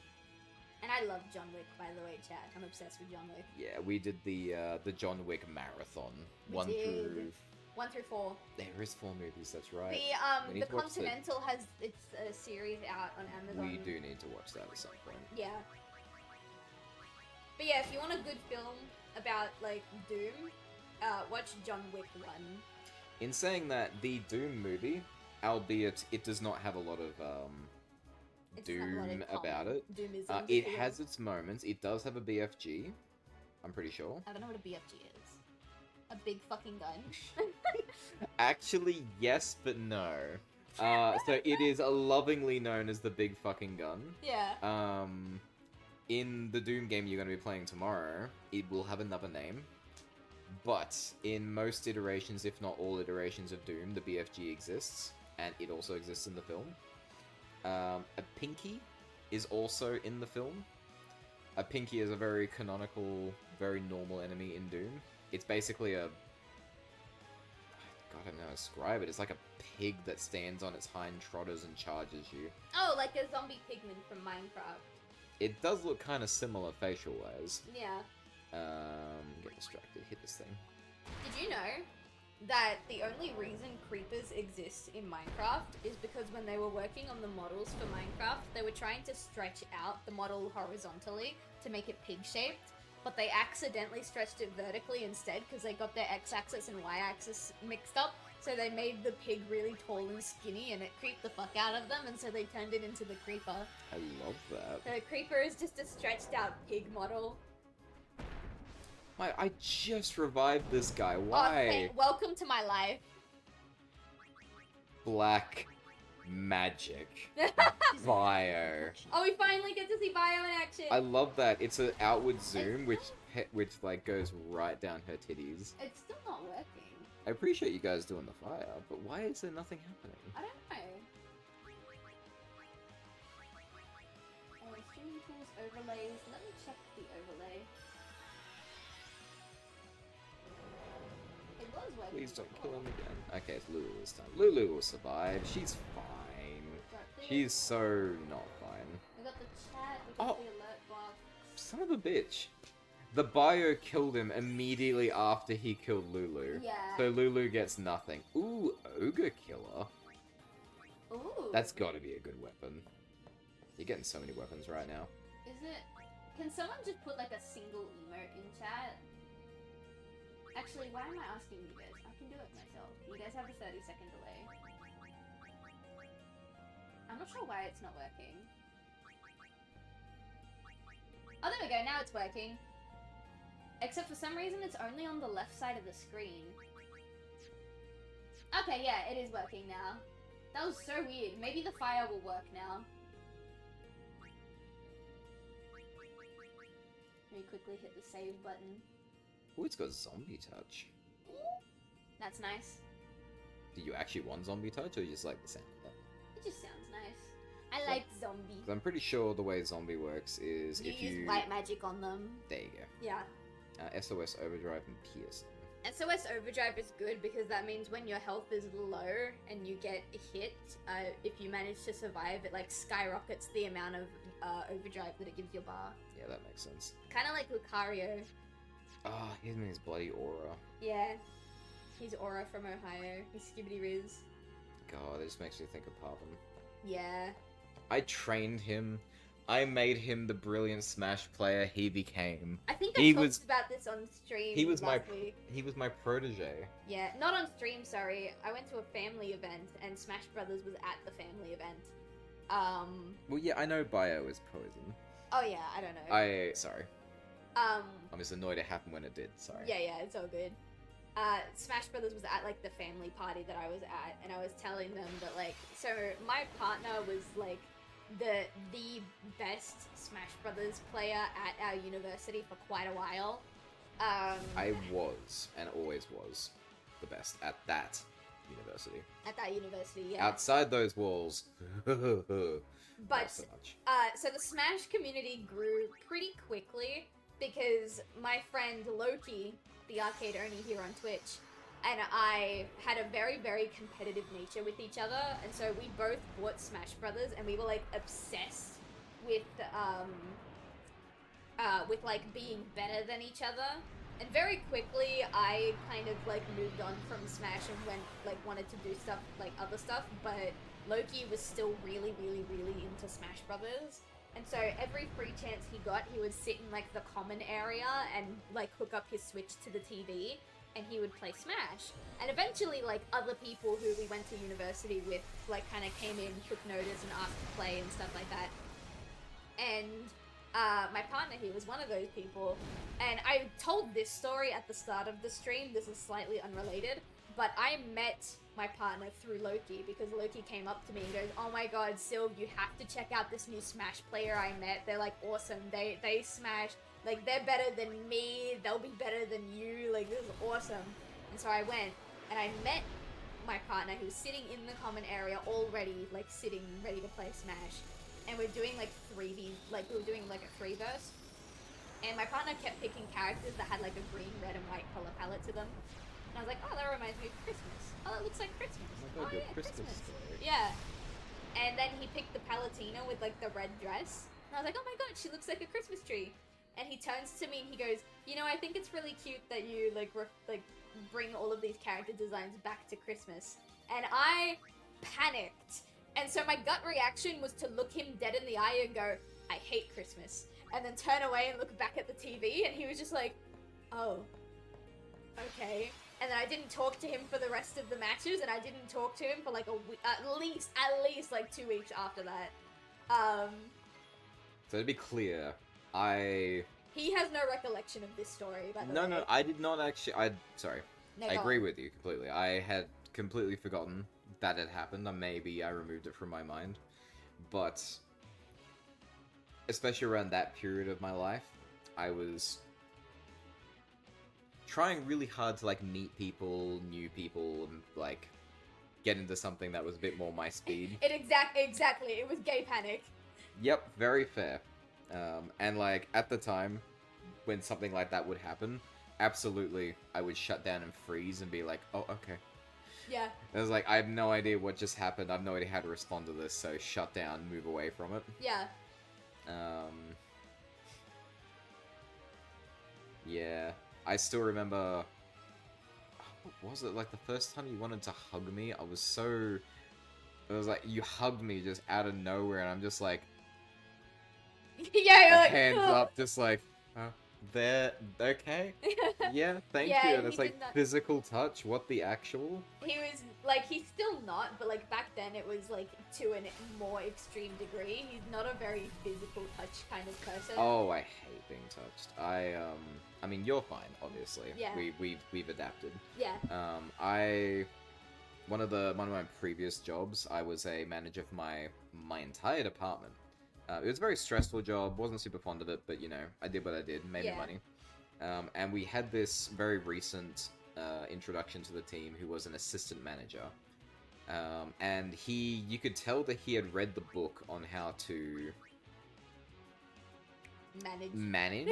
And I love John Wick, by the way, chat. I'm obsessed with John Wick. Yeah, we did the John Wick marathon. We One did. through 1 through 4. There is 4 movies, that's right. The Continental has its series out on Amazon. We do need to watch that at some point. Yeah. But yeah, if you want a good film about, like, Doom, watch John Wick 1. In saying that, the Doom movie, albeit it does not have a lot of Doom about it, Doomism, it has its moments. It does have a BFG, I'm pretty sure. I don't know what a BFG is. A big fucking gun. Actually, yes, but no. So it is lovingly known as the big fucking gun. Yeah. In the Doom game you're going to be playing tomorrow, it will have another name. But in most iterations, if not all iterations of Doom, the BFG exists, and it also exists in the film. A Pinky is also in the film. A Pinky is a very canonical, very normal enemy in Doom. It's basically a... God, I don't know how to describe it. It's like a pig that stands on its hind trotters and charges you. Oh, like a zombie pigman from Minecraft. It does look kind of similar facial-wise. Yeah. Get distracted. Hit this thing. Did you know that the only reason creepers exist in Minecraft is because when they were working on the models for Minecraft, they were trying to stretch out the model horizontally to make it pig-shaped, but they accidentally stretched it vertically instead because they got their x-axis and y-axis mixed up, so they made the pig really tall and skinny and it creeped the fuck out of them, and so they turned it into the creeper. I love that. The creeper is just a stretched out pig model. I just revived this guy. Why? Welcome to my life. Black magic. Bio. Oh, we finally get to see Bio in action. I love that. It's an outward zoom, which like goes right down her titties. It's still not working. I appreciate you guys doing the fire, but why is there nothing happening? I don't know. Streaming tools, overlays. Let me check the overlay. It was working. Please don't kill him again. Okay, it's Lulu this time. Lulu will survive. She's fine. She's so not fine. We got the chat, we got the alert box. Son of a bitch. The bio killed him immediately after he killed Lulu. Yeah. So Lulu gets nothing. Ooh, Ogre Killer. Ooh. That's gotta be a good weapon. You're getting so many weapons right now. Is it? Can someone just put like a single emote in chat? Actually, why am I asking you guys? I can do it myself. You guys have a 30-second delay. I'm not sure why it's not working. Oh, there we go. Now it's working. Except for some reason, it's only on the left side of the screen. Okay, yeah, it is working now. That was so weird. Maybe the fire will work now. Let me quickly hit the save button. Oh, it's got zombie touch. That's nice. Do you actually want zombie touch, or you just like the sound of that? It just sounds nice. I like zombie. I'm pretty sure the way zombie works is if you use white magic on them. There you go. Yeah. SOS Overdrive and Pierce. SOS Overdrive is good because that means when your health is low and you get hit, if you manage to survive, it like skyrockets the amount of overdrive that it gives your bar. Yeah, that makes sense. Kind of like Lucario. Ah, he's in his bloody aura. Yeah. He's Aura from Ohio. He's Skibbity Riz. God, this makes me think of Parvin. Yeah. I trained him. I made him the brilliant Smash player he became. I think I He talked was- about this on stream He was last week. He was my protege. Yeah, not on stream, sorry. I went to a family event and Smash Brothers was at the family event. Well, yeah, I know Bio is poison. Oh yeah, I don't know. Sorry. Um, I'm just annoyed it happened when it did, sorry. yeah, it's all good. Smash Brothers was at, like, the family party that I was at, and I was telling them that, like, so my partner was, like, the best Smash Brothers player at our university for quite a while. I was, and always was, the best at that university. At that university, yeah. Outside those walls, But, not so much. so the Smash community grew pretty quickly because my friend Loki, the arcade owner here on Twitch, and I had a very, very competitive nature with each other, and so we both bought Smash Brothers, and we were, like, obsessed with like, being better than each other. And very quickly, I kind of, like, moved on from Smash and went, like, wanted to do stuff, like, other stuff, but Loki was still really, really, really into Smash Brothers. And so every free chance he got, he would sit in, like, the common area and, like, hook up his Switch to the TV, and he would play Smash. And eventually, like, other people who we went to university with, like, kind of came in, took notice, and asked to play and stuff like that. And my partner here was one of those people, and I told this story at the start of the stream. This is slightly unrelated, but I met my partner through Loki because Loki came up to me and goes, "Oh my god, Sylv, you have to check out this new Smash player I met. They're, like, awesome. They smash, like, they're better than me. They'll be better than you. Like, this is awesome." And so I went, and I met my partner who was sitting in the common area already, like, sitting ready to play Smash. And we're doing, like, 3D, like, we were doing, like, a 3-verse. And my partner kept picking characters that had, like, a green, red, and white color palette to them. And I was like, oh, that reminds me of Christmas. Oh, that looks like Christmas. Oh my god, Oh, your yeah, Christmas story. Yeah. And then he picked the Palutena with, like, the red dress. And I was like, oh my god, she looks like a Christmas tree. And he turns to me and he goes, you know, I think it's really cute that you, like, bring all of these character designs back to Christmas. And I panicked. And so my gut reaction was to look him dead in the eye and go, I hate Christmas. And then turn away and look back at the TV, and he was just like, oh, okay. And then I didn't talk to him for the rest of the matches, and I didn't talk to him for like a week, at least like 2 weeks after that. So to be clear, He has no recollection of this story, by the way. No, I did not actually. Sorry. No, I go agree on. with you completely. I had completely forgotten that had happened, or maybe I removed it from my mind. But especially around that period of my life, I was trying really hard to, like, meet people, new people, and, like, get into something that was a bit more my speed. Exactly. It was gay panic. Yep, very fair. And, like, at the time, when something like that would happen, absolutely, I would shut down and freeze and be like, oh, okay. Yeah. I was like, I have no idea what just happened. I have no idea how to respond to this, so shut down, move away from it. Yeah. Yeah. I still remember... What was it? Like, the first time you wanted to hug me, I was so... It was like, you hugged me just out of nowhere, and I'm just like... Yeah, you're like, hands "Ugh." up, just like... They're okay? Yeah, thank Yeah, you. he That's did like not- physical touch. What the actual? He was, like, he's still not, but, like, back then it was, like, to a more extreme degree. He's not a very physical touch kind of person. Oh, I hate being touched. I mean, you're fine, obviously. Yeah. We've adapted. Yeah. One of my previous jobs, I was a manager for my entire department. It was a very stressful job, wasn't super fond of it, but, you know, I did what I did, made me Yeah. money. And we had this very recent introduction to the team who was an assistant manager. And you could tell that he had read the book on how to manage,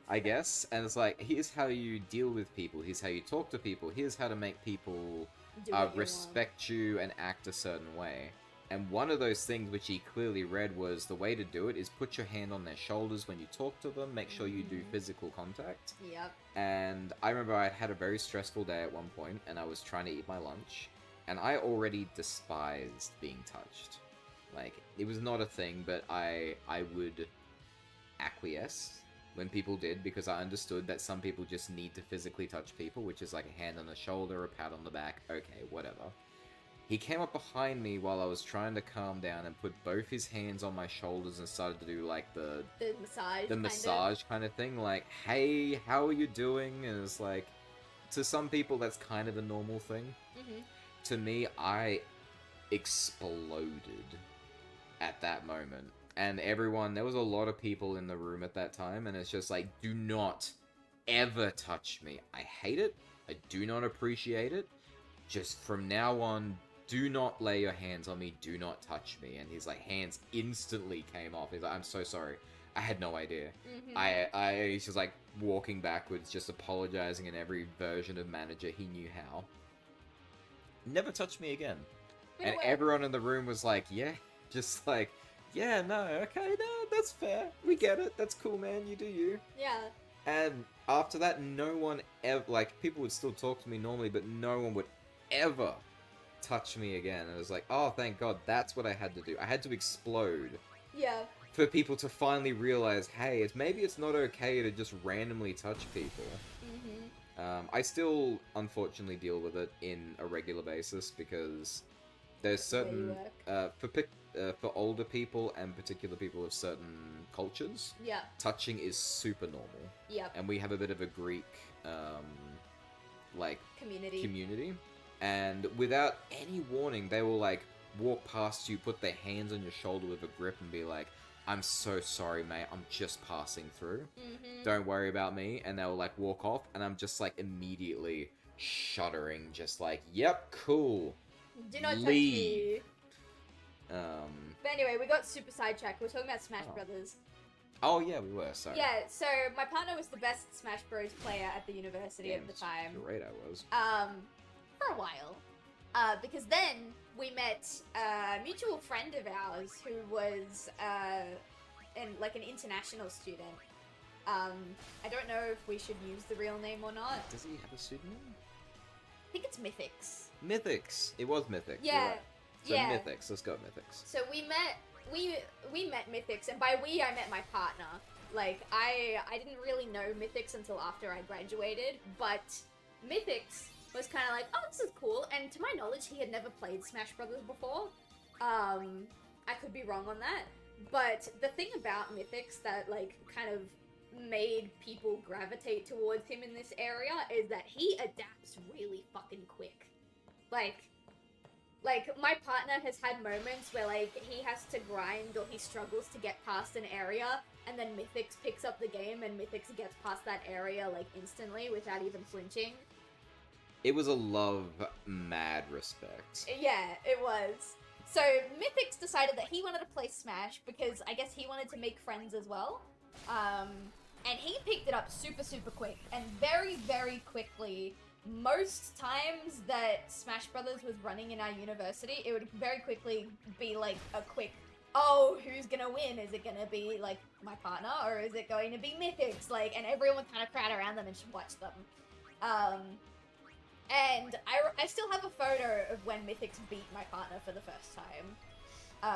I guess. And it's like, here's how you deal with people, here's how you talk to people, here's how to make people Do what you respect you and act a certain way. And one of those things which he clearly read was the way to do it is put your hand on their shoulders when you talk to them, make sure you do physical contact. Yep. And I remember I had a very stressful day at one point, and I was trying to eat my lunch, and I already despised being touched. Like, it was not a thing, but I would acquiesce when people did, because I understood that some people just need to physically touch people, which is like a hand on the shoulder, a pat on the back, okay, whatever. He came up behind me while I was trying to calm down and put both his hands on my shoulders and started to do like the massage kind of thing, like, hey, how are you doing? And it's like, to some people that's kind of a normal thing. To me, I exploded at that moment. And everyone, there was a lot of people in the room at that time, and it's just like, do not ever touch me. I hate it. I do not appreciate it. Just from now on, do not lay your hands on me, do not touch me. And his like hands instantly came off. He's like, I'm so sorry. I had no idea. He's just like walking backwards, just apologizing in every version of manager he knew how. Never touched me again. And everyone in the room was like, yeah, just like, yeah, no, okay, no, that's fair. We get it. That's cool, man. You do you. Yeah. And after that, no one ever, like, people would still talk to me normally, but no one would ever touch me again. And I was like, oh, thank God, that's what I had to do. I had to explode. Yeah. For people to finally realize, hey, maybe it's not okay to just randomly touch people. I still, unfortunately, deal with it in a regular basis because there's certain, for older people and particular people of certain cultures, touching is super normal. Yeah. And we have a bit of a Greek, like, community. And without any warning, they will, like, walk past you, put their hands on your shoulder with a grip and be like, I'm so sorry, mate, I'm just passing through. Don't worry about me. And they'll, like, walk off, and I'm just, like, immediately shuddering, just like, yep, cool. Do not touch Leave. me. But anyway, we got super sidetracked. We're talking about Smash Brothers. Oh, yeah, we were, sorry. Yeah, so my partner was the best Smash Bros. Player at the university at the time. Great, I was. For a while. Because then we met a mutual friend of ours who was an international student. I don't know if we should use the real name or not. Does he have a pseudonym? I think it's Mythics. Mythics. It was Mythics. Yeah. You're right. So yeah. Mythics. Let's go Mythics. So we met Mythics, and by we I met my partner. Like I didn't really know Mythics until after I graduated, but Mythics was kind of like, oh, this is cool. And to my knowledge, he had never played Smash Brothers before. I could be wrong on that, but the thing about Mythics that like kind of made people gravitate towards him in this area is that he adapts really fucking quick. Like my partner has had moments where like he has to grind or he struggles to get past an area, and then Mythics picks up the game and Mythics gets past that area like instantly without even flinching. It was a love, mad respect. Yeah, it was. So Mythics decided that he wanted to play Smash because I guess he wanted to make friends as well. And he picked it up super, super quick. And very, very quickly, most times that Smash Brothers was running in our university, it would very quickly be like a quick, oh, who's gonna win? Is it gonna be like my partner or is it going to be Mythics? Like, and everyone would kind of crowd around them and watch them. And I still have a photo of when Mythics beat my partner for the first time.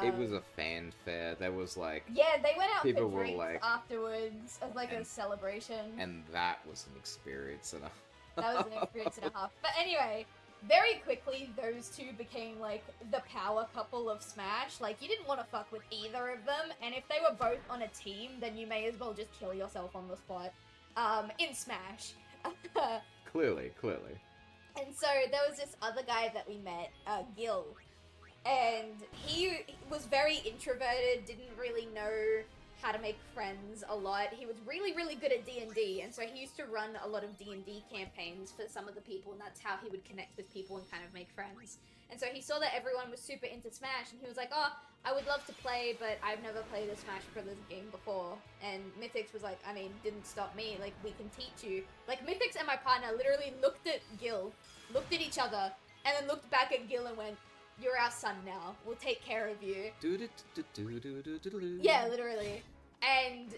It was a fanfare. There was like... Yeah, they went out people for were drinks like, afterwards as like a celebration. And that was an experience and a... That was an experience and a half. But anyway, very quickly those two became like the power couple of Smash. Like, you didn't want to fuck with either of them, and if they were both on a team, then you may as well just kill yourself on the spot. In Smash. Clearly. And so there was this other guy that we met, Gil, and he was very introverted, didn't really know how to make friends a lot. He was really, really good at D&D, and so he used to run a lot of D&D campaigns for some of the people, and that's how he would connect with people and kind of make friends. And so he saw that everyone was super into Smash, and he was like, oh, I would love to play, but I've never played a Smash Brothers game before. And Mythics was like, I mean, didn't stop me, like, we can teach you. Like, Mythics and my partner literally looked at Gil, looked at each other, and then looked back at Gil and went, You're our son now. We'll take care of you. Do-do-do-do-do-do-do-do. Yeah, literally. And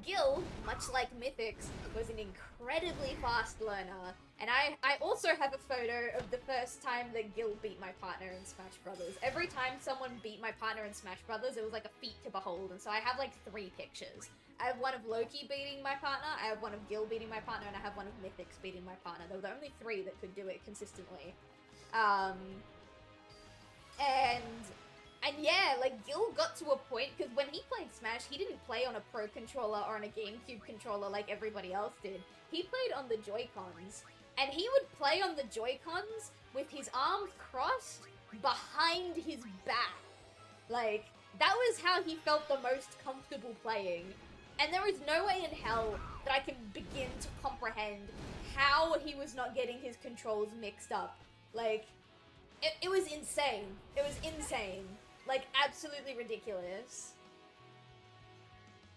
Gil, much like Mythics, was an incredibly fast learner. And I also have a photo of the first time that Gil beat my partner in Smash Brothers. Every time someone beat my partner in Smash Brothers, it was like a feat to behold. And so I have like 3 pictures. I have one of Loki beating my partner, I have one of Gil beating my partner, and I have one of Mythics beating my partner. There were the only 3 that could do it consistently. And yeah, like, Gil got to a point, because when he played Smash, he didn't play on a Pro Controller or on a GameCube controller like everybody else did. He played on the Joy-Cons, and he would play on the Joy-Cons with his arms crossed behind his back. Like, that was how he felt the most comfortable playing. And there is no way in hell that I can begin to comprehend how he was not getting his controls mixed up. Like, it was insane. It was insane. Like, absolutely ridiculous.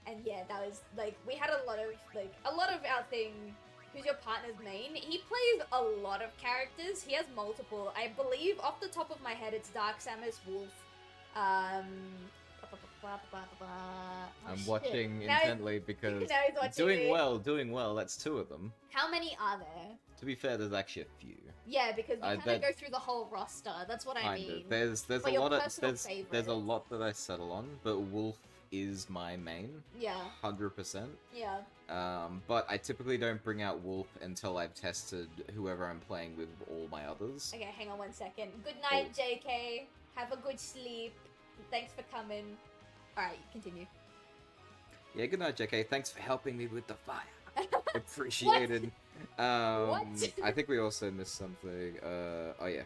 And yeah, that was, like, we had a lot of our thing, who's your partner's main, he plays a lot of characters. He has multiple. I believe, off the top of my head, it's Dark Samus, Wolf, I'm watching Now intently because now he's watching me. doing well, that's 2 of them. How many are there? To be fair, there's actually a few. Yeah, because we kind of that- go through the whole roster. That's what I Kind mean. of. There's For a your lot of personal there's a favorites. lot that I settle on, but Wolf is my main, Yeah, 100%. yeah. But I typically don't bring out Wolf until I've tested whoever I'm playing with all my others. Okay, hang on 1 second. Good night, JK. Have a good sleep. Thanks for coming. Alright, continue. Yeah, good night, JK. Thanks for helping me with the fire. Appreciated. What? I think we also missed something. Oh yeah.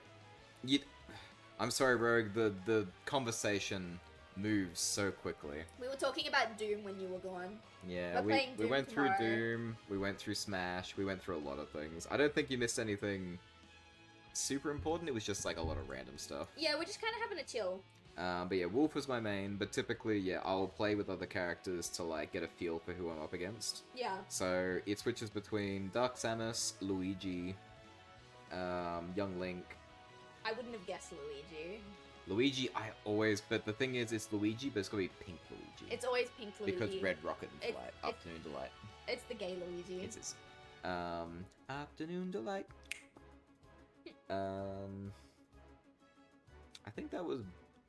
I'm sorry, Rogue. The conversation moves so quickly. We were talking about Doom when you were gone. Yeah, We're playing we Doom went tomorrow. through Doom. We went through Smash. We went through a lot of things. I don't think you missed anything super important. It was just like a lot of random stuff. Yeah, we're just kind of having a chill. But yeah, Wolf was my main, but typically, yeah, I'll play with other characters to, like, get a feel for who I'm up against. Yeah. So, it switches between Dark Samus, Luigi, Young Link. I wouldn't have guessed Luigi. Luigi, but the thing is, it's Luigi, but it's gonna be Pink Luigi. It's always Pink Luigi. Because Red Rocket and It's- Afternoon Delight. It's the gay Luigi. It's his. Afternoon Delight. I think that was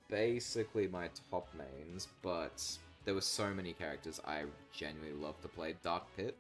basically my top mains, but there were so many characters I genuinely love to play. Dark Pit.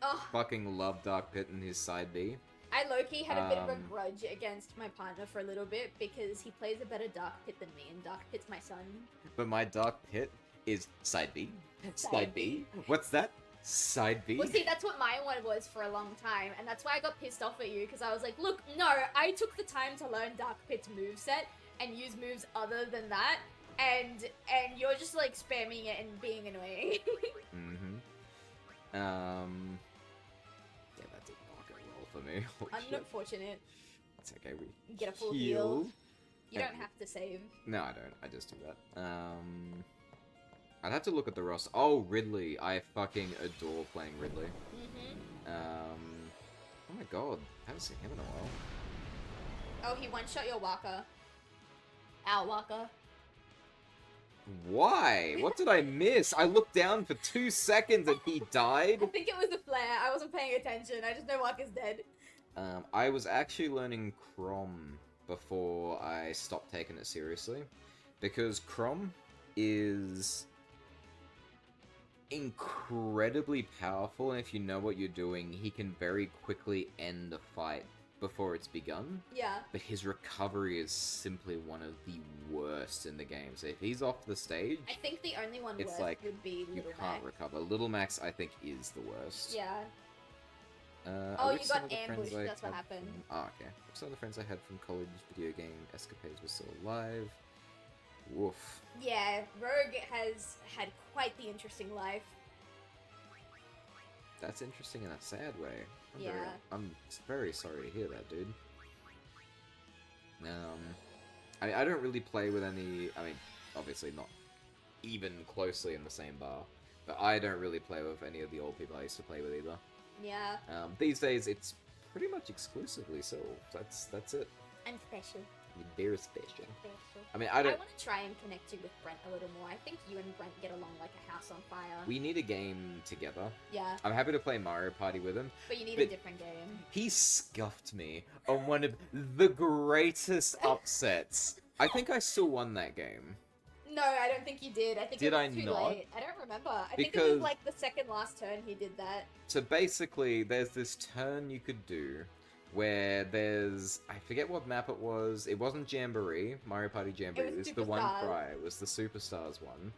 Oh, Fucking love Dark Pit and his side B. I low-key had a bit of a Um, grudge against my partner for a little bit because he plays a better Dark Pit than me, and Dark Pit's my son. But my Dark Pit is side B. Side B? What's that? Side B? Well, see, that's what my one was for a long time, and that's why I got pissed off at you, because I was like, look, no, I took the time to learn Dark Pit's moveset and use moves other than that, and you're just, like, spamming it and being annoying. Yeah, that did not go well for me. Holy shit. Unfortunate. That's okay, we You get a full heal. healed. You don't have to save. No, I don't. I just do that. I'd have to look at the roster. Oh, Ridley. I fucking adore playing Ridley. Oh my god. I haven't seen him in a while. Oh, he one-shot your Waka. Ow, Waka. Why? What did I miss? I looked down for 2 seconds and he I died? think it was a flare. I wasn't paying attention. I just know Waka's dead. I was actually learning Crom before I stopped taking it seriously. Because Crom is incredibly powerful, and if you know what you're doing, he can very quickly end a fight before it's begun. Yeah. But his recovery is simply one of the worst in the game. So if he's off the stage, I think the only one it's worse like would be you Little can't Mac. recover. Little Max, I think, is the worst. Yeah. I Oh, wish you some got of the friends ambushed, I that's what had happened. from- Oh, okay. Some of the friends I had from college video game escapades were still alive. Woof. Yeah, Rogue has had quite the interesting life. That's interesting in a sad way. Yeah. I'm very sorry to hear that, dude. I don't really play with any. I mean, obviously not even closely in the same bar, but I don't really play with any of the old people I used to play with either. Yeah. These days, it's pretty much exclusively Sylv. That's it. I'm special. You're very special. I mean, I I don't. want to try and connect you with Brent a little more. I think you and Brent get along like a house on fire. We need a game together. Yeah, I'm happy to play Mario Party with him. but you need a But- different game. He scuffed me on one of the greatest upsets. I think I still won that game. No, I don't think you did. I think Did it I was too not? late. I don't remember. I think it Because- was like the second last turn he did that. So basically, there's this turn you could do where there's... I forget what map it was. It wasn't Jamboree, Mario Party Jamboree. was It's the one Superstars. prior. It was the Superstars one.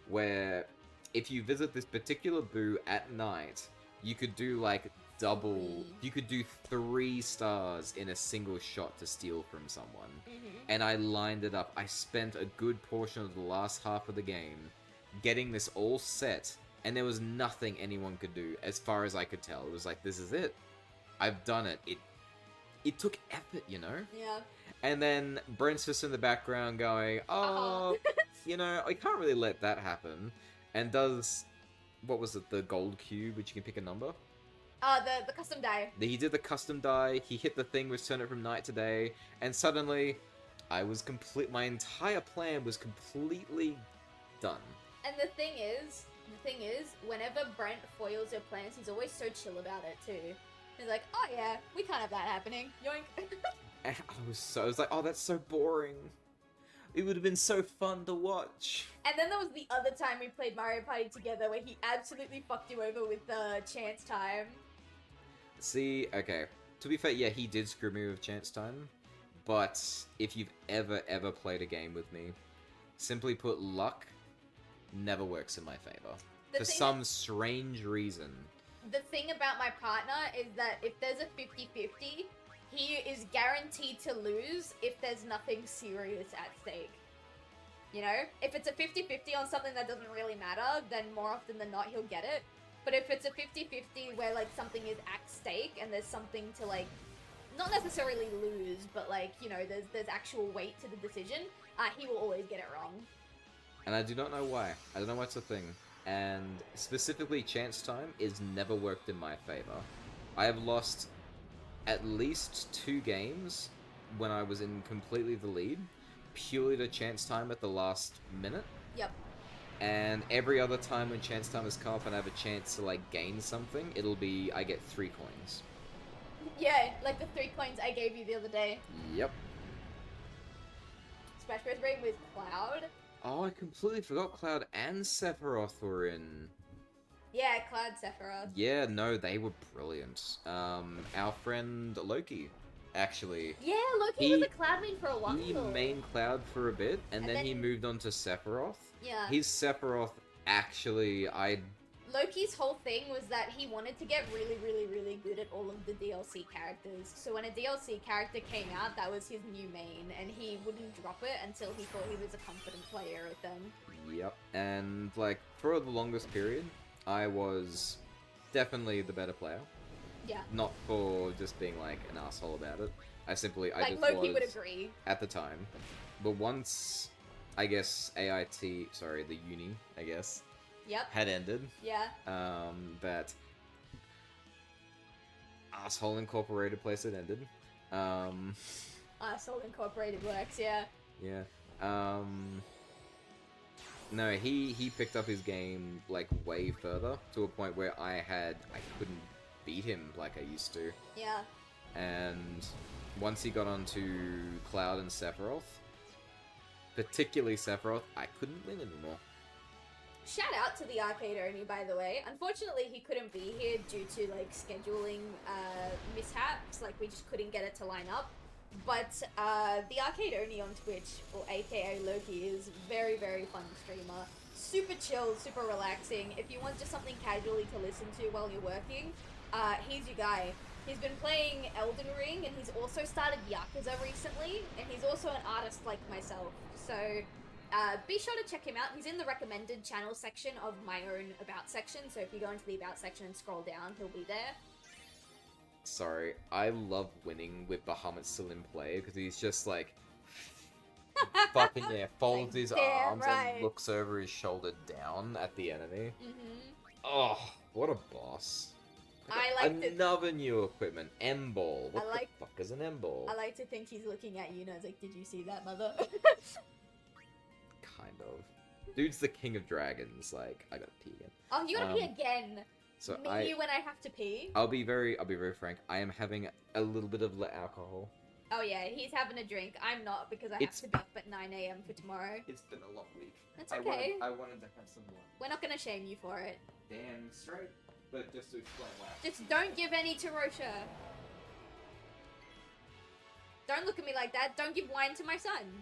Where if you visit this particular boo at night, you could do like double... You could do 3 stars in a single shot to steal from someone. And I lined it up. I spent a good portion of the last half of the game getting this all set, and there was nothing anyone could do, as far as I could tell. It was like, this is it. I've done it. It took effort, you know? Yeah. And then Brent's just in the background going, oh, you know, I can't really let that happen. And does, what was it, the gold cube, which you can pick a number? The custom die. He did the custom die, he hit the thing which turned it from night to day, and suddenly my entire plan was completely done. And the thing is, whenever Brent foils your plans, he's always so chill about it too. He's like, oh yeah, we can't have that happening. Yoink. And I was like, oh, that's so boring. It would have been so fun to watch. And then there was the other time we played Mario Party together where he absolutely fucked you over with the chance time. See, okay. To be fair, yeah, he did screw me with chance time. But if you've ever played a game with me, simply put, luck never works in my favor. The For thing some strange reason. The thing about my partner is that if there's a 50-50, he is guaranteed to lose if there's nothing serious at stake. You know? If it's a 50-50 on something that doesn't really matter, then more often than not he'll get it. But if it's a 50-50 where like something is at stake and there's something to like, not necessarily lose, but like, you know, there's actual weight to the decision, he will always get it wrong. And I do not know why. I don't know what's the thing. And specifically, chance time is never worked in my favor. I have lost at least 2 games when I was in completely the lead, purely to chance time at the last minute. Yep. And every other time when chance time has come up and I have a chance to like gain something, it'll be I get 3 coins. Yeah, like the 3 coins I gave you the other day. Yep. Smash Bros. Rain with Cloud. Oh, I completely forgot Cloud and Sephiroth were in. Yeah, Cloud Sephiroth. Yeah, no, they were brilliant. Our friend Loki, actually. Yeah, Loki He- was a Cloud main for a while. He main Cloud for a bit, and then he moved on to Sephiroth. Yeah. His Sephiroth, actually, Loki's whole thing was that he wanted to get really good at all of the DLC characters. So when a DLC character came out, that was his new main, and he wouldn't drop it until he thought he was a confident player with them. Yep. And, like, for the longest period, I was definitely the better player. Yeah. Not for just being, like, an asshole about it. I just Loki would was agree. at the time. But once, I guess, the uni, I guess, Yep. had ended, Yeah. that Asshole Incorporated place had ended. Soul Incorporated works, yeah. Yeah. No, he picked up his game, like, way further, to a point where I couldn't beat him like I used to. Yeah. And once he got onto Cloud and Sephiroth, particularly Sephiroth, I couldn't win anymore. Shout out to the Arcade Oni, by the way. Unfortunately, he couldn't be here due to, like, scheduling mishaps. Like, we just couldn't get it to line up. But the Arcade Oni on Twitch, or aka Loki, is very fun streamer. Super chill, super relaxing. If you want just something casually to listen to while you're working, he's your guy. He's been playing Elden Ring, and he's also started Yakuza recently, and he's also an artist like myself. So be sure to check him out. He's in the recommended channel section of my own About section, so if you go into the About section and scroll down, he'll be there. Sorry, I love winning with Bahamut still in play, because he's just like, fucking yeah, folds his damn arms right. and looks over his shoulder down at the enemy. Mm-hmm. Oh, what a boss. I like to. Another new equipment. M-ball. What I like- the fuck is an M-ball? I like to think he's looking at you and I was like, did you see that, mother? Kind of. Dude's the king of dragons. Like, I gotta pee again. Oh, you gotta pee again. So Me you when I have to pee. I'll be very frank. I am having a little bit of alcohol. Oh yeah, he's having a drink. I'm not because I It's- have to be up at 9 a.m. for tomorrow. It's been a long week. That's okay. I wanted to have some We're not gonna shame you for it. damn straight. But just to explain why. Just don't give any to Rosha. Don't look at me like that. Don't give wine to my son.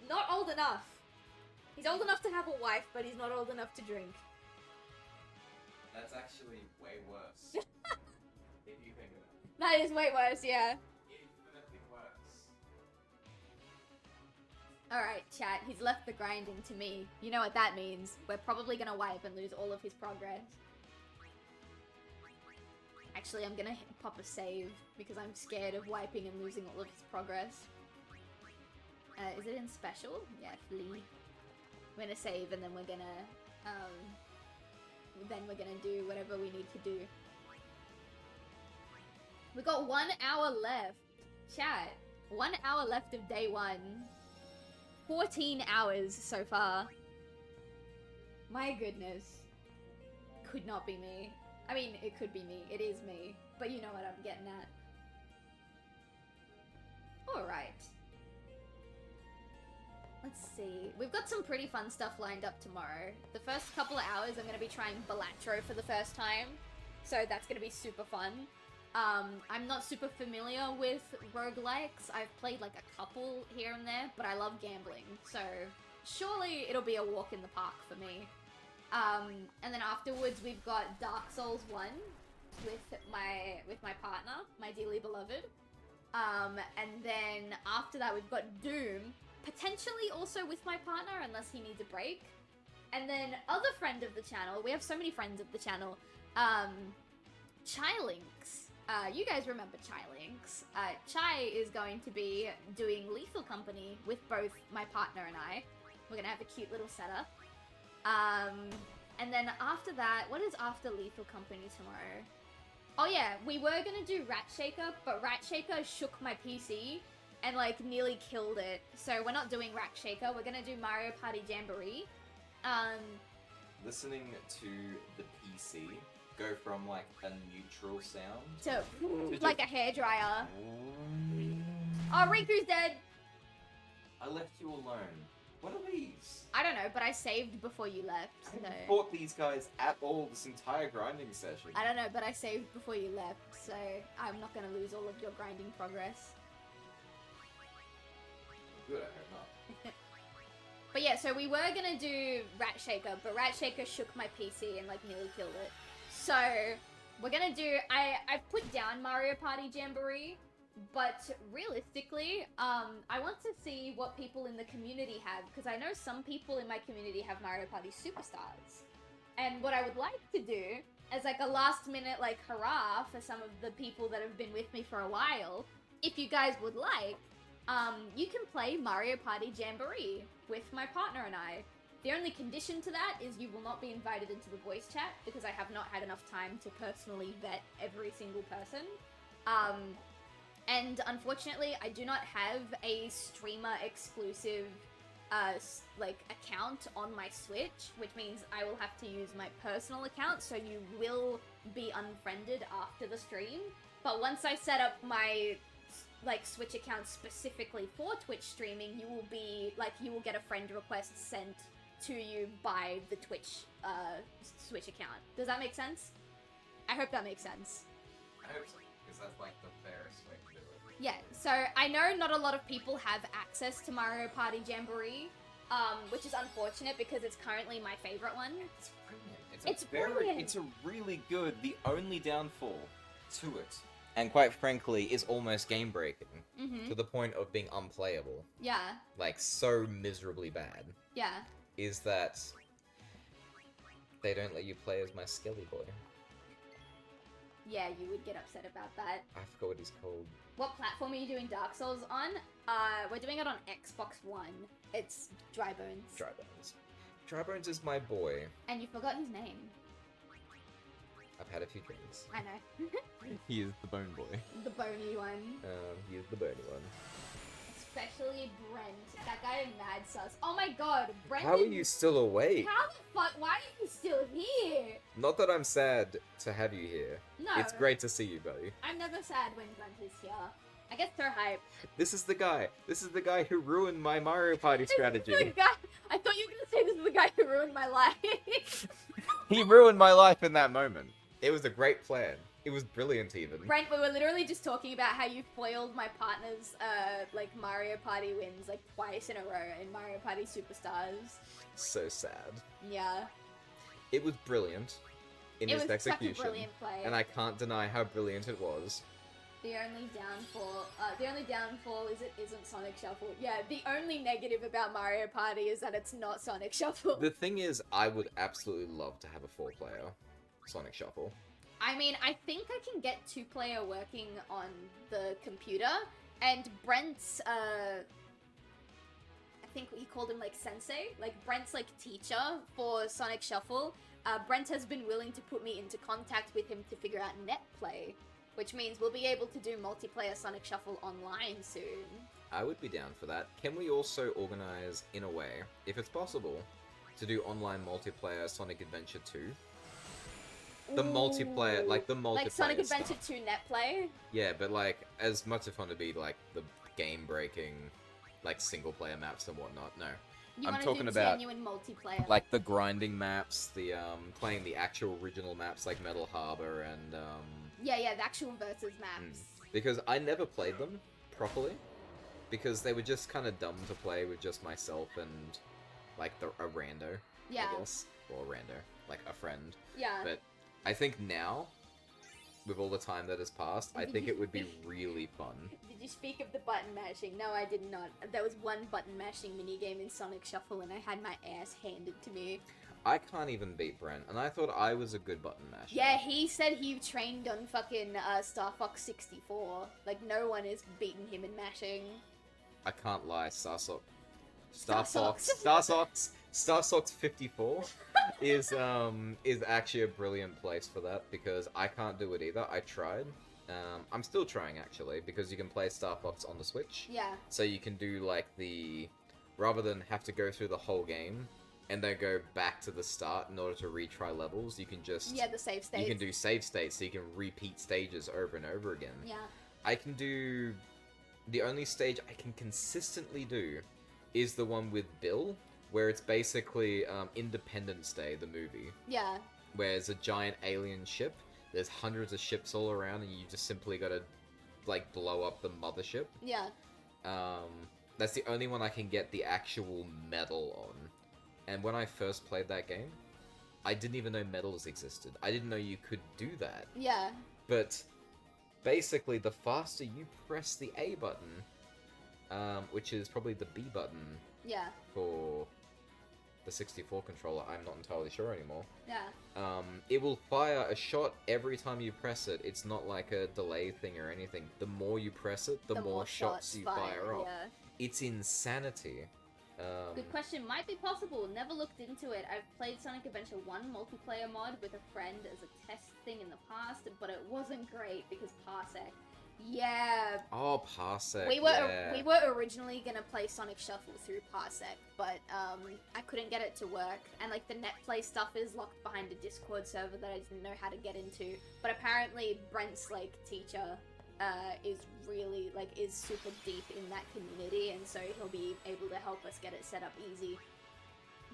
Not old enough. He's old enough to have a wife, but he's not old enough to drink. That's actually way worse. If you think of it. That is way worse, yeah. Infinitely worse. Alright, chat, he's left the grinding to me. You know what that means. We're probably gonna wipe and lose all of his progress. Actually, I'm gonna pop a save because I'm scared of wiping and losing all of his progress. Is it in special? Yeah, flee. We're gonna save and then we're gonna do whatever we need to do. We got 1 hour left. Chat, 1 hour left of day 1. 14 hours so far. My goodness. Could not be me. I mean, it could be me. It is me. But you know what I'm getting at. Alright. Let's see. We've got some pretty fun stuff lined up tomorrow. The first couple of hours I'm going to be trying Balatro for the first time. So that's going to be super fun. I'm not super familiar with roguelikes. I've played like a couple here and there, but I love gambling. So surely it'll be a walk in the park for me. And then afterwards we've got Dark Souls 1 with my partner, my dearly beloved. And then after that we've got Doom, potentially also with my partner unless he needs a break. And then other friend of the channel, we have so many friends of the channel, Chai-Links. You guys remember Chai-Links. Chai is going to be doing Lethal Company with both my partner and I. We're gonna have a cute little setup. And then after that, what is after Lethal Company tomorrow? Oh yeah, we were gonna do Rat Shaker, but Rat Shaker shook my PC and like nearly killed it. So we're not doing Rat Shaker, we're gonna do Mario Party Jamboree. Listening to the PC go from like a neutral sound So, to like a just- hairdryer. Oh, Riku's dead! I left you alone. What are these? I don't know, but I saved before you left, I so... haven't fought these guys at all this entire grinding session. I don't know, but I saved before you left, so I'm not gonna lose all of your grinding progress. Good, I hope not. But yeah, so we were gonna do Rat Shaker, but Rat Shaker shook my PC and like nearly killed it. So we're gonna do, I've put down Mario Party Jamboree, but realistically, I want to see what people in the community have, because I know some people in my community have Mario Party Superstars. And what I would like to do, as like a last minute like hurrah for some of the people that have been with me for a while, if you guys would like, you can play Mario Party Jamboree with my partner and I. The only condition to that is you will not be invited into the voice chat, because I have not had enough time to personally vet every single person. And unfortunately, I do not have a streamer exclusive like account on my Switch, which means I will have to use my personal account, so you will be unfriended after the stream. But once I set up my like Switch account specifically for Twitch streaming, you will get a friend request sent to you by the Twitch Switch account. Does that make sense? I hope that makes sense. I hope so, because that's like the fairest way to do it. Yeah, so I know not a lot of people have access to Mario Party Jamboree, which is unfortunate because it's currently my favorite one. It's brilliant. It's brilliant. It's a really good. The only downfall to it, and quite frankly, is almost game breaking Mm-hmm. to the point of being unplayable. Yeah, Like so miserably bad. yeah. Is that they don't let you play as my Skelly boy. Yeah, you would get upset about that. I forgot what he's called. What platform are you doing Dark Souls on? We're doing it on Xbox One. It's Drybones. Drybones. Drybones is my boy. And you forgot his name. I've had a few drinks. I know. He is the bone boy. The bony one. He is the bony one. Especially Brent. That guy is mad sus. Oh my god, Brent. How are you still awake? How the fuck? Why are you still here? Not that I'm sad to have you here. No. It's great to see you, buddy. I'm never sad when Brent is here. I get so hyped. This is the guy. This is the guy who ruined my Mario Party strategy. This is the guy. I thought you were gonna say this is the guy who ruined my life. He ruined my life in that moment. It was a great plan. It was brilliant, even. Brent, we were literally just talking about how you foiled my partner's, like, Mario Party wins, like, twice in a row in Mario Party Superstars. So sad. Yeah. It was brilliant in its execution. It was such a brilliant play. And I can't deny how brilliant it was. The only downfall is it isn't Sonic Shuffle. Yeah, the only negative about Mario Party is that it's not Sonic Shuffle. The thing is, I would absolutely love to have a 4-player Sonic Shuffle. I mean, I think I can get 2-player working on the computer, and Brent's, I think he called him, like, sensei, like, Brent's, like, teacher for Sonic Shuffle. Brent has been willing to put me into contact with him to figure out net play, which means we'll be able to do multiplayer Sonic Shuffle online soon. I would be down for that. Can we also organize, in a way, if it's possible, to do online multiplayer Sonic Adventure 2? The multiplayer, like the multiplayer Like Sonic Adventure stuff. 2 net play? Yeah, but like, as much of fun to be like the game-breaking, like single-player maps and whatnot. No, You I'm want to talking do about genuine multiplayer? like the grinding maps, the playing the actual original maps like Metal Harbor and Yeah, the actual versus maps. because I never played them properly because they were just kind of dumb to play with just myself and like a rando. Yeah. I guess, or a rando, like a friend. Yeah. But I think now, with all the time that has passed, I think it would be really fun. Did you speak of the button mashing? No, I did not. There was one button mashing minigame in Sonic Shuffle and I had my ass handed to me. I can't even beat Brent, and I thought I was a good button masher. Yeah, he said he trained on fucking Star Fox 64. Like, no one is beating him in mashing. I can't lie, Star Fox 54 is actually a brilliant place for that because I can't do it either. I tried. I'm still trying actually because you can play Star Fox on the Switch. Yeah. So you can do like rather than have to go through the whole game and then go back to the start in order to retry levels, you can just the save states. You can do save states, so you can repeat stages over and over again. Yeah. I can do the only stage I can consistently do is the one with Bill, where it's basically Independence Day, the movie. Yeah. Where it's a giant alien ship. There's hundreds of ships all around, and you just simply gotta, like, blow up the mothership. Yeah. That's the only one I can get the actual medal on. And when I first played that game, I didn't even know medals existed. I didn't know you could do that. Yeah. But basically, the faster you press the A button, which is probably the B button Yeah. for the 64 controller, I'm not entirely sure anymore. Yeah. It will fire a shot every time you press it. It's not like a delay thing or anything. The more you press it, the more shots you fire off. Yeah. It's insanity. Good question. Might be possible. Never looked into it. I've played Sonic Adventure 1 multiplayer mod with a friend as a test thing in the past, but it wasn't great because Parsec. Yeah. Oh, Parsec. We were originally gonna play Sonic Shuffle through Parsec, but I couldn't get it to work, and like the netplay stuff is locked behind a Discord server that I didn't know how to get into. But apparently Brent's like teacher is really is super deep in that community, and so he'll be able to help us get it set up easy.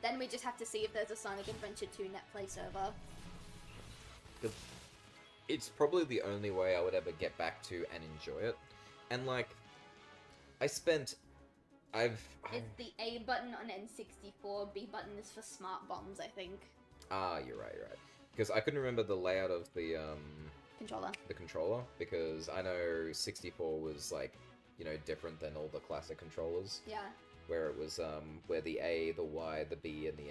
Then we just have to see if there's a Sonic Adventure 2 netplay server. It's probably the only way I would ever get back to and enjoy it. And like, It's the A button on N64, B button is for smart bombs, I think. Ah, you're right. Because I couldn't remember the layout of the controller, because I know 64 was like, different than all the classic controllers. Yeah. Where it was where the A, the Y, the B, and the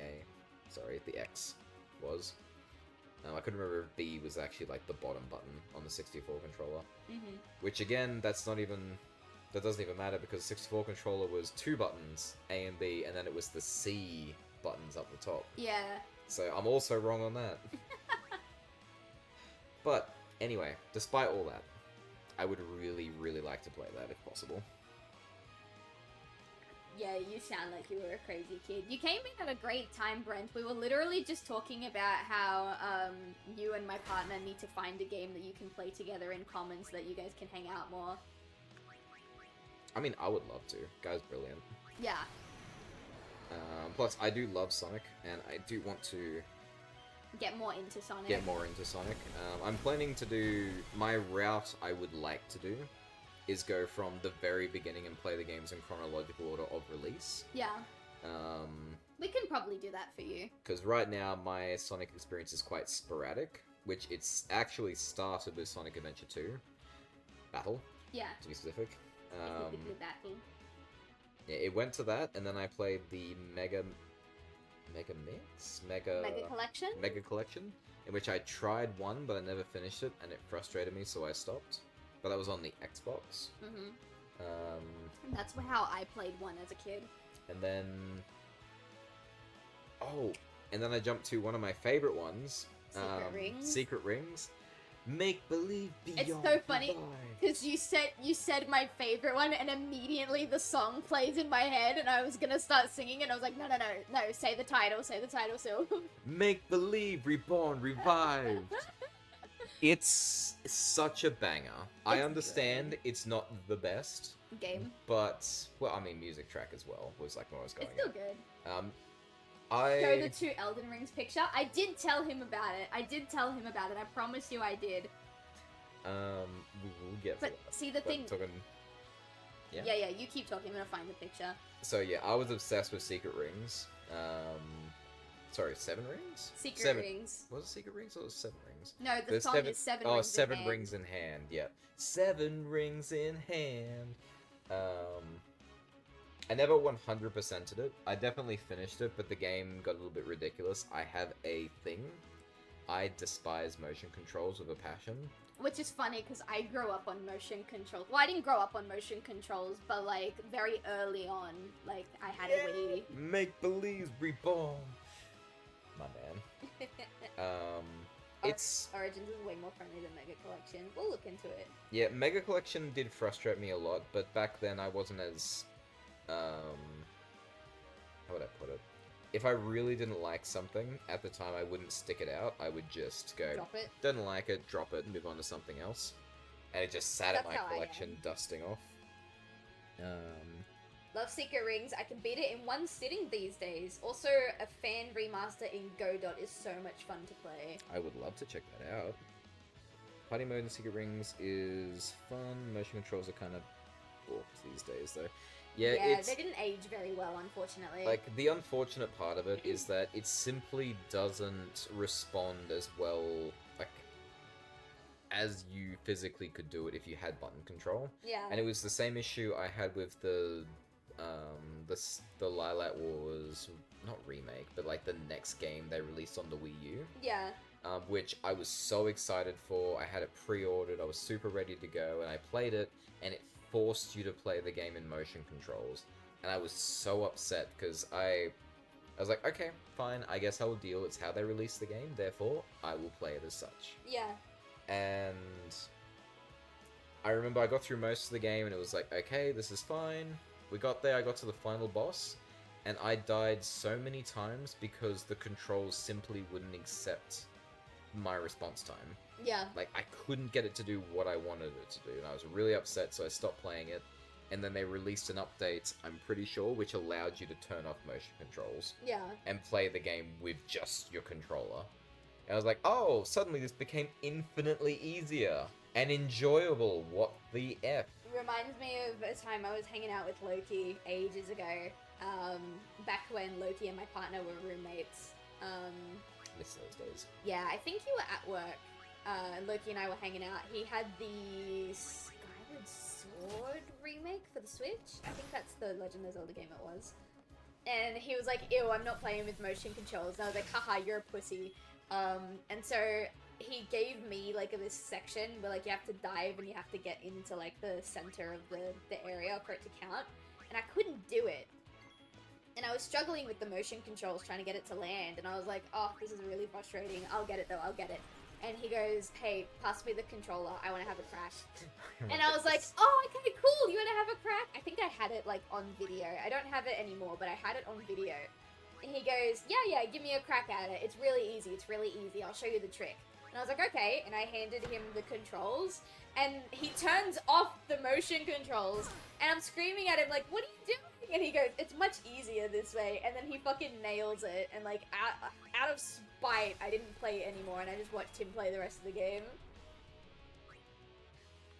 X was. I couldn't remember if B was actually like the bottom button on the 64 controller. Mm-hmm. Which again, that doesn't even matter, because the 64 controller was 2 buttons, A and B, and then it was the C buttons up the top. Yeah. So I'm also wrong on that. But anyway, despite all that, I would really, really like to play that if possible. Yeah, you sound like you were a crazy kid. You came in at a great time, Brent. We were literally just talking about how you and my partner need to find a game that you can play together in common so that you guys can hang out more. I mean, I would love to. Guy's brilliant. Yeah. Plus, I do love Sonic, and I do want to Get more into Sonic. get more into Sonic. I'm planning to do... My route I would like to do is go from the very beginning and play the games in chronological order of release. Yeah. We can probably do that for you. Because right now, my Sonic experience is quite sporadic, which it's actually started with Sonic Adventure 2. Battle, Yeah. to be specific. With battle. Yeah, it went to that, and then I played the Mega Collection? Mega Collection, in which I tried one, but I never finished it, and it frustrated me, so I stopped. But that was on the Xbox. Mm-hmm. That's how I played one as a kid. And then... Oh, and then I jumped to one of my favorite ones. Secret Rings. Secret Rings. Make Believe Beyond It's so funny, Divine. because you said my favorite one, and immediately the song plays in my head, and I was gonna start singing, and I was like, no, say the title still. Make Believe Reborn Revived. It's such a banger. I It's understand good. it's not the best, Game. but, well, I mean, music track as well was like what I was going It's still at. good. I... Show the 2 Elden Rings picture. I did tell him about it. I promise you I did. We'll get to But that. see, the But thing... talking... Yeah. Yeah, you keep talking. I'm gonna find the picture. So yeah, I was obsessed with Secret Rings. Sorry, 7 Rings? Secret Rings. Was it Secret Rings or was it 7 Rings? No, the There's song is 7 Rings in 7 Hand. Rings in Hand, yeah. 7 Rings in Hand. I never 100%ed it. I definitely finished it, but the game got a little bit ridiculous. I have a thing. I despise motion controls with a passion. Which is funny, because I grew up on motion controls. Well, I didn't grow up on motion controls, but, like, very early on, like, I had a Wii. Make Believe Reborn. My man. It's... Origins is way more friendly than Mega Collection. We'll look into it. Yeah, Mega Collection did frustrate me a lot, but back then I wasn't as... how would I put it? If I really didn't like something, at the time I wouldn't stick it out. I would just go, Drop it. Don't like it, drop it, and move on to something else. And it just sat That's at how my I collection, am. dusting off. Love Secret Rings. I can beat it in one sitting these days. Also, a fan remaster in Godot is so much fun to play. I would love to check that out. Party mode in Secret Rings is fun. Motion controls are kind of borked these days, though. Yeah, it's... they didn't age very well, unfortunately. Like, the unfortunate part of it is that it simply doesn't respond as well, like, as you physically could do it if you had button control. Yeah. And it was the same issue I had with the Lilac Wars, not remake, but, like, the next game they released on the Wii U. Yeah. Which I was so excited for. I had it pre-ordered, I was super ready to go, and I played it, and it forced you to play the game in motion controls. And I was so upset, because I was like, okay, fine, I guess I will deal. It's how they release the game, therefore, I will play it as such. Yeah. And I remember I got through most of the game, and it was like, okay, this is fine. We got there, I got to the final boss, and I died so many times because the controls simply wouldn't accept my response time. Yeah. Like, I couldn't get it to do what I wanted it to do, and I was really upset, so I stopped playing it. And then they released an update, I'm pretty sure, which allowed you to turn off motion controls. Yeah. And play the game with just your controller. And I was like, oh, suddenly this became infinitely easier and enjoyable. What the F? Reminds me of a time I was hanging out with Loki ages ago. Back when Loki and my partner were roommates. Miss those days. Yeah, I think you were at work. Loki and I were hanging out. He had the Skyward Sword remake for the Switch. I think that's the Legend of Zelda game it was. And he was like, ew, I'm not playing with motion controls. And I was like, haha, you're a pussy. And so he gave me like this section where like you have to dive and you have to get into like the center of the area for it to count. And I couldn't do it. And I was struggling with the motion controls trying to get it to land. And I was like, oh, this is really frustrating. I'll get it though, I'll get it. and he goes, "Hey, pass me the controller. I want to have a crack." And I was like, "Oh, okay, cool. You want to have a crack?" I think I had it like on video. I don't have it anymore, but I had it on video. And he goes, "Yeah, give me a crack at it. It's really easy. It's really easy. I'll show you the trick." And I was like, "Okay." And I handed him the controls, and he turns off the motion controls, and I'm screaming at him like, "What are you doing?" And he goes, "It's much easier this way." And then he fucking nails it, and like out of spite, I didn't play it anymore, and I just watched him play the rest of the game.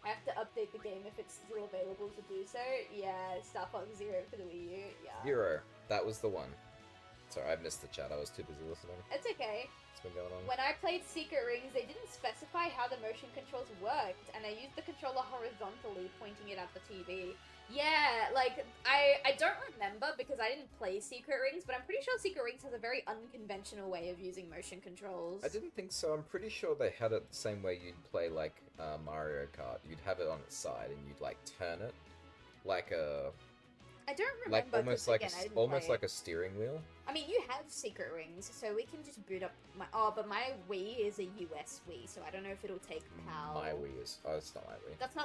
I have to update the game if it's still available to do so. Yeah, Star Fox Zero for the Wii U. Yeah. Zero. That was the one. Sorry, I missed the chat. I was too busy listening. It's okay. What's been going on? When I played Secret Rings, they didn't specify how the motion controls worked, and I used the controller horizontally, pointing it at the TV. Yeah, like, I don't remember because I didn't play Secret Rings, but I'm pretty sure Secret Rings has a very unconventional way of using motion controls. I didn't think so. I'm pretty sure they had it the same way you'd play, like, Mario Kart. You'd have it on its side, and you'd, like, turn it like a... I don't remember. Like, almost like a steering wheel. I mean, you have Secret Rings, so we can just boot up my... Oh, but my Wii is a US Wii, so I don't know if it'll take PAL. My Wii is... Oh, it's not my Wii. That's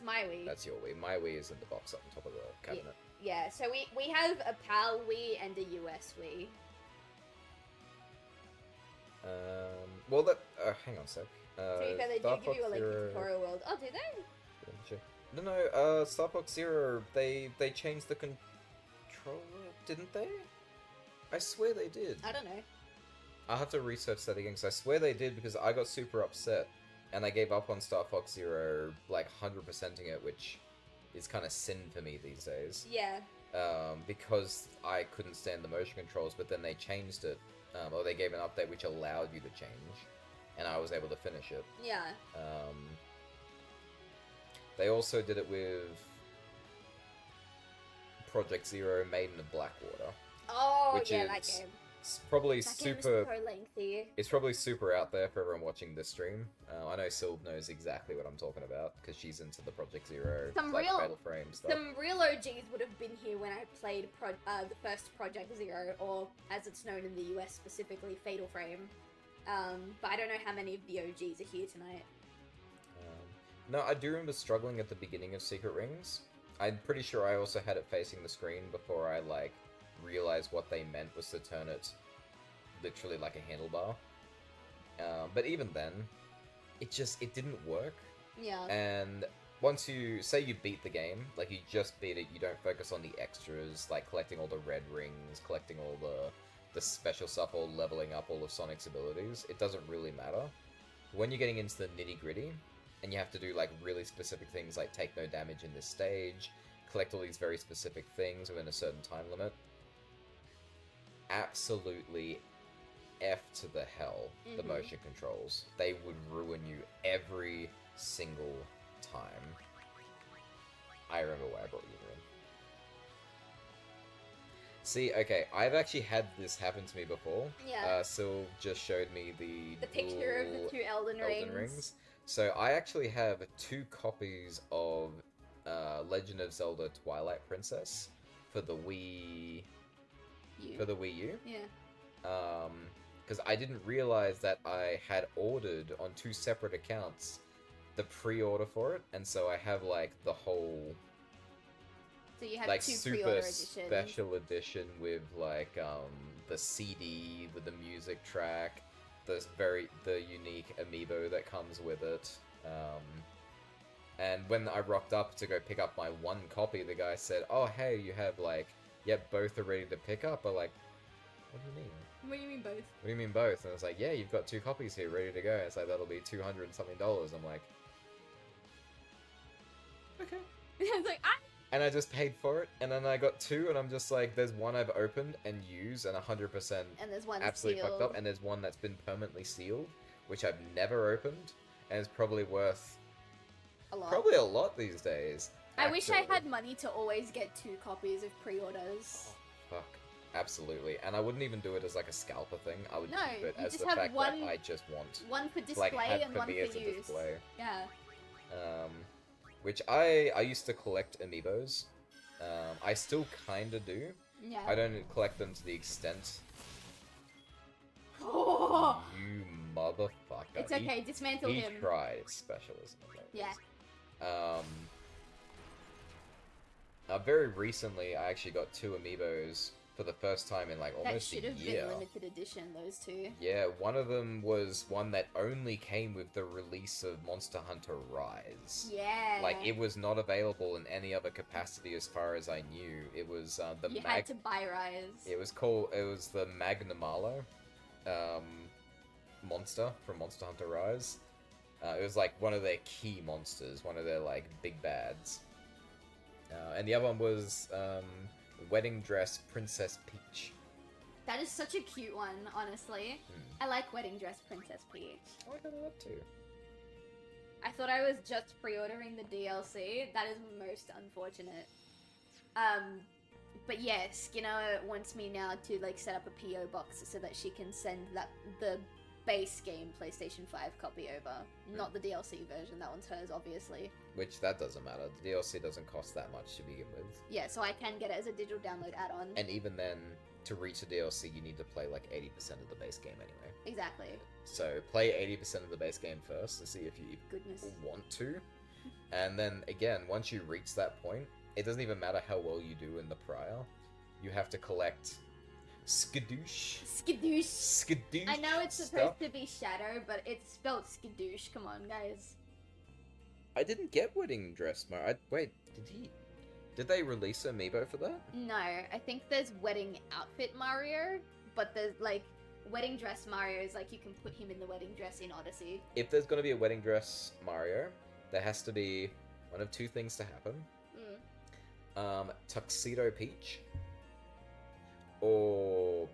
my Wii. That's your Wii. My Wii is in the box up on top of the cabinet. Yeah, so we have a PAL Wii and a US Wii. Well, that... hang on a sec. To be fair, they do give you a Link to Tutorial World. Oh, do they? No, Star Fox Zero, they changed the controller, didn't they? I swear they did. I don't know. I'll have to research that again, because I swear they did, because I got super upset, and I gave up on Star Fox Zero, like, 100%ing it, which is kind of sin for me these days. Yeah. Because I couldn't stand the motion controls, but then they changed it, or they gave an update which allowed you to change, and I was able to finish it. Yeah. They also did it with Project Zero Maiden of Blackwater. Oh, which yeah, is that game. Probably That super... game is so lengthy. It's probably super out there for everyone watching this stream. I know Sylv knows exactly what I'm talking about, because she's into the Project Zero, Fatal Frame stuff. Some real OGs would have been here when I played the first Project Zero, or as it's known in the US specifically, Fatal Frame. But I don't know how many of the OGs are here tonight. No, I do remember struggling at the beginning of Secret Rings. I'm pretty sure I also had it facing the screen before I, like, realized what they meant was to turn it literally like a handlebar. But even then, it didn't work. Yeah. And once you beat the game, like, you just beat it, you don't focus on the extras, like collecting all the red rings, collecting all the special stuff, or leveling up all of Sonic's abilities. It doesn't really matter. When you're getting into the nitty-gritty, and you have to do, like, really specific things, like take no damage in this stage, collect all these very specific things within a certain time limit. Absolutely F to the hell, the motion controls. They would ruin you every single time. I remember why I brought you in. See, okay, I've actually had this happen to me before. Yeah. Syl just showed me the picture of the two Elden Rings. So I actually have 2 copies of Legend of Zelda Twilight Princess for the Wii U. Yeah. Because I didn't realize that I had ordered on 2 separate accounts the pre-order for it, and so I have, like, the whole, So you have like, 2 super pre-order editions. special edition with, like, the CD with the music track, the unique amiibo that comes with it. And when I rocked up to go pick up my 1 copy, the guy said, "Oh, hey, you have, like, both are ready to pick up." I'm like, what do you mean? What do you mean both? What do you mean both? And it's like, yeah, you've got 2 copies here ready to go. It's like, that'll be $200 and something. I'm like, okay. It's like, And I just paid for it, and then I got 2, and I'm just like, there's one I've opened and used and 100% and there's one absolutely sealed. fucked up, and there's one that's been permanently sealed, which I've never opened, and it's probably worth A lot. probably a lot these days. I wish I actually. had money to always get 2 copies of pre-orders. Fuck. Absolutely. And I wouldn't even do it as like a scalper thing. I would No, do it you as just the have fact one- that I just want One for to, display like, have and one me for as a use. display. Yeah. Which I used to collect amiibos. I still kinda do. Yeah. I don't collect them to the extent Oh, you motherfucker. It's okay, dismantle he him. tried specialism. Yeah. Very recently, I actually got 2 amiibos for the first time in like That almost a should have year. been limited edition, those two. Yeah, one of them was one that only came with the release of Monster Hunter Rise. Yeah. Like, it was not available in any other capacity as far as I knew. It was You had to buy Rise. It was the Magnamalo monster from Monster Hunter Rise. It was like one of their key monsters, one of their like big bads. And the other one was Wedding Dress Princess Peach. That is such a cute one, honestly. I like Wedding Dress Princess Peach. I like that too. I thought I was just pre-ordering the DLC. That is most unfortunate. But yeah, Skinner wants me now to like set up a PO box so that she can send the base game PlayStation 5 copy over. Not the DLC version, that one's hers, obviously. Which, that doesn't matter. The DLC doesn't cost that much to begin with. Yeah, so I can get it as a digital download add-on. And even then, to reach the DLC, you need to play like 80% of the base game anyway. Exactly. So, play 80% of the base game first to see if you want to. And then, again, once you reach that point, it doesn't even matter how well you do in the prior. You have to collect Skadoosh. I know it's supposed to be Shadow, but it's spelled Skadoosh. Come on, guys. I didn't get Wedding Dress Mario. Wait, did they release Amiibo for that? No, I think there's Wedding Outfit Mario, but there's like Wedding Dress Mario is like you can put him in the wedding dress in Odyssey. If there's gonna be a Wedding Dress Mario, there has to be one of 2 things to happen. Tuxedo Peach or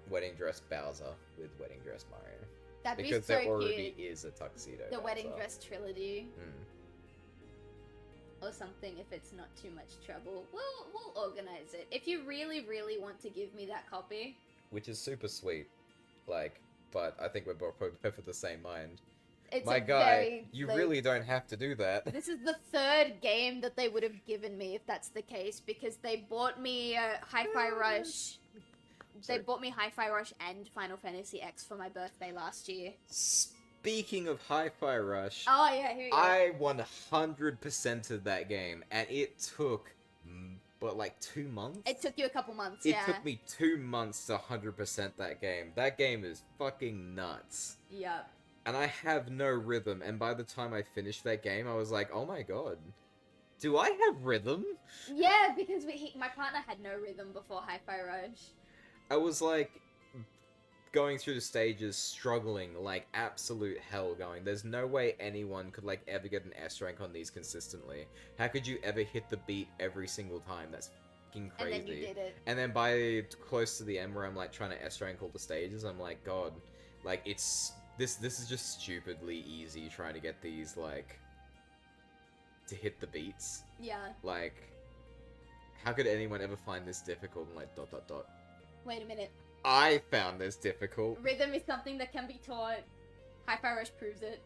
Wedding Dress Bowser with Wedding Dress Mario. That'd because be so there already cute. is a tuxedo. The Bowser. Wedding Dress Trilogy. Mm. Or something if it's not too much trouble. We'll organize it. If you really, really want to give me that copy. Which is super sweet. Like, but I think we're both of the same mind. It's My guy, you really don't have to do that. This is the 3rd game that they would have given me if that's the case, because they bought me Hi-Fi Rush. They bought me Hi-Fi Rush and Final Fantasy X for my birthday last year. Speaking of Hi-Fi Rush, oh yeah, here we go. I 100%ed that game, and it took, like 2 months? It took you a couple months, It took me 2 months to 100% that game. That game is fucking nuts. Yep. And I have no rhythm, and by the time I finished that game, I was like, oh my god. Do I have rhythm? Yeah, because my partner had no rhythm before Hi-Fi Rush. I was like, going through the stages, struggling like absolute hell going. There's no way anyone could like ever get an S rank on these consistently. How could you ever hit the beat every single time? That's fucking crazy. And then you did it. And then by close to the end where I'm like trying to S rank all the stages, I'm like, god, like it's... This is just stupidly easy trying to get these, like, to hit the beats. Yeah. Like, how could anyone ever find this difficult and like ... Wait a minute. I found this difficult. Rhythm is something that can be taught. Hi-Fi Rush proves it.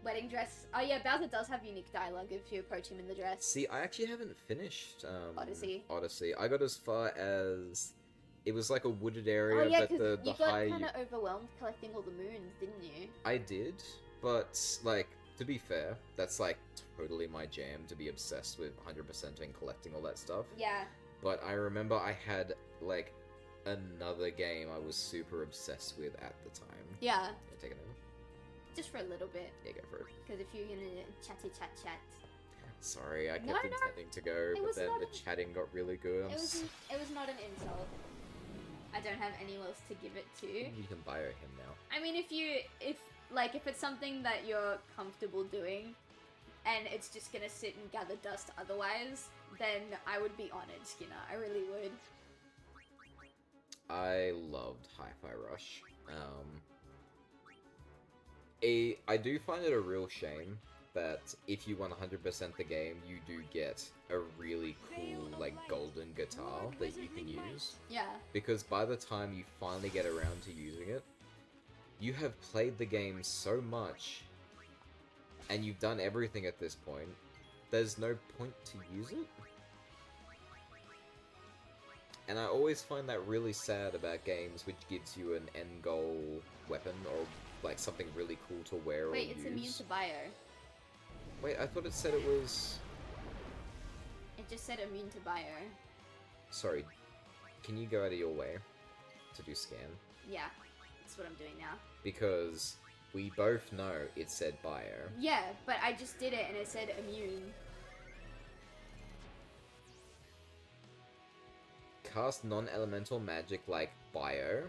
Wedding Dress. Oh yeah, Bowser does have unique dialogue if you approach him in the dress. See, I actually haven't finished Odyssey. I got as far as... It was like a wooded area, oh, yeah, but the you high... got kind of overwhelmed collecting all the moons, didn't you? I did, but, like, to be fair, that's, like, totally my jam, to be obsessed with 100% and collecting all that stuff. Yeah. But I remember I had, like, another game I was super obsessed with at the time. Yeah. Yeah, take it over. Just for a little bit. Yeah, go for it. Because if you're gonna chat. Sorry, I kept intending to go, but then the chatting got really good. It was not an insult. I don't have anyone else to give it to. You can bio him now. I mean, if it's something that you're comfortable doing, and it's just gonna sit and gather dust otherwise, then I would be honored, Skinner. I really would. I loved Hi-Fi Rush. I do find it a real shame that if you 100% the game, you do get a really cool, like, golden guitar that you can use. Yeah. Because by the time you finally get around to using it, you have played the game so much, and you've done everything at this point, there's no point to use it. And I always find that really sad about games which gives you an end goal weapon or like something really cool to wear Wait, or it's use. immune to bio. Wait, I thought it said it was... It just said immune to bio. Sorry, can you go out of your way to do scan? Yeah, that's what I'm doing now. Because we both know it said bio. Yeah, but I just did it and it said immune. Cast non-elemental magic like bio,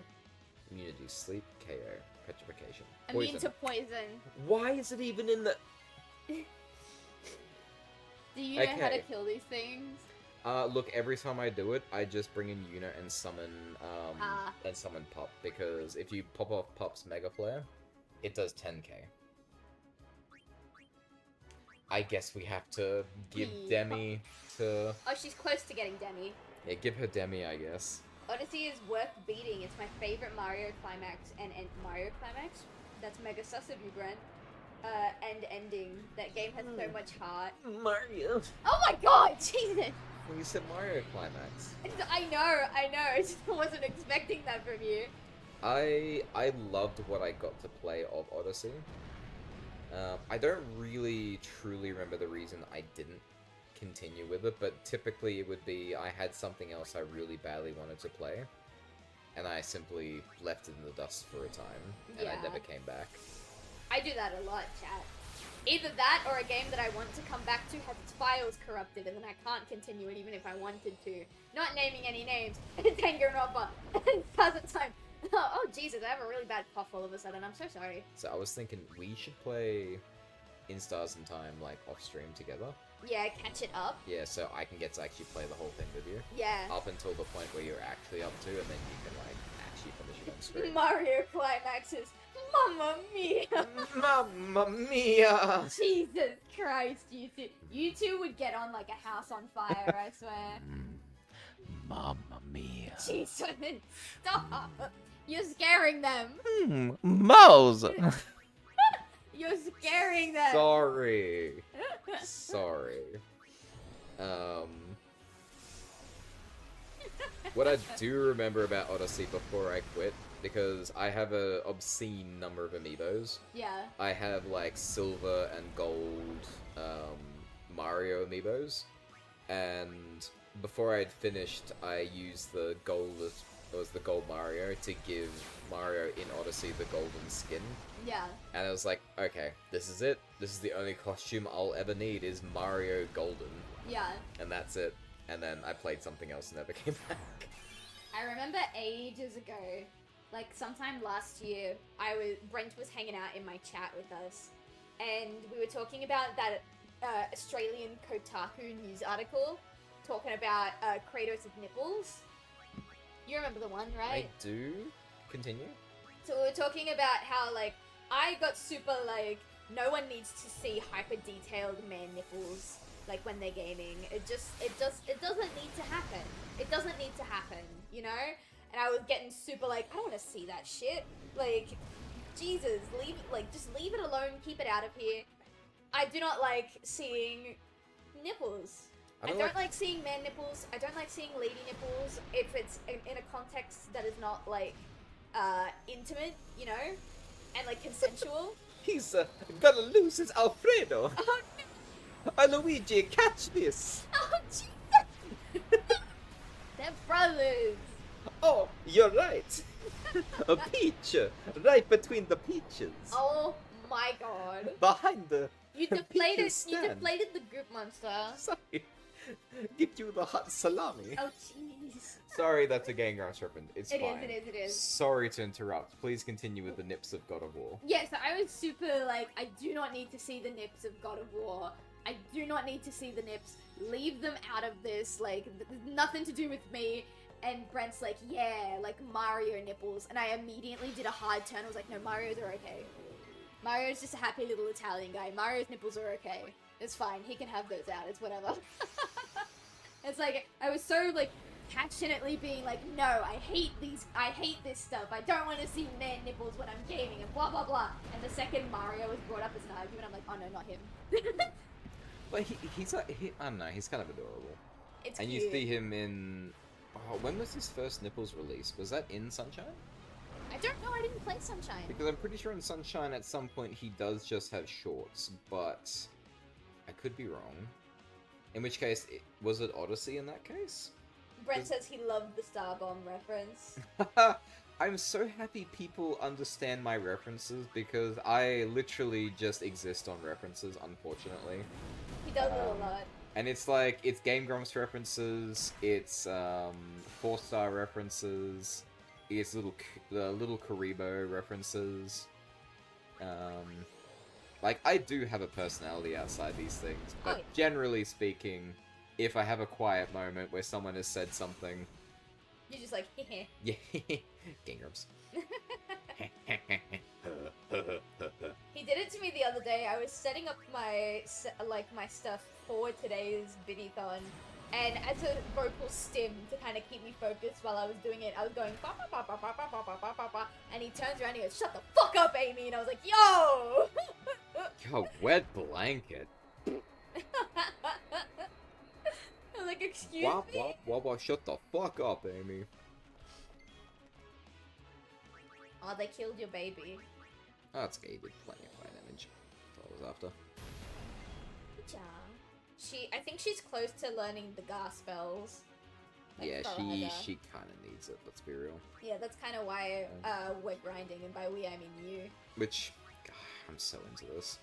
immunity, sleep, KO, petrification, poison. Immune to poison. Why is it even in the... Do you know how to Okay. kill these things? Look, every time I do it, I just bring in Una and summon, Ah. Pup, because if you pop off Pup's Mega Flare, it does 10k. I guess we have to give We- Demi to... Oh, she's close to getting Demi. Yeah, give her Demi, I guess. Odyssey is worth beating. It's my favorite Mario climax and Mario climax. That's mega sus of you, Brent. And ending. That game has so much heart. Mario! Oh my god, Jesus! Well, you said Mario Climax. I know. I just wasn't expecting that from you. I loved what I got to play of Odyssey. I don't really truly remember the reason I didn't continue with it, but typically it would be I had something else I really badly wanted to play, and I simply left it in the dust for a time, and I Yeah. never came back. I do that a lot, chat. Either that or a game that I want to come back to has its files corrupted and then I can't continue it even if I wanted to. Not naming any names. Danganronpa. Thousand time. Oh Jesus, I have a really bad cough all of a sudden. I'm so sorry. So I was thinking we should play In Stars in Time, like, off-stream together. Yeah, catch it up. Yeah, so I can get to actually play the whole thing with you. Yeah. Up until the point where you're actually up to, and then you can, like, actually finish it on screen. Mario climaxes. Mamma mia. Mamma mia! Jesus Christ, you two would get on like a house on fire, I swear. Mamma mia. Jesus, stop. You're scaring them. Mouse! You're scaring them. Sorry. Sorry. What I do remember about Odyssey before I quit, because I have an obscene number of amiibos. Yeah. I have like silver and gold Mario amiibos, and before I'd finished, I used the gold Mario to give Mario in Odyssey the golden skin. Yeah. And I was like, okay, this is it. This is the only costume I'll ever need is Mario Golden. Yeah. And that's it. And then I played something else and never came back. I remember ages ago, like sometime last year, Brent was hanging out in my chat with us, and we were talking about that Australian Kotaku news article talking about Kratos' nipples. You remember the one, I right? do. Continue. So we were talking about how, like, I got super, like, no one needs to see hyper detailed man nipples, like, when they're gaming. It doesn't need to happen. It doesn't need to happen, you know? And I was getting super, like, I don't want to see that shit. Like, Jesus, just leave it alone, keep it out of here. I do not like seeing nipples. I don't like seeing man nipples. I don't like seeing lady nipples if it's in a context that is not, like, intimate, you know? And, like, consensual. He's gonna lose his Alfredo. Oh, Luigi, catch this. oh, Jesus! They're brothers! Oh, you're right. A peach, right between the peaches. Oh my god. Behind the You peaches deflated stand. the group monster. Sorry. Give you the hot salami. Oh jeez. Sorry, that's a Gangrams reference. It's fine. It is. Sorry to interrupt. Please continue with the nips of God of War. Yeah, so I was super like, I do not need to see the nips of God of War. I do not need to see the nips. Leave them out of this. Like, nothing to do with me. And Brent's like, yeah, like Mario nipples. And I immediately did a hard turn. I was like, no, Mario's are okay. Mario's just a happy little Italian guy. Mario's nipples are okay. It's fine. He can have those out. It's whatever. It's like, I was so, like, passionately being like, no, I hate this stuff. I don't want to see man nipples when I'm gaming and blah, blah, blah. And the second Mario was brought up as an argument, I'm like, oh no, not him. But he's like, I don't know, he's kind of adorable. It's And cute. you see him in Oh, when was his first nipples released? Was that in Sunshine? I don't know, I didn't play Sunshine. Because I'm pretty sure in Sunshine at some point he does just have shorts, but I could be wrong. In which case, was it Odyssey in that case? Brent says he loved the Starbomb reference. I'm so happy people understand my references because I literally just exist on references, unfortunately. He does it a lot. And it's like, it's Game Grumps references, it's 4-star references, it's little Karibo references. Like, I do have a personality outside these things, but generally speaking, if I have a quiet moment where someone has said something... You're just like, heh. Yeah, Game Grumps. He did it to me the other day. I was setting up my stuff for today's BITTYTHON, and as a vocal stim to kind of keep me focused while I was doing it, I was going ba ba ba ba ba ba ba ba ba ba, and he turns around and he goes, "Shut the fuck up, Amy!" And I was like, "Yo!" Yo, wet blanket. I was like, "Excuse me." Wah, shut the fuck up, Amy. Oh, they killed your baby. Oh, it's okay, you did plenty of fire damage. That's all I was after. Good job. I think she's close to learning the Gar spells. Like Yeah, Farada. she kind of needs it, let's be real. Yeah, that's kind of why we're grinding, and by we I mean you. Which, God, I'm so into this.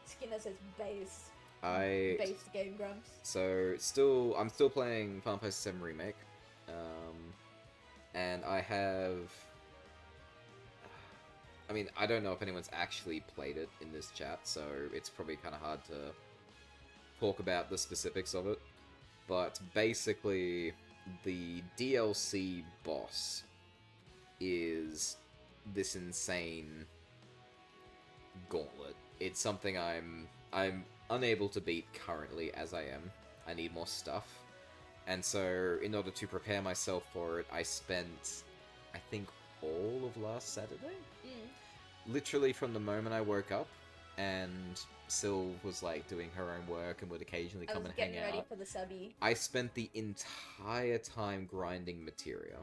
Skinner says base. Base Game Grumps. So, I'm still playing Final Fantasy VII Remake. And I have... I mean, I don't know if anyone's actually played it in this chat, so it's probably kind of hard to talk about the specifics of it. But basically, the DLC boss is this insane gauntlet. It's something I'm unable to beat currently as I am. I need more stuff. And so, in order to prepare myself for it, I spent, I think, all of last Saturday? Literally from the moment I woke up, and Syl was like doing her own work and would occasionally come and hang out. I was getting ready for the subby. I spent the entire time grinding materia.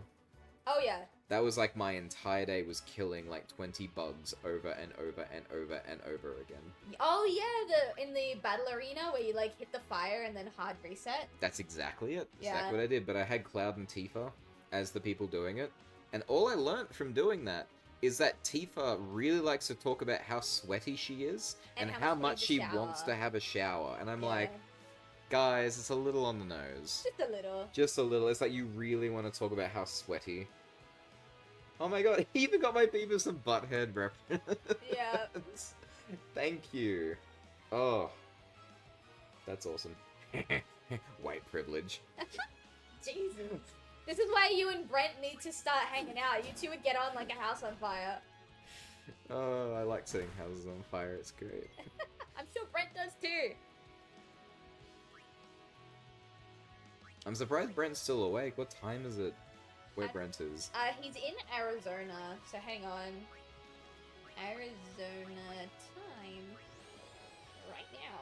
Oh yeah. That was like my entire day was killing like 20 bugs over and over and over and over again. Oh yeah, in the battle arena where you like hit the fire and then hard reset. That's exactly it. Yeah. Exactly what I did, but I had Cloud and Tifa as the people doing it. And all I learnt from doing that is that Tifa really likes to talk about how sweaty she is and how much she wants to have a shower. And I'm like, guys, it's a little on the nose. Just a little. Just a little. It's like you really want to talk about how sweaty. Oh my god, he even got my Beavis and Butthead reference. Yeah. Thank you. Oh. That's awesome. White privilege. Jesus. This is why you and Brent need to start hanging out. You two would get on like a house on fire. Oh, I like setting houses on fire. It's great. I'm sure Brent does too. I'm surprised Brent's still awake. What time is it? Where Brent is? He's in Arizona, so hang on. Arizona time. Right now.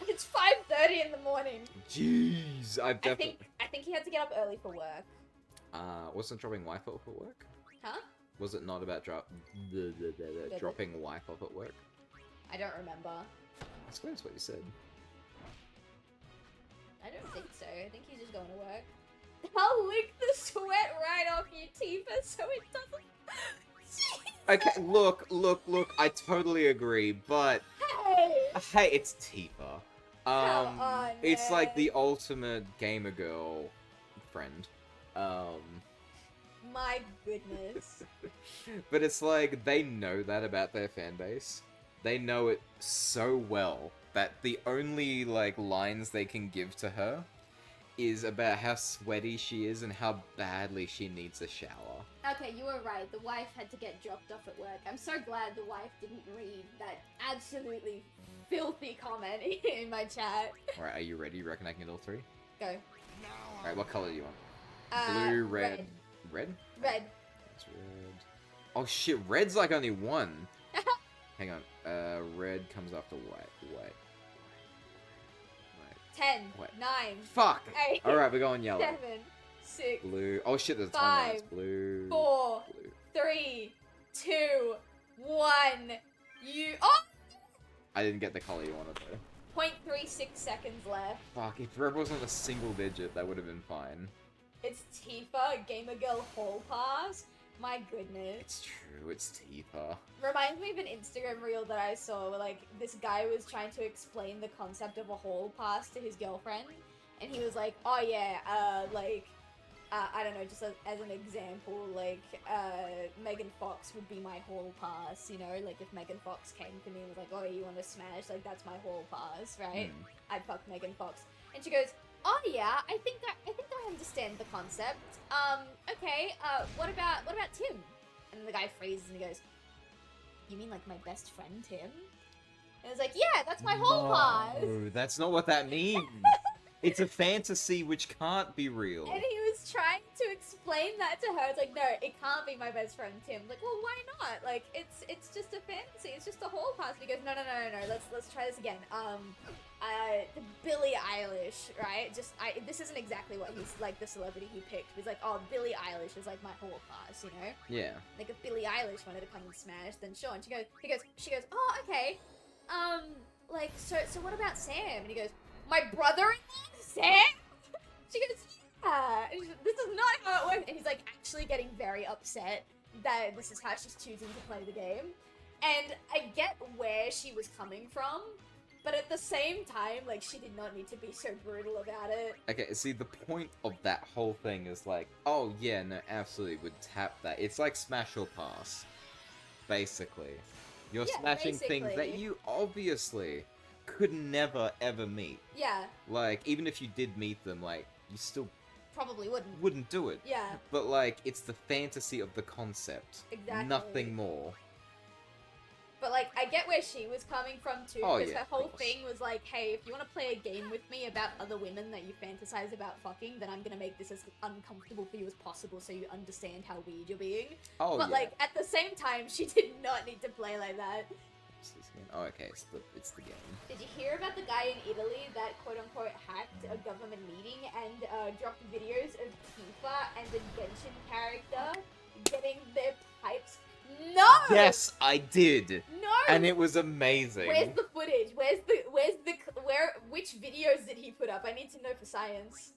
It's 5:30 in the morning. Jeez, I think he had to get up early for work. Wasn't dropping wife off at work? Huh? Was it not about dropping wife off at work? I don't remember. I swear that's what you said. I don't think so. I think he's just going to work. I'll lick the sweat right off your Tifa so it doesn't... Okay, look, I totally agree, but... Hey, it's Tifa. Come on, it's man. like the ultimate gamer girl friend. My goodness. But it's like, they know that about their fan base. They know it so well that the only, like, lines they can give to her is about how sweaty she is and how badly she needs a shower. Okay, you were right. The wife had to get dropped off at work. I'm so glad the wife didn't read that absolutely filthy comment in my chat. Alright, are you ready? You reckon I can get all three? Go. Alright, what color do you want? Blue, red. Red? Red. That's red. Oh shit, red's like only one. Hang on. Red comes after white. White. 10, Wait. 9, Fuck! 8, Alright, we're going yellow. 7, 6, Blue. Oh shit, there's a 5, time limit. Blue. 4, Blue. 3, 2, 1. You. Oh! I didn't get the color you wanted though. 0.36 seconds left. Fuck, if red wasn't a single digit, that would have been fine. It's Tifa, Gamer Girl Hall Pass. My goodness. It's true, it's Tifa. Reminds me of an Instagram reel that I saw where, like, this guy was trying to explain the concept of a hall pass to his girlfriend. And he was like, oh yeah, I don't know, just as an example, like, Megan Fox would be my hall pass, you know? Like, if Megan Fox came to me and was like, oh, you want to smash? Like, that's my hall pass, right? I'd fuck Megan Fox. And she goes, oh yeah, I think I understand the concept. Okay, what about Tim? And the guy freezes and he goes, you mean like my best friend Tim? And it's like, yeah, that's my hall pass. No, that's not what that means. It's a fantasy which can't be real. And he was trying to explain that to her. It's like, no, it can't be my best friend Tim. Like, well, why not? Like, it's just a fantasy. It's just a hall pass. And he goes, no. Let's try this again. The Billie Eilish, right? This isn't exactly what he's like the celebrity he picked. He's like, oh, Billie Eilish is like my hall pass, you know? Yeah. Like if Billie Eilish wanted to come and smash, then sure. And she goes, oh, okay. Like, so what about Sam? And he goes, my brother-in-law, Sam? She goes, yeah. And this is not how it works. And he's like actually getting very upset that this is how she's choosing to play the game. And I get where she was coming from, but at the same time, like, she did not need to be so brutal about it. Okay, see, the point of that whole thing is like, oh yeah, no, absolutely, would tap that. It's like smash or pass, basically. You're smashing things that you obviously could never ever meet. Yeah. Like, even if you did meet them, like, you still probably wouldn't do it. Yeah. But like, it's the fantasy of the concept. Exactly. Nothing more. But, like, I get where she was coming from, too, Oh, because yeah, her whole of course. thing was like, hey, if you want to play a game with me about other women that you fantasize about fucking, then I'm gonna make this as uncomfortable for you as possible so you understand how weird you're being. Oh, But, yeah. like, at the same time, she did not need to play like that. Oh, okay, it's the game. Did you hear about the guy in Italy that quote-unquote hacked a government meeting and dropped videos of Tifa and the Genshin character getting their pipes? No! Yes, I did! No! And it was amazing. Where's the footage? Which videos did he put up? I need to know for science.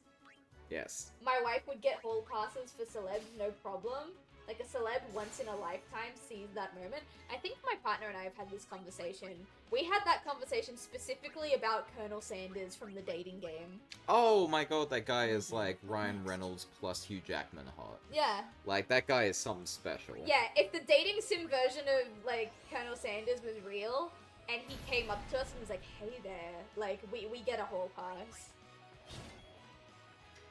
Yes. My wife would get hall passes for celebs, no problem. Like, a celeb once in a lifetime sees that moment. I think my partner and I have had this conversation. We had that conversation specifically about Colonel Sanders from the dating game. Oh my god, that guy is like Ryan Reynolds plus Hugh Jackman hot. Yeah. Like, that guy is something special. Yeah, if the dating sim version of, like, Colonel Sanders was real, and he came up to us and was like, hey there, like, we get a hall pass.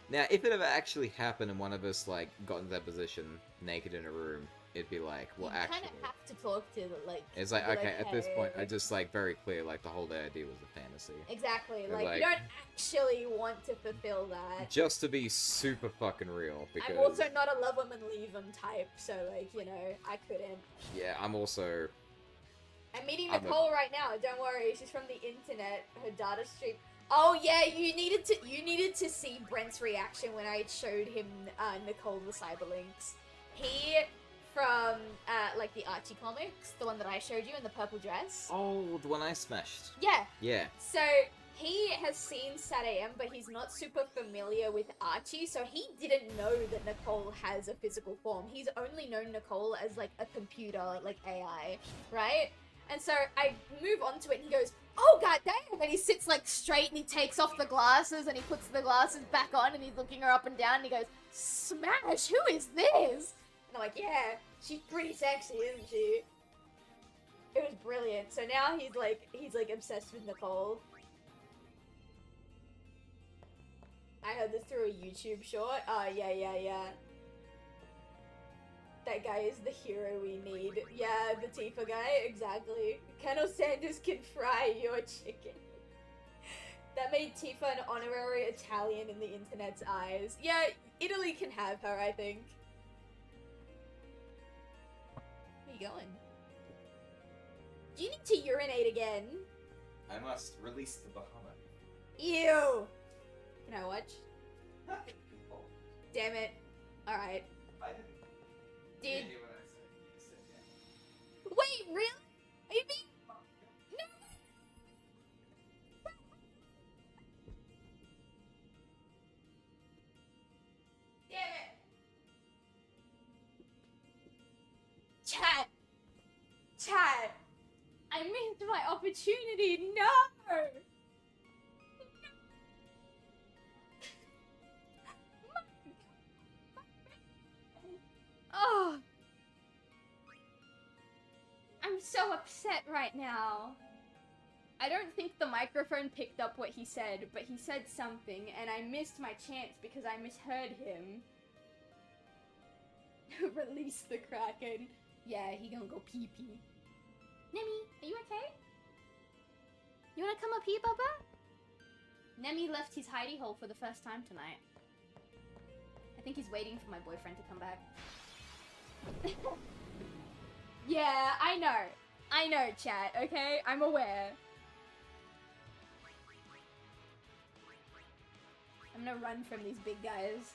Now, if it ever actually happened and one of us, like, got into that position naked in a room, it'd be like, well, You actually... kind of have to talk to, like... It's like, be okay, at this point, hey. I just, like, very clear, like, the whole idea was a fantasy. Exactly, They're like, like- you don't actually want to fulfill that. Just to be super fucking real, because... I'm also not a love woman, leave them type, so, like, you know, I couldn't. Yeah, I'm also... I'm meeting I'm a- Nicole right now, don't worry, she's from the internet, her data stream... Oh yeah, you needed to see Brent's reaction when I showed him Nicole the Cyberlinks. He, from, like, the Archie comics, the one that I showed you in the purple dress. Oh, the one I smashed. Yeah, Yeah. so he has seen SatAM, but he's not super familiar with Archie, so he didn't know that Nicole has a physical form. He's only known Nicole as, like, a computer, like AI, right? And so I move on to it, and he goes, oh god damn, and he sits, like, straight, and he takes off the glasses, and he puts the glasses back on, and he's looking her up and down, and he goes, smash, who is this? And I'm like, yeah, she's pretty sexy, isn't she? It was brilliant. So now he's like obsessed with Nicole. I heard this through a YouTube short. Oh, yeah. That guy is the hero we need. Yeah, the Tifa guy, exactly. Colonel Sanders can fry your chicken. That made Tifa an honorary Italian in the internet's eyes. Yeah, Italy can have her, I think. Where are you going? Do you need to urinate again? I must release the Bahamut. Ew! Can I watch? Damn it. Alright. Did... Wait, really? Are you being... No! Damn it! Chat! Chat! I missed my opportunity! No! Oh! I'm so upset right now. I don't think the microphone picked up what he said, but he said something, and I missed my chance because I misheard him. Release the Kraken. Yeah, he gonna go pee-pee. Nemi, are you okay? You wanna come up here, Bubba? Nemi left his hidey hole for the first time tonight. I think he's waiting for my boyfriend to come back. Yeah, I know, chat, okay? I'm aware. I'm gonna run from these big guys.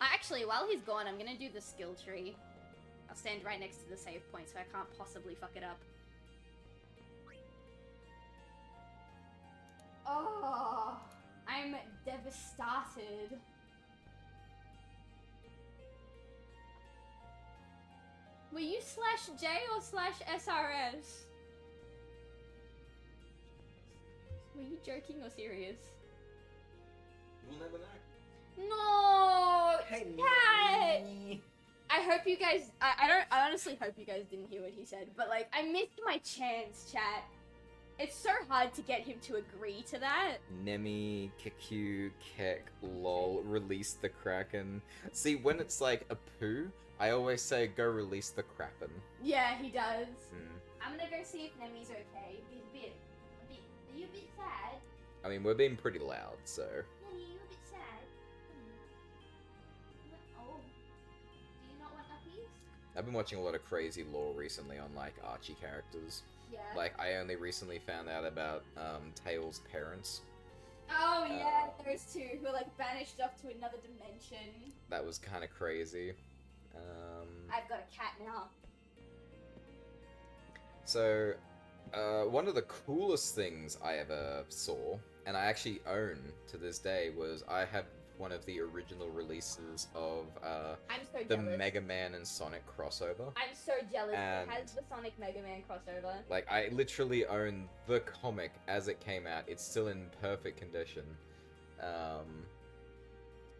Actually, while he's gone, I'm gonna do the skill tree. I'll stand right next to the save point so I can't possibly fuck it up. Oh, I'm devastated. Were you /J or /SRS? Were you joking or serious? We'll never know. No! Hey, Cat! Nemi. I hope you guys, I honestly hope you guys didn't hear what he said, but like, I missed my chance, chat. It's so hard to get him to agree to that. Nemi, Kiku, Kek, lol, release the Kraken. See, when it's like a poo, I always say go release the Kraken. Yeah, he does. Hmm. I'm gonna go see if Nemi's okay. Are you a bit sad? I mean, we're being pretty loud, so... Nemi, you a bit sad? Oh. Do you not want uppies? I've been watching a lot of crazy lore recently on, like, Archie characters. Yeah. Like, I only recently found out about, Tails' parents. Oh yeah, those two who are like banished off to another dimension. That was kind of crazy. I've got a cat now. So, one of the coolest things I ever saw, and I actually own to this day, was I have one of the original releases of I'm so the jealous. Mega Man and Sonic crossover. I'm so jealous. And- It has the Sonic Mega Man crossover. Like, I literally own the comic as it came out. It's still in perfect condition.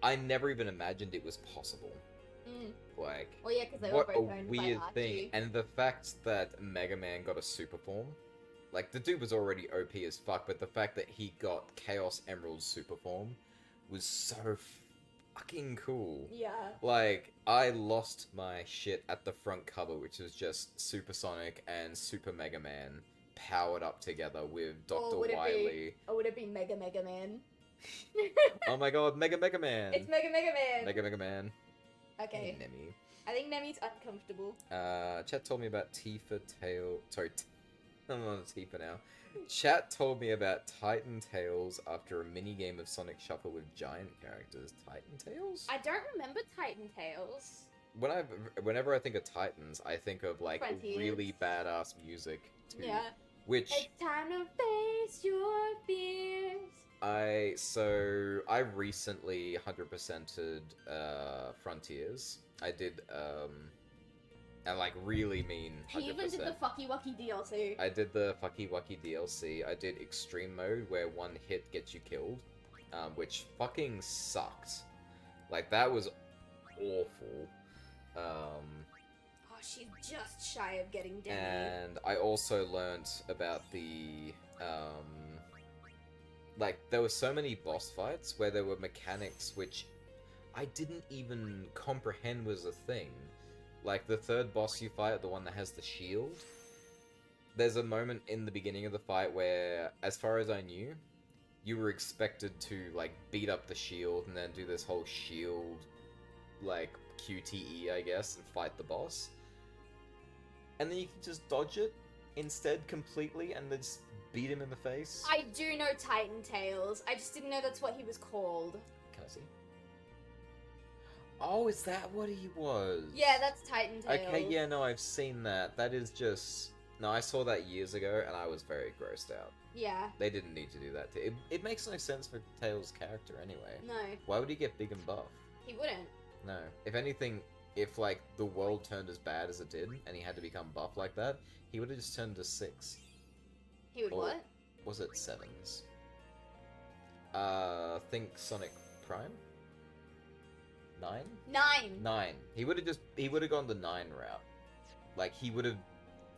I never even imagined it was possible. Like, Well, yeah, because they were what both a owned weird by thing. Archie. And the fact that Mega Man got a super form, like, the dude was already OP as fuck, but the fact that he got Chaos Emerald's super form was so fucking cool. Yeah. Like, I lost my shit at the front cover, which was just Supersonic and Super Mega Man powered up together with Dr. would it be- Wily. Or would it be Mega Man? Oh my god, Mega Man! It's Mega Man! Mega Man. Okay. Hey, Nemi. I think Nemi's uncomfortable. Chat told me about Tifa Tail. Sorry, I'm on Tifa now. Chat told me about Titan Tails after a mini game of Sonic Shuffle with giant characters. Titan Tails? I don't remember Titan Tales. Whenever I think of Titans, I think of like Frontiers. really badass music too. Yeah. Which It's time to face your fears. I recently 100%ed Frontiers. I did and like really mean 100%. He even did the Fucky Wucky DLC. I did the Fucky Wucky DLC. I did Extreme Mode, where one hit gets you killed, which fucking sucked. Like, that was awful. Oh, she's just shy of getting Demi. And I also learnt about the, like, there were so many boss fights where there were mechanics which I didn't even comprehend was a thing. Like, the third boss you fight, the one that has the shield, there's a moment in the beginning of the fight where, as far as I knew, you were expected to, like, beat up the shield and then do this whole shield, like, QTE, I guess, and fight the boss. And then you can just dodge it instead completely and then just beat him in the face? I do know Titan Tails. I just didn't know that's what he was called. Can I see? Oh, is that what he was? Yeah, that's Titan Tails. Okay, yeah, no, I've seen that. That is just... No, I saw that years ago, and I was very grossed out. Yeah. They didn't need to do that. It makes no sense for Tails' character anyway. No, Why would he get big and buff? he wouldn't. No. If anything, if, like, the world turned as bad as it did, and he had to become buff like that, he would have just turned to 6. He would Or what? was it 7s? Think Sonic Prime? 9? 9. 9. He would have gone the 9 route. Like, he would have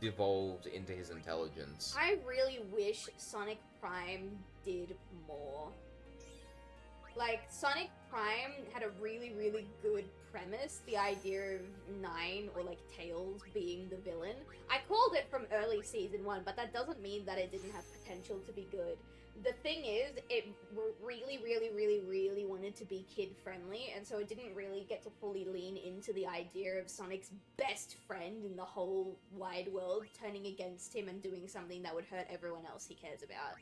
devolved into his intelligence. I really wish Sonic Prime did more. Like, Sonic Prime had a really, really good premise. The idea of 9, or like Tails, being the villain. I called it from early season 1, but that doesn't mean that it didn't have potential to be good. The thing is, it really, really, really, really wanted to be kid-friendly, and so it didn't really get to fully lean into the idea of Sonic's best friend in the whole wide world turning against him and doing something that would hurt everyone else he cares about.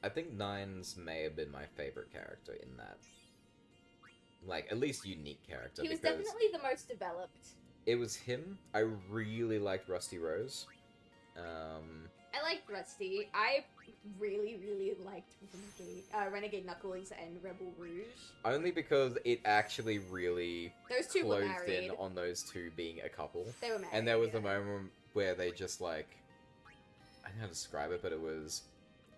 I think Nines may have been my favorite character in that. Like, at least unique character. He was because definitely the most developed. it was him. I really liked Rusty Rose. I liked Rusty. I really, really liked Renegade Knuckles and Rebel Rouge. Only because it actually really Those two were closed married. in on those two being a couple. They were married. And there was yeah. a moment where they just, like... I don't know how to describe it, but it was...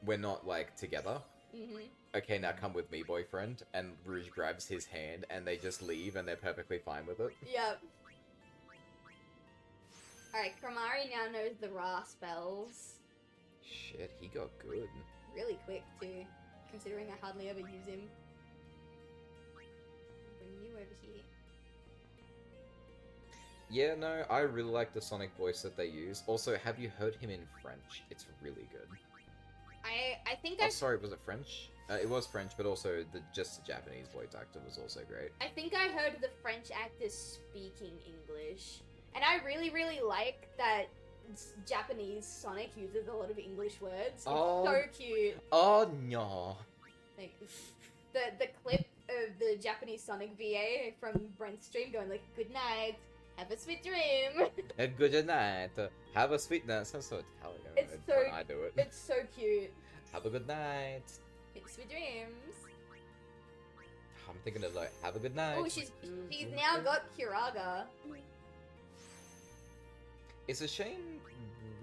We're not, like, together. Mm-hmm. Okay, now come with me, boyfriend. And Rouge grabs his hand, and they just leave, and they're perfectly fine with it. Yep. Alright, Kromari now knows the Ra spells. Shit, he got good. Really quick, too. Considering I hardly ever use him. Bring you over here. Yeah, no, I really like the Sonic voice that they use. Also, have you heard him in French? It's really good. I think Oh, I've... sorry, was it French? It was French, but also just the Japanese voice actor was also great. I think I heard the French actors speaking English. And I really, really like that Japanese Sonic uses a lot of English words. It's so cute. Oh, no. Like, the clip of the Japanese Sonic VA from Brent's stream going like, "Good night, have a sweet dream." And good night. Have a sweet night. Sounds so Italian. It's so- when I do it. It's so cute. Have a good night. Sweet dreams. I'm thinking of like, have a good night. Oh, she's now got Kiraga. It's a shame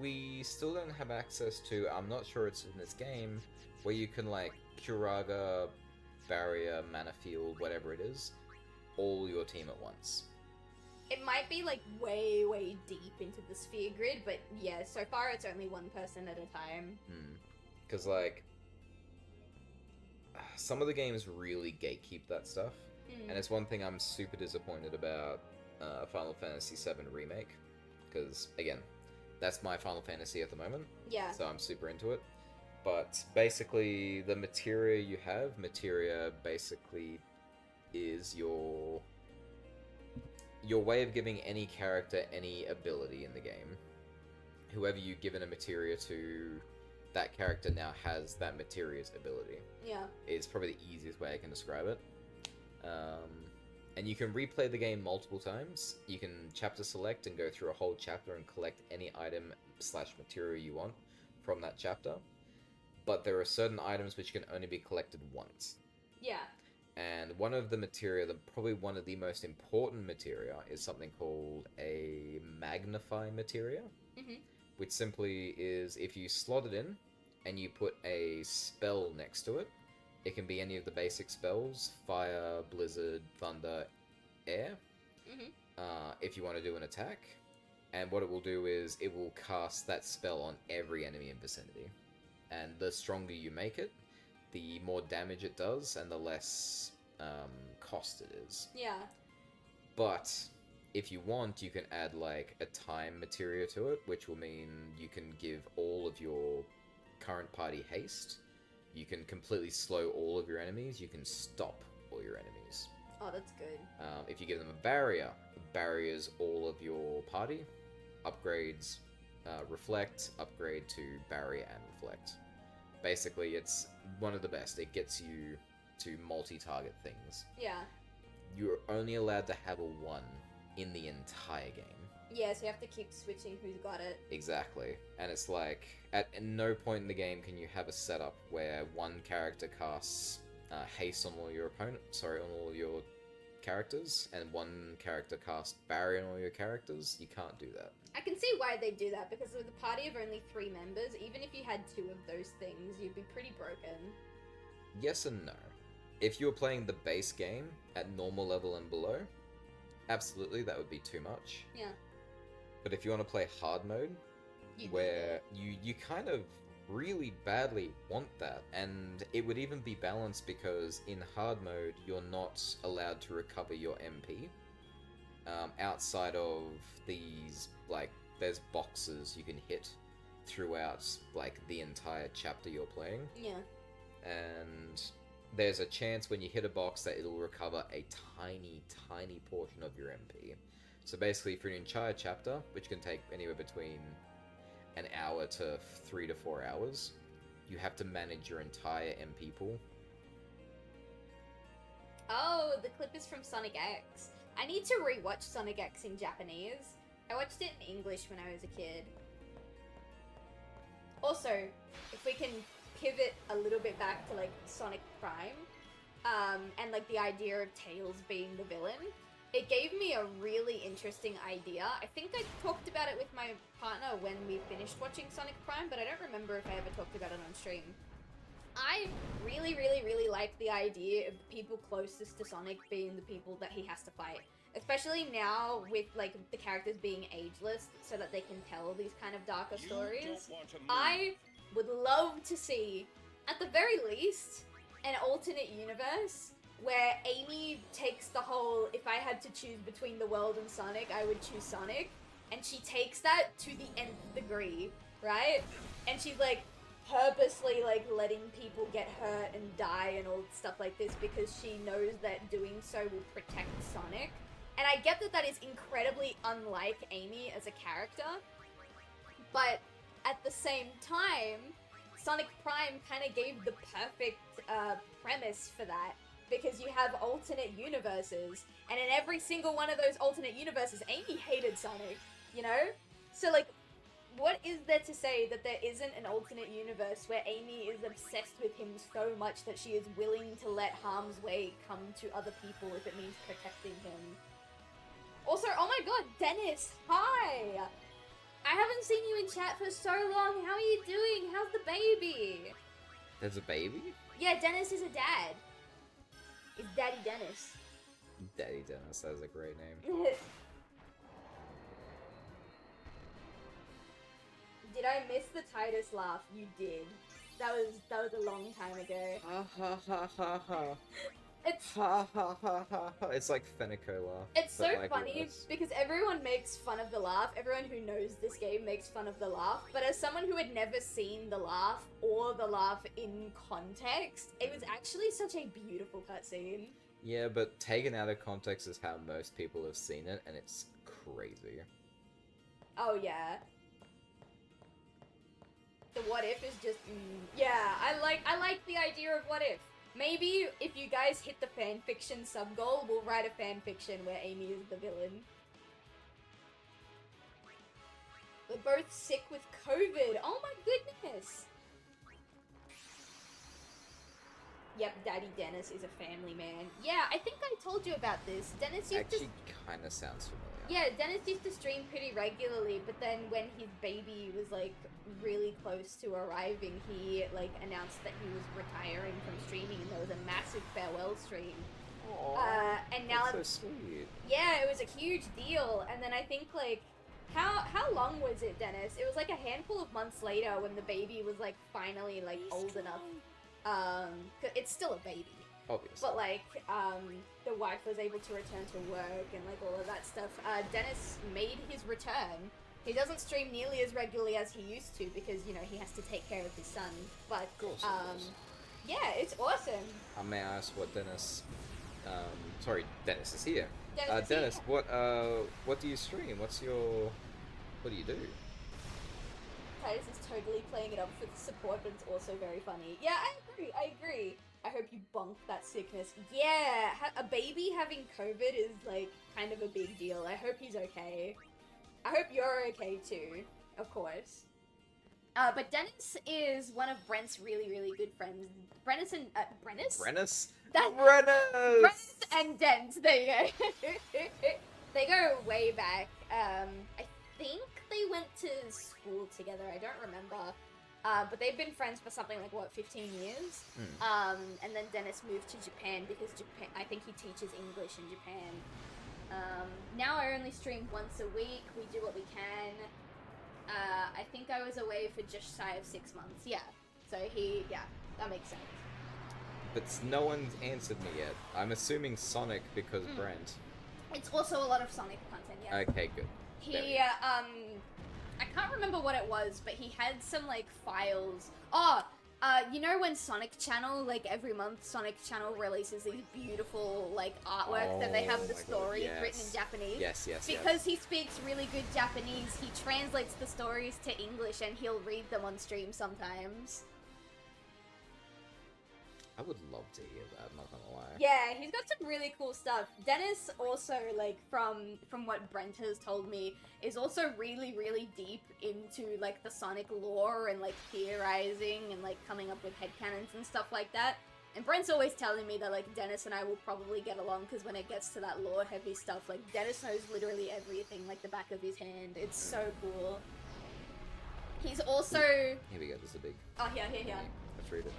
we still don't have access to, I'm not sure it's in this game, where you can like Kuraga, Barrier, Mana Field, whatever it is, all your team at once. It might be like way, way deep into the sphere grid, but yeah, so far it's only one person at a time. Because like, some of the games really gatekeep that stuff, and it's one thing I'm super disappointed about Final Fantasy VII Remake, because again, that's my Final Fantasy at the moment. Yeah. So I'm super into it. But basically, the materia you have, materia basically is your way of giving any character any ability in the game. Whoever you've given a materia to, that character now has that materia's ability. Yeah. It's probably the easiest way I can describe it. And you can replay the game multiple times. You can chapter select and go through a whole chapter and collect any item / material you want from that chapter. But there are certain items which can only be collected once. Yeah. And one of the materia, probably one of the most important materia, is something called a magnify materia. Which simply is, if you slot it in, and you put a spell next to it, it can be any of the basic spells, fire, blizzard, thunder, air, if you want to do an attack. And what it will do is, it will cast that spell on every enemy in vicinity. And the stronger you make it, the more damage it does, and the less cost it is. Yeah. But if you want, you can add like a time materia to it, which will mean you can give all of your current party haste. You can completely slow all of your enemies. You can stop all your enemies. Oh, that's good. If you give them a barrier, it barriers all of your party, upgrades Reflect, upgrade to Barrier and Reflect. Basically, it's one of the best. It gets you to multi-target things. Yeah. You're only allowed to have a 1 in the entire game. Yeah, so you have to keep switching who's got it. Exactly. And it's like, at no point in the game can you have a setup where one character casts haste on all your on all your characters, and one character casts barrier on all your characters. You can't do that. I can see why they do that, because with a party of only 3 members, even if you had 2 of those things, you'd be pretty broken. Yes and no. If you're playing the base game at normal level and below, absolutely that would be too much. Yeah. But if you want to play hard mode, where you kind of really badly want that, and it would even be balanced because in hard mode you're not allowed to recover your MP outside of these, like, there's boxes you can hit throughout, like, the entire chapter you're playing. Yeah. And there's a chance when you hit a box that it'll recover a tiny portion of your MP. So basically, for an entire chapter, which can take anywhere between an hour to 3 to 4 hours, you have to manage your entire MP pool. Oh, the clip is from Sonic X. I need to rewatch Sonic X in Japanese. I watched it in English when I was a kid. Also, if we can pivot a little bit back to, like, Sonic Prime, and, like, the idea of Tails being the villain, it gave me a really interesting idea. I think I talked about it with my partner when we finished watching Sonic Prime, but I don't remember if I ever talked about it on stream. I really like the idea of the people closest to Sonic being the people that he has to fight. Especially now with, like, the characters being ageless so that they can tell these kind of darker stories. I would love to see, at the very least, an alternate universe where Amy takes the whole, if I had to choose between the world and Sonic, I would choose Sonic. And she takes that to the nth degree, right? And she's, like, purposely, like, letting people get hurt and die and all stuff like this because she knows that doing so will protect Sonic. And I get that that is incredibly unlike Amy as a character, but at the same time, Sonic Prime kind of gave the perfect premise for that, because you have alternate universes, and in every single one of those alternate universes, Amy hated Sonic, you know? So, like, what is there to say that there isn't an alternate universe where Amy is obsessed with him so much that she is willing to let harm's way come to other people if it means protecting him? Also, oh my god, Dennis, hi! I haven't seen you in chat for so long. How are you doing? How's the baby? There's a baby? Yeah, Dennis is a dad. It's Daddy Dennis. Daddy Dennis, that is a great name. Did I miss the Titus laugh? You did. That was a long time ago. Ha ha ha ha ha. It's Ha ha ha ha ha. It's like Fenico laugh. It's so but, like, funny worse. because everyone makes fun of the laugh. Everyone who knows this game makes fun of the laugh. But as someone who had never seen the laugh or the laugh in context, it was actually such a beautiful cutscene. Yeah, but taken out of context is how most people have seen it, and it's crazy. Oh yeah. The what if is just yeah. I like the idea of what if. Maybe if you guys hit the fanfiction sub-goal, we'll write a fanfiction where Amy is the villain. We're both sick with COVID. Oh my goodness! Yep, Daddy Dennis is a family man. Yeah, I think I told you about this. Dennis used Actually, kind of sounds familiar. yeah, Dennis used to stream pretty regularly, but then when his baby was, like, really close to arriving, he, like, announced that he was retiring from streaming, and there was a massive farewell stream. Aww, and now that's so sweet. yeah, it was a huge deal, and then I think, like, how long was it, Dennis? It was, like, a handful of months later when the baby was, like, finally, like, old enough. 'Cause it's still a baby. Obviously. But, like, the wife was able to return to work and, like, all of that stuff. Dennis made his return. He doesn't stream nearly as regularly as he used to because, you know, he has to take care of his son. But, Of course he does. yeah, it's awesome. May I ask what Dennis... sorry, Dennis is here. Dennis, Dennis, what do you stream? What do you do? Titus is totally playing it up for the support, but it's also very funny. Yeah, I agree. I hope you bonk that sickness. Yeah, a baby having COVID is, like, kind of a big deal. I hope he's okay. I hope you're okay, too, of course. But Dennis is one of Brent's really, really good friends. Brennis and, Brennis? Brennis? Brennis Brennis! and Dent, there you go. They go way back. I think they went to school together, I don't remember. But they've been friends for something like, what, 15 years? And then Dennis moved to Japan because I think he teaches English in Japan. Now I only stream once a week, we do what we can. I think I was away for just shy of 6 months, yeah. So yeah, that makes sense. But no one's answered me yet. I'm assuming Sonic because Brent. It's also a lot of Sonic content, yeah. Okay, good. He, I can't remember what it was, but he had some, like, files. Oh, you know when Sonic Channel, like, every month Sonic Channel releases these beautiful, like, artwork that they have the stories written in Japanese? Yes. Because he speaks really good Japanese, he translates the stories to English and he'll read them on stream sometimes. I would love to hear that, I'm not gonna lie. Yeah, he's got some really cool stuff. Dennis also, like, from what Brent has told me, is also really, really deep into, like, the Sonic lore and, like, theorizing and, like, coming up with headcanons and stuff like that. And Brent's always telling me that, like, Dennis and I will probably get along, because when it gets to that lore-heavy stuff, like, Dennis knows literally everything, like, the back of his hand. It's so cool. He's also... Here we go, this is a big... Oh, here. Let's read it.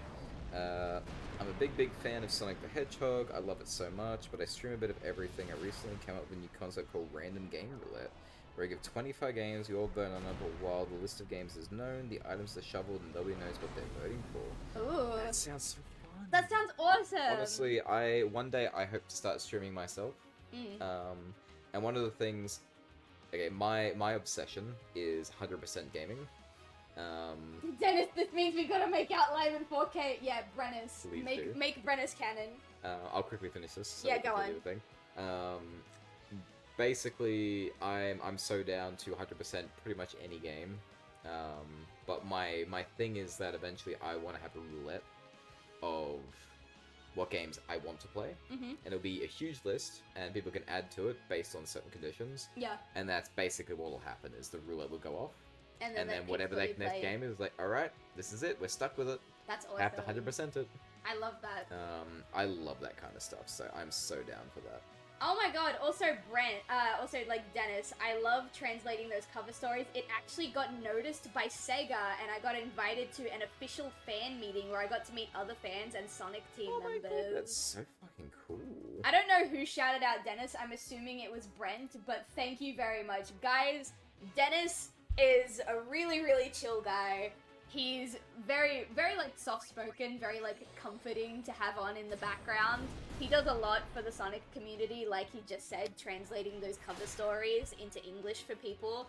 I'm a big fan of Sonic the Hedgehog. I love it so much, but I stream a bit of everything. I recently came up with a new concept called Random Game Roulette, where I give 25 games, we all vote on them, but while the list of games is known, the items are shuffled and nobody knows what they're voting for. Ooh. That sounds so fun. That sounds awesome! Honestly, one day I hope to start streaming myself. And one of the things, okay, my obsession is 100% gaming. Dennis, this means we gotta make Outline in 4K. Yeah, Brennis. Please do. Make Brennis canon. I'll quickly finish this. So Yeah, go on. Thing. Basically, I'm so down to 100% pretty much any game. But my thing is that eventually I want to have a roulette of what games I want to play. And it'll be a huge list, and people can add to it based on certain conditions. Yeah. And that's basically what will happen, is the roulette will go off. And then whatever their next game is, like, alright, this is it, we're stuck with it. That's awesome. Have to 100% it. I love that. I love that kind of stuff, so I'm so down for that. Oh my god, also like Dennis, I love translating those cover stories. It actually got noticed by Sega, and I got invited to an official fan meeting where I got to meet other fans and Sonic team members. God, that's so fucking cool. I don't know who shouted out Dennis, I'm assuming it was Brent, but thank you very much. Guys, Dennis is a really, really chill guy. He's very, very, like, soft-spoken, very, like, comforting to have on in the background. He does a lot for the Sonic community, like he just said, translating those cover stories into English for people.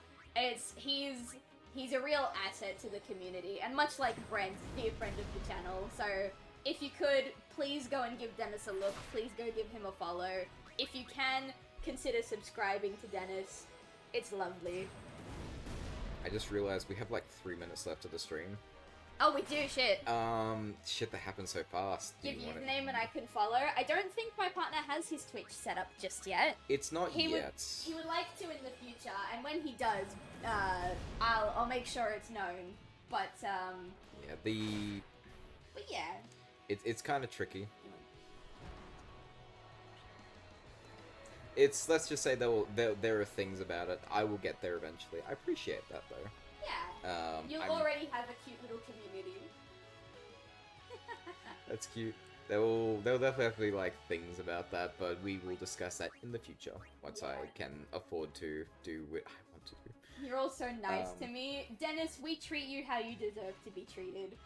He's a real asset to the community, and much like Brent, dear friend of the channel. So, if you could, please go and give Dennis a look. Please go give him a follow. If you can, consider subscribing to Dennis. It's lovely. I just realized we have like 3 minutes left of the stream. Oh, we do? Shit. Shit, that happened so fast. Give username and I can follow. I don't think my partner has his Twitch set up just yet. It's not yet. He would like to in the future, and when he does, I'll make sure it's known. But, Yeah, But yeah. It's kind of tricky. Let's just say there are things about it. I will get there eventually. I appreciate that, though. Yeah. You'll already have a cute little community. That's cute. There'll definitely be, like, things about that, but we will discuss that in the future, once I can afford to do what I want to do. You're all so nice to me. Dennis, we treat you how you deserve to be treated.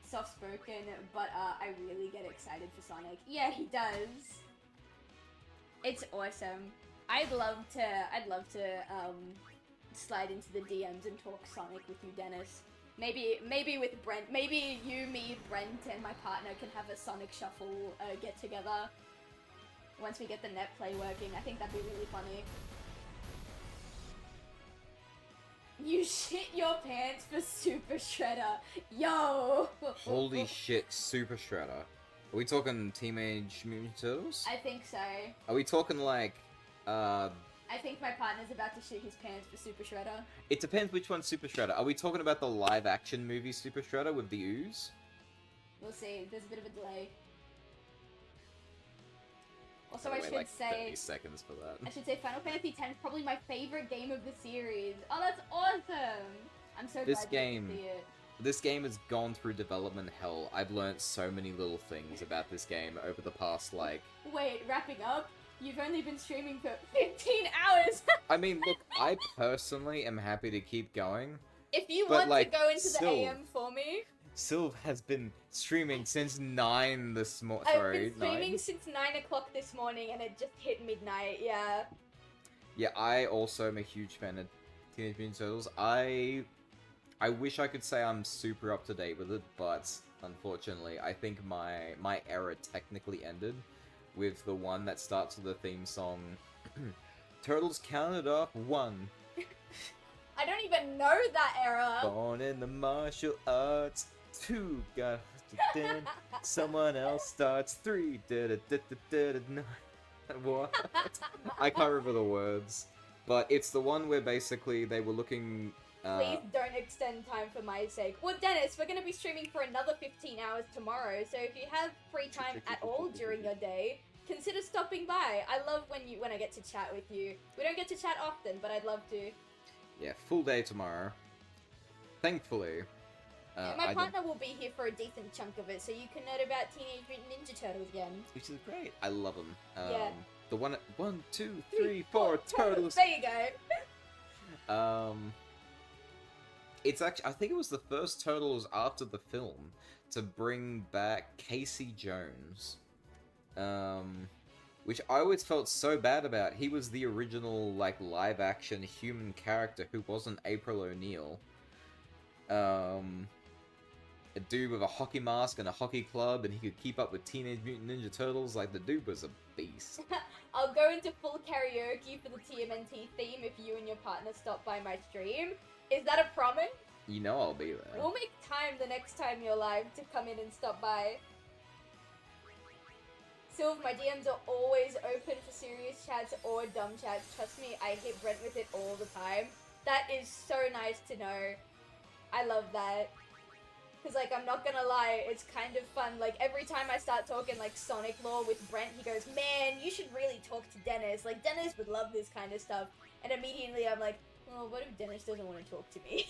Soft-spoken, but I really get excited for Sonic. Yeah, he does. It's awesome. I'd love to slide into the DMs and talk Sonic with you, Dennis. Maybe with Brent. Maybe you, me, Brent, and my partner can have a Sonic Shuffle get together once we get the net play working. I think that'd be really funny. You shit your pants for Super Shredder. Yo! Holy shit, Super Shredder. Are we talking Teenage Mutant Ninja Turtles? I think so. Are we talking like, I think my partner's about to shit his pants for Super Shredder. It depends which one's Super Shredder. Are we talking about the live-action movie Super Shredder with the ooze? We'll see. There's a bit of a delay. Also, Gotta I wait, should like, say... 30 seconds for that. I should say Final Fantasy X is probably my favorite game of the series. Oh, that's awesome! I'm so This glad game- you get to see it. This game has gone through development hell. I've learned so many little things about this game over the past, like... Wait, wrapping up? You've only been streaming for 15 hours! I mean, look, I personally am happy to keep going. If you But, want like, to go into the still- AM for me, Sylv has been streaming since 9 this morning. I've been streaming since 9 o'clock this morning and it just hit midnight, yeah. Yeah, I also am a huge fan of Teenage Mutant Ninja Turtles. I wish I could say I'm super up to date with it, but unfortunately, I think my era technically ended with the one that starts with the theme song. Turtles counted off 1. I don't even know that era. Born in the martial arts. 2 got then someone else starts 3. What? I can't remember the words, but it's the one where basically they were looking. Please don't extend time for my sake. Well, Dennis, we're going to be streaming for another 15 hours tomorrow, so if you have free time at all during your day, consider stopping by. I love when I get to chat with you. We don't get to chat often, but I'd love to. Yeah, full day tomorrow. Thankfully. My partner will be here for a decent chunk of it, so you can nerd about Teenage Mutant Ninja Turtles again. Which is great. I love them. Yeah. The one, 1, 2, 3, 4 turtles. There you go. It's actually, I think it was the first Turtles after the film to bring back Casey Jones. Which I always felt so bad about. He was the original, like, live-action human character who wasn't April O'Neil. A dude with a hockey mask and a hockey club, and he could keep up with Teenage Mutant Ninja Turtles. Like, the dude was a beast. I'll go into full karaoke for the TMNT theme if you and your partner stop by my stream. Is that a promise? You know I'll be there. We'll make time the next time you're live to come in and stop by. Sylv, my DMs are always open for serious chats or dumb chats. Trust me, I hit Brent with it all the time. That is so nice to know. I love that. Because, like, I'm not gonna lie, it's kind of fun. Like, every time I start talking, like, Sonic lore with Brent, he goes, man, you should really talk to Dennis. Like, Dennis would love this kind of stuff. And immediately I'm like, oh, what if Dennis doesn't want to talk to me?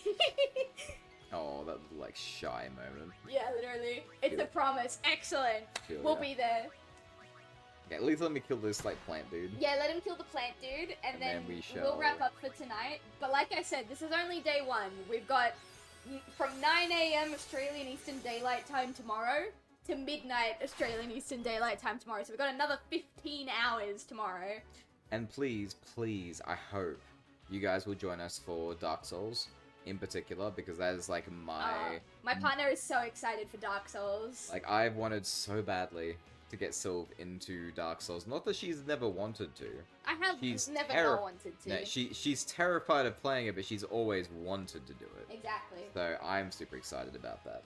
Oh, that like shy moment. Yeah, literally. It's a promise. Excellent. We'll be there. Okay, at least let me kill this like plant dude. Yeah, let him kill the plant dude, and then we we'll wrap up for tonight. But like I said, this is only day 1. We've got from 9 AM Australian Eastern Daylight Time tomorrow to midnight Australian Eastern Daylight Time tomorrow. So we've got another 15 hours tomorrow. And please, please, I hope you guys will join us for Dark Souls in particular, because that is like my partner is so excited for Dark Souls. like I've wanted so badly to get Sylv into Dark Souls. Not that she's never wanted to. I have She's never not wanted to. No, she's terrified of playing it, but she's always wanted to do it. Exactly. So I'm super excited about that.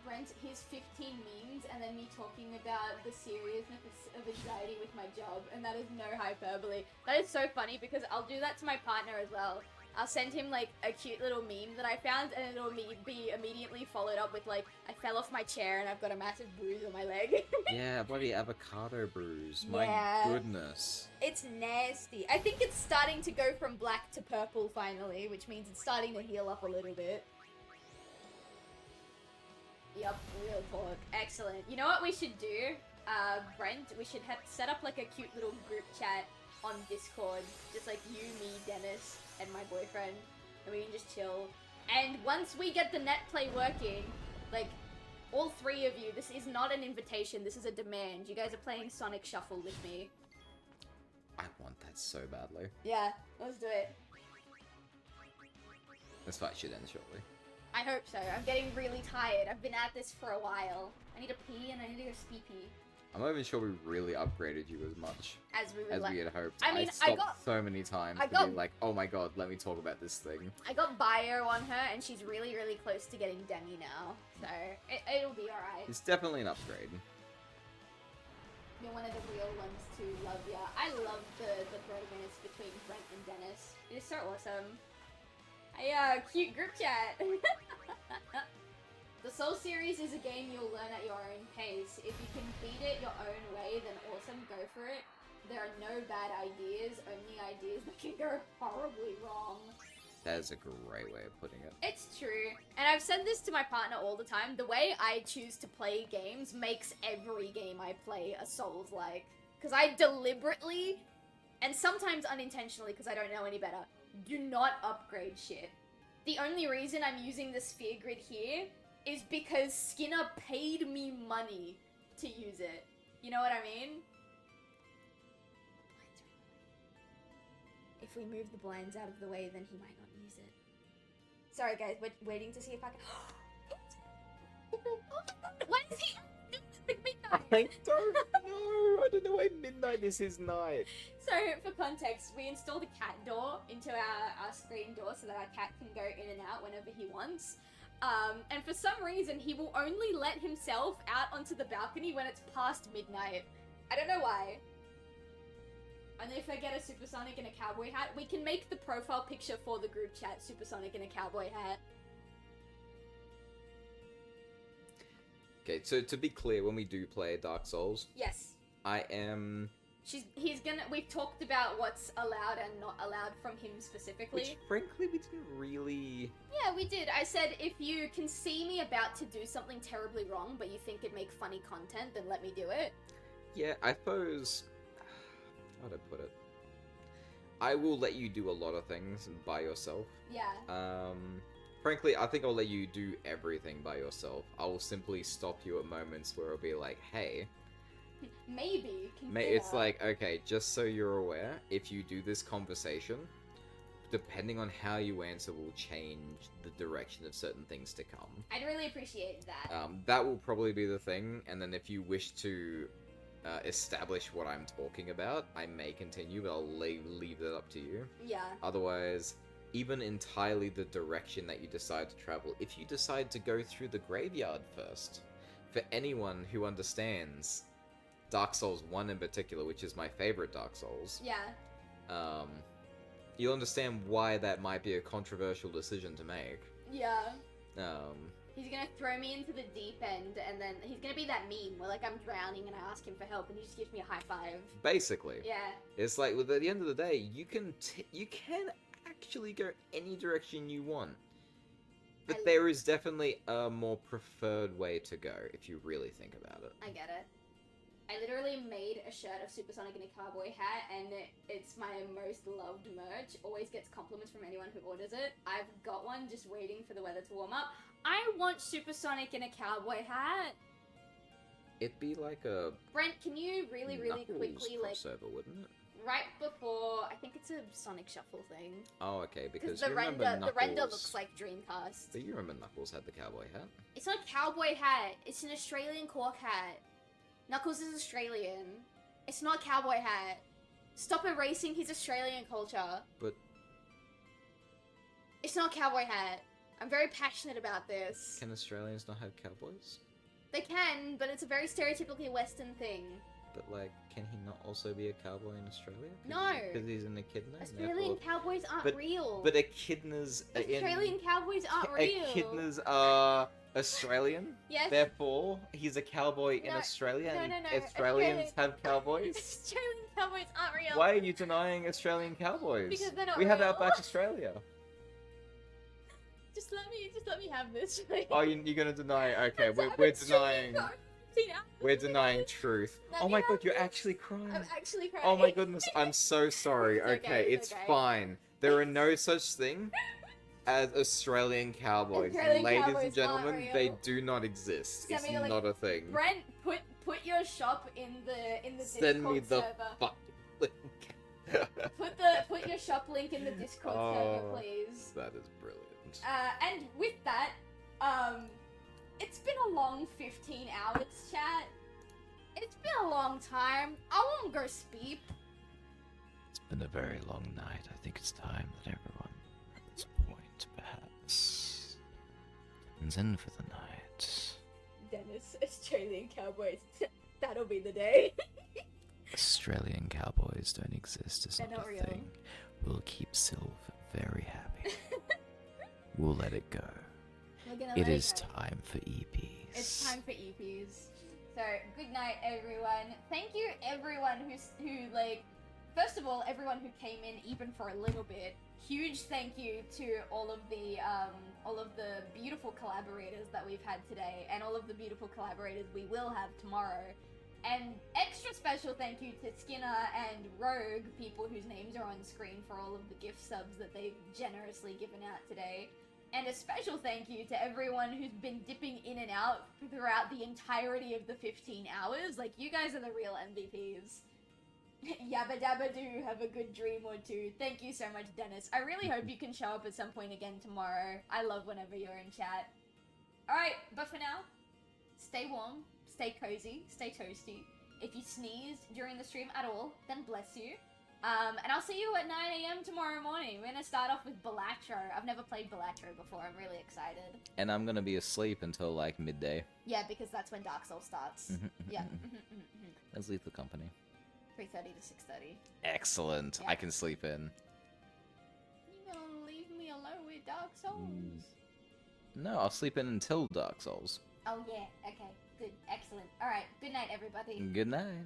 Brent, his 15 memes, and then me talking about the seriousness of anxiety with my job, and that is no hyperbole. That is so funny because I'll do that to my partner as well. I'll send him like a cute little meme that I found, and it'll be immediately followed up with like, I fell off my chair and I've got a massive bruise on my leg. Yeah, bloody avocado bruise. Yeah. My goodness. It's nasty. I think it's starting to go from black to purple finally, which means it's starting to heal up a little bit. Yup, real talk. Excellent. You know what we should do, Brent? We should set up like a cute little group chat on Discord. Just like you, me, Dennis, and my boyfriend. And we can just chill. And once we get the net play working, like, all 3 of you, this is not an invitation, this is a demand. You guys are playing Sonic Shuffle with me. I want that so badly. Yeah, let's do it. This fight should end shortly. I hope so. I'm getting really tired. I've been at this for a while. I need to pee and I need to go pee. I'm not even sure we really upgraded you as much as we would as like. we had hoped. I mean, I stopped got- so many times I to got- be like, oh my god, let me talk about this thing. I got bio on her, and she's really, really close to getting Demi now, so it'll be alright. It's definitely an upgrade. You're one of the real ones to love ya. I love the bromance between Brent and Dennis. It is so awesome. Cute group chat. The Soul series is a game you'll learn at your own pace. If you can beat it your own way, then awesome, go for it. There are no bad ideas, only ideas that can go horribly wrong. That is a great way of putting it. It's true. And I've said this to my partner all the time. The way I choose to play games makes every game I play a Souls-like. Because I deliberately, and sometimes unintentionally because I don't know any better, do not upgrade shit. The only reason I'm using the sphere grid here is because Skinner paid me money to use it. You know what I mean? If we move the blinds out of the way, then he might not use it. Sorry guys, we're waiting to see if I can... Oh my god, why is he... I don't know. I don't know why midnight is his night. So, for context, we installed a cat door into our screen door so that our cat can go in and out whenever he wants. And for some reason, he will only let himself out onto the balcony when it's past midnight. I don't know why. And if I get a Supersonic and a cowboy hat, we can make the profile picture for the group chat Supersonic and a cowboy hat. Okay, so to be clear, when we do play Dark Souls, Yes. I am... We've talked about what's allowed and not allowed from him specifically. Which, frankly, we didn't really... Yeah, we did. I said, if you can see me about to do something terribly wrong, but you think it'd make funny content, then let me do it. Yeah, I suppose... How'd I put it? I will let you do a lot of things by yourself. Yeah. Frankly, I think I'll let you do everything by yourself. I will simply stop you at moments where I'll be like, hey... Maybe. It's like, okay, just so you're aware, if you do this conversation, depending on how you answer will change the direction of certain things to come. I'd really appreciate that. That will probably be the thing, and then if you wish to establish what I'm talking about, I may continue, but I'll leave that up to you. Yeah. Otherwise, even entirely the direction that you decide to travel, if you decide to go through the graveyard first, for anyone who understands Dark Souls 1 in particular, which is my favorite Dark Souls, Yeah. You'll understand why that might be a controversial decision to make. Yeah. Um, He's gonna throw me into the deep end, and then he's gonna be that meme where, like, I'm drowning and I ask him for help, and he just gives me a high five. basically. Yeah. It's like, at the end of the day, you can actually go any direction you want. But there is definitely a more preferred way to go, if you really think about it. I get it. I literally made a shirt of Supersonic and a cowboy hat, and it's my most loved merch. Always gets compliments from anyone who orders it. I've got one just waiting for the weather to warm up. I want Supersonic and a cowboy hat. It'd be like a Brent, can you really Knuckles quickly, like, crossover, wouldn't it? right before, I think it's a Sonic Shuffle thing. Oh, okay, because the you remember render, Knuckles... the render looks like Dreamcast. But you remember Knuckles had the cowboy hat? It's not a cowboy hat. It's an Australian cork hat. Knuckles is Australian. It's not a cowboy hat. Stop erasing his Australian culture. But... It's not a cowboy hat. I'm very passionate about this. Can Australians not have cowboys? They can, but it's a very stereotypically Western thing. But, like, can he not also be a cowboy in Australia? No. Because he's an echidna? Australian cowboys aren't real. But echidnas... Australian cowboys aren't real. Echidnas are Australian? Yes. Therefore, he's a cowboy in Australia, and no. Australians have cowboys? Australian cowboys aren't real. Why are you denying Australian cowboys? Because they're not We have real. Outback Australia. Just let me have this. Oh, you're gonna deny? Okay, I've we're been denying. streaming for 15 hours. We're denying truth. Let Oh me my have god, you're this. actually crying. I'm actually crying. Oh my goodness, I'm so sorry. It's okay, Okay, it's it's okay. fine. There are no such thing as Australian cowboys. Australian Ladies cowboys and gentlemen, aren't they real. do not exist. Send It's me the link. not a thing. Brent, put your shop in the Send Discord me the server. fuck link. Put your shop link in the Discord server, please. That is brilliant. And with that, it's been a long 15 hours, chat. It's been a a long time. I won't go sleep. It's been a very long night. I think it's time that everyone, at this point, perhaps, turns in for the night. Dennis, Australian Cowboys. That'll be the day. Australian cowboys don't exist as They're not not a real. thing. We'll keep Sylv very happy. We'll let it go. We're gonna It let is go. time for EPs. It's time for EPs. So, good night, everyone. Thank you, everyone who like. First of all, everyone who came in even for a little bit. Huge thank you to all of the beautiful collaborators that we've had today, and all of the beautiful collaborators we will have tomorrow. And extra special thank you to Skinner and Rogue, people whose names are on screen, for all of the gift subs that they've generously given out today. And a special thank you to everyone who's been dipping in and out throughout the entirety of the 15 hours. Like, you guys are the real MVPs. Yabba dabba do, have a good dream or two. Thank you so much, Dennis. I really hope you can show up at some point again tomorrow. I love whenever you're in chat. Alright, but for now, stay warm, stay cozy, stay toasty. If you sneeze during the stream at all, then bless you. And I'll see you at 9 AM tomorrow morning. We're gonna start off with Balatro. I've never played Balatro before, I'm really excited. And I'm gonna be asleep until like midday. Yeah, because that's when Dark Souls starts. Yeah. That's Lethal Company. 3:30 to 6:30. Excellent. Yeah. I can sleep in. You gonna leave me alone with Dark Souls? No, I'll sleep in until Dark Souls. Oh yeah, okay, good, excellent. Alright, good night everybody. Good night.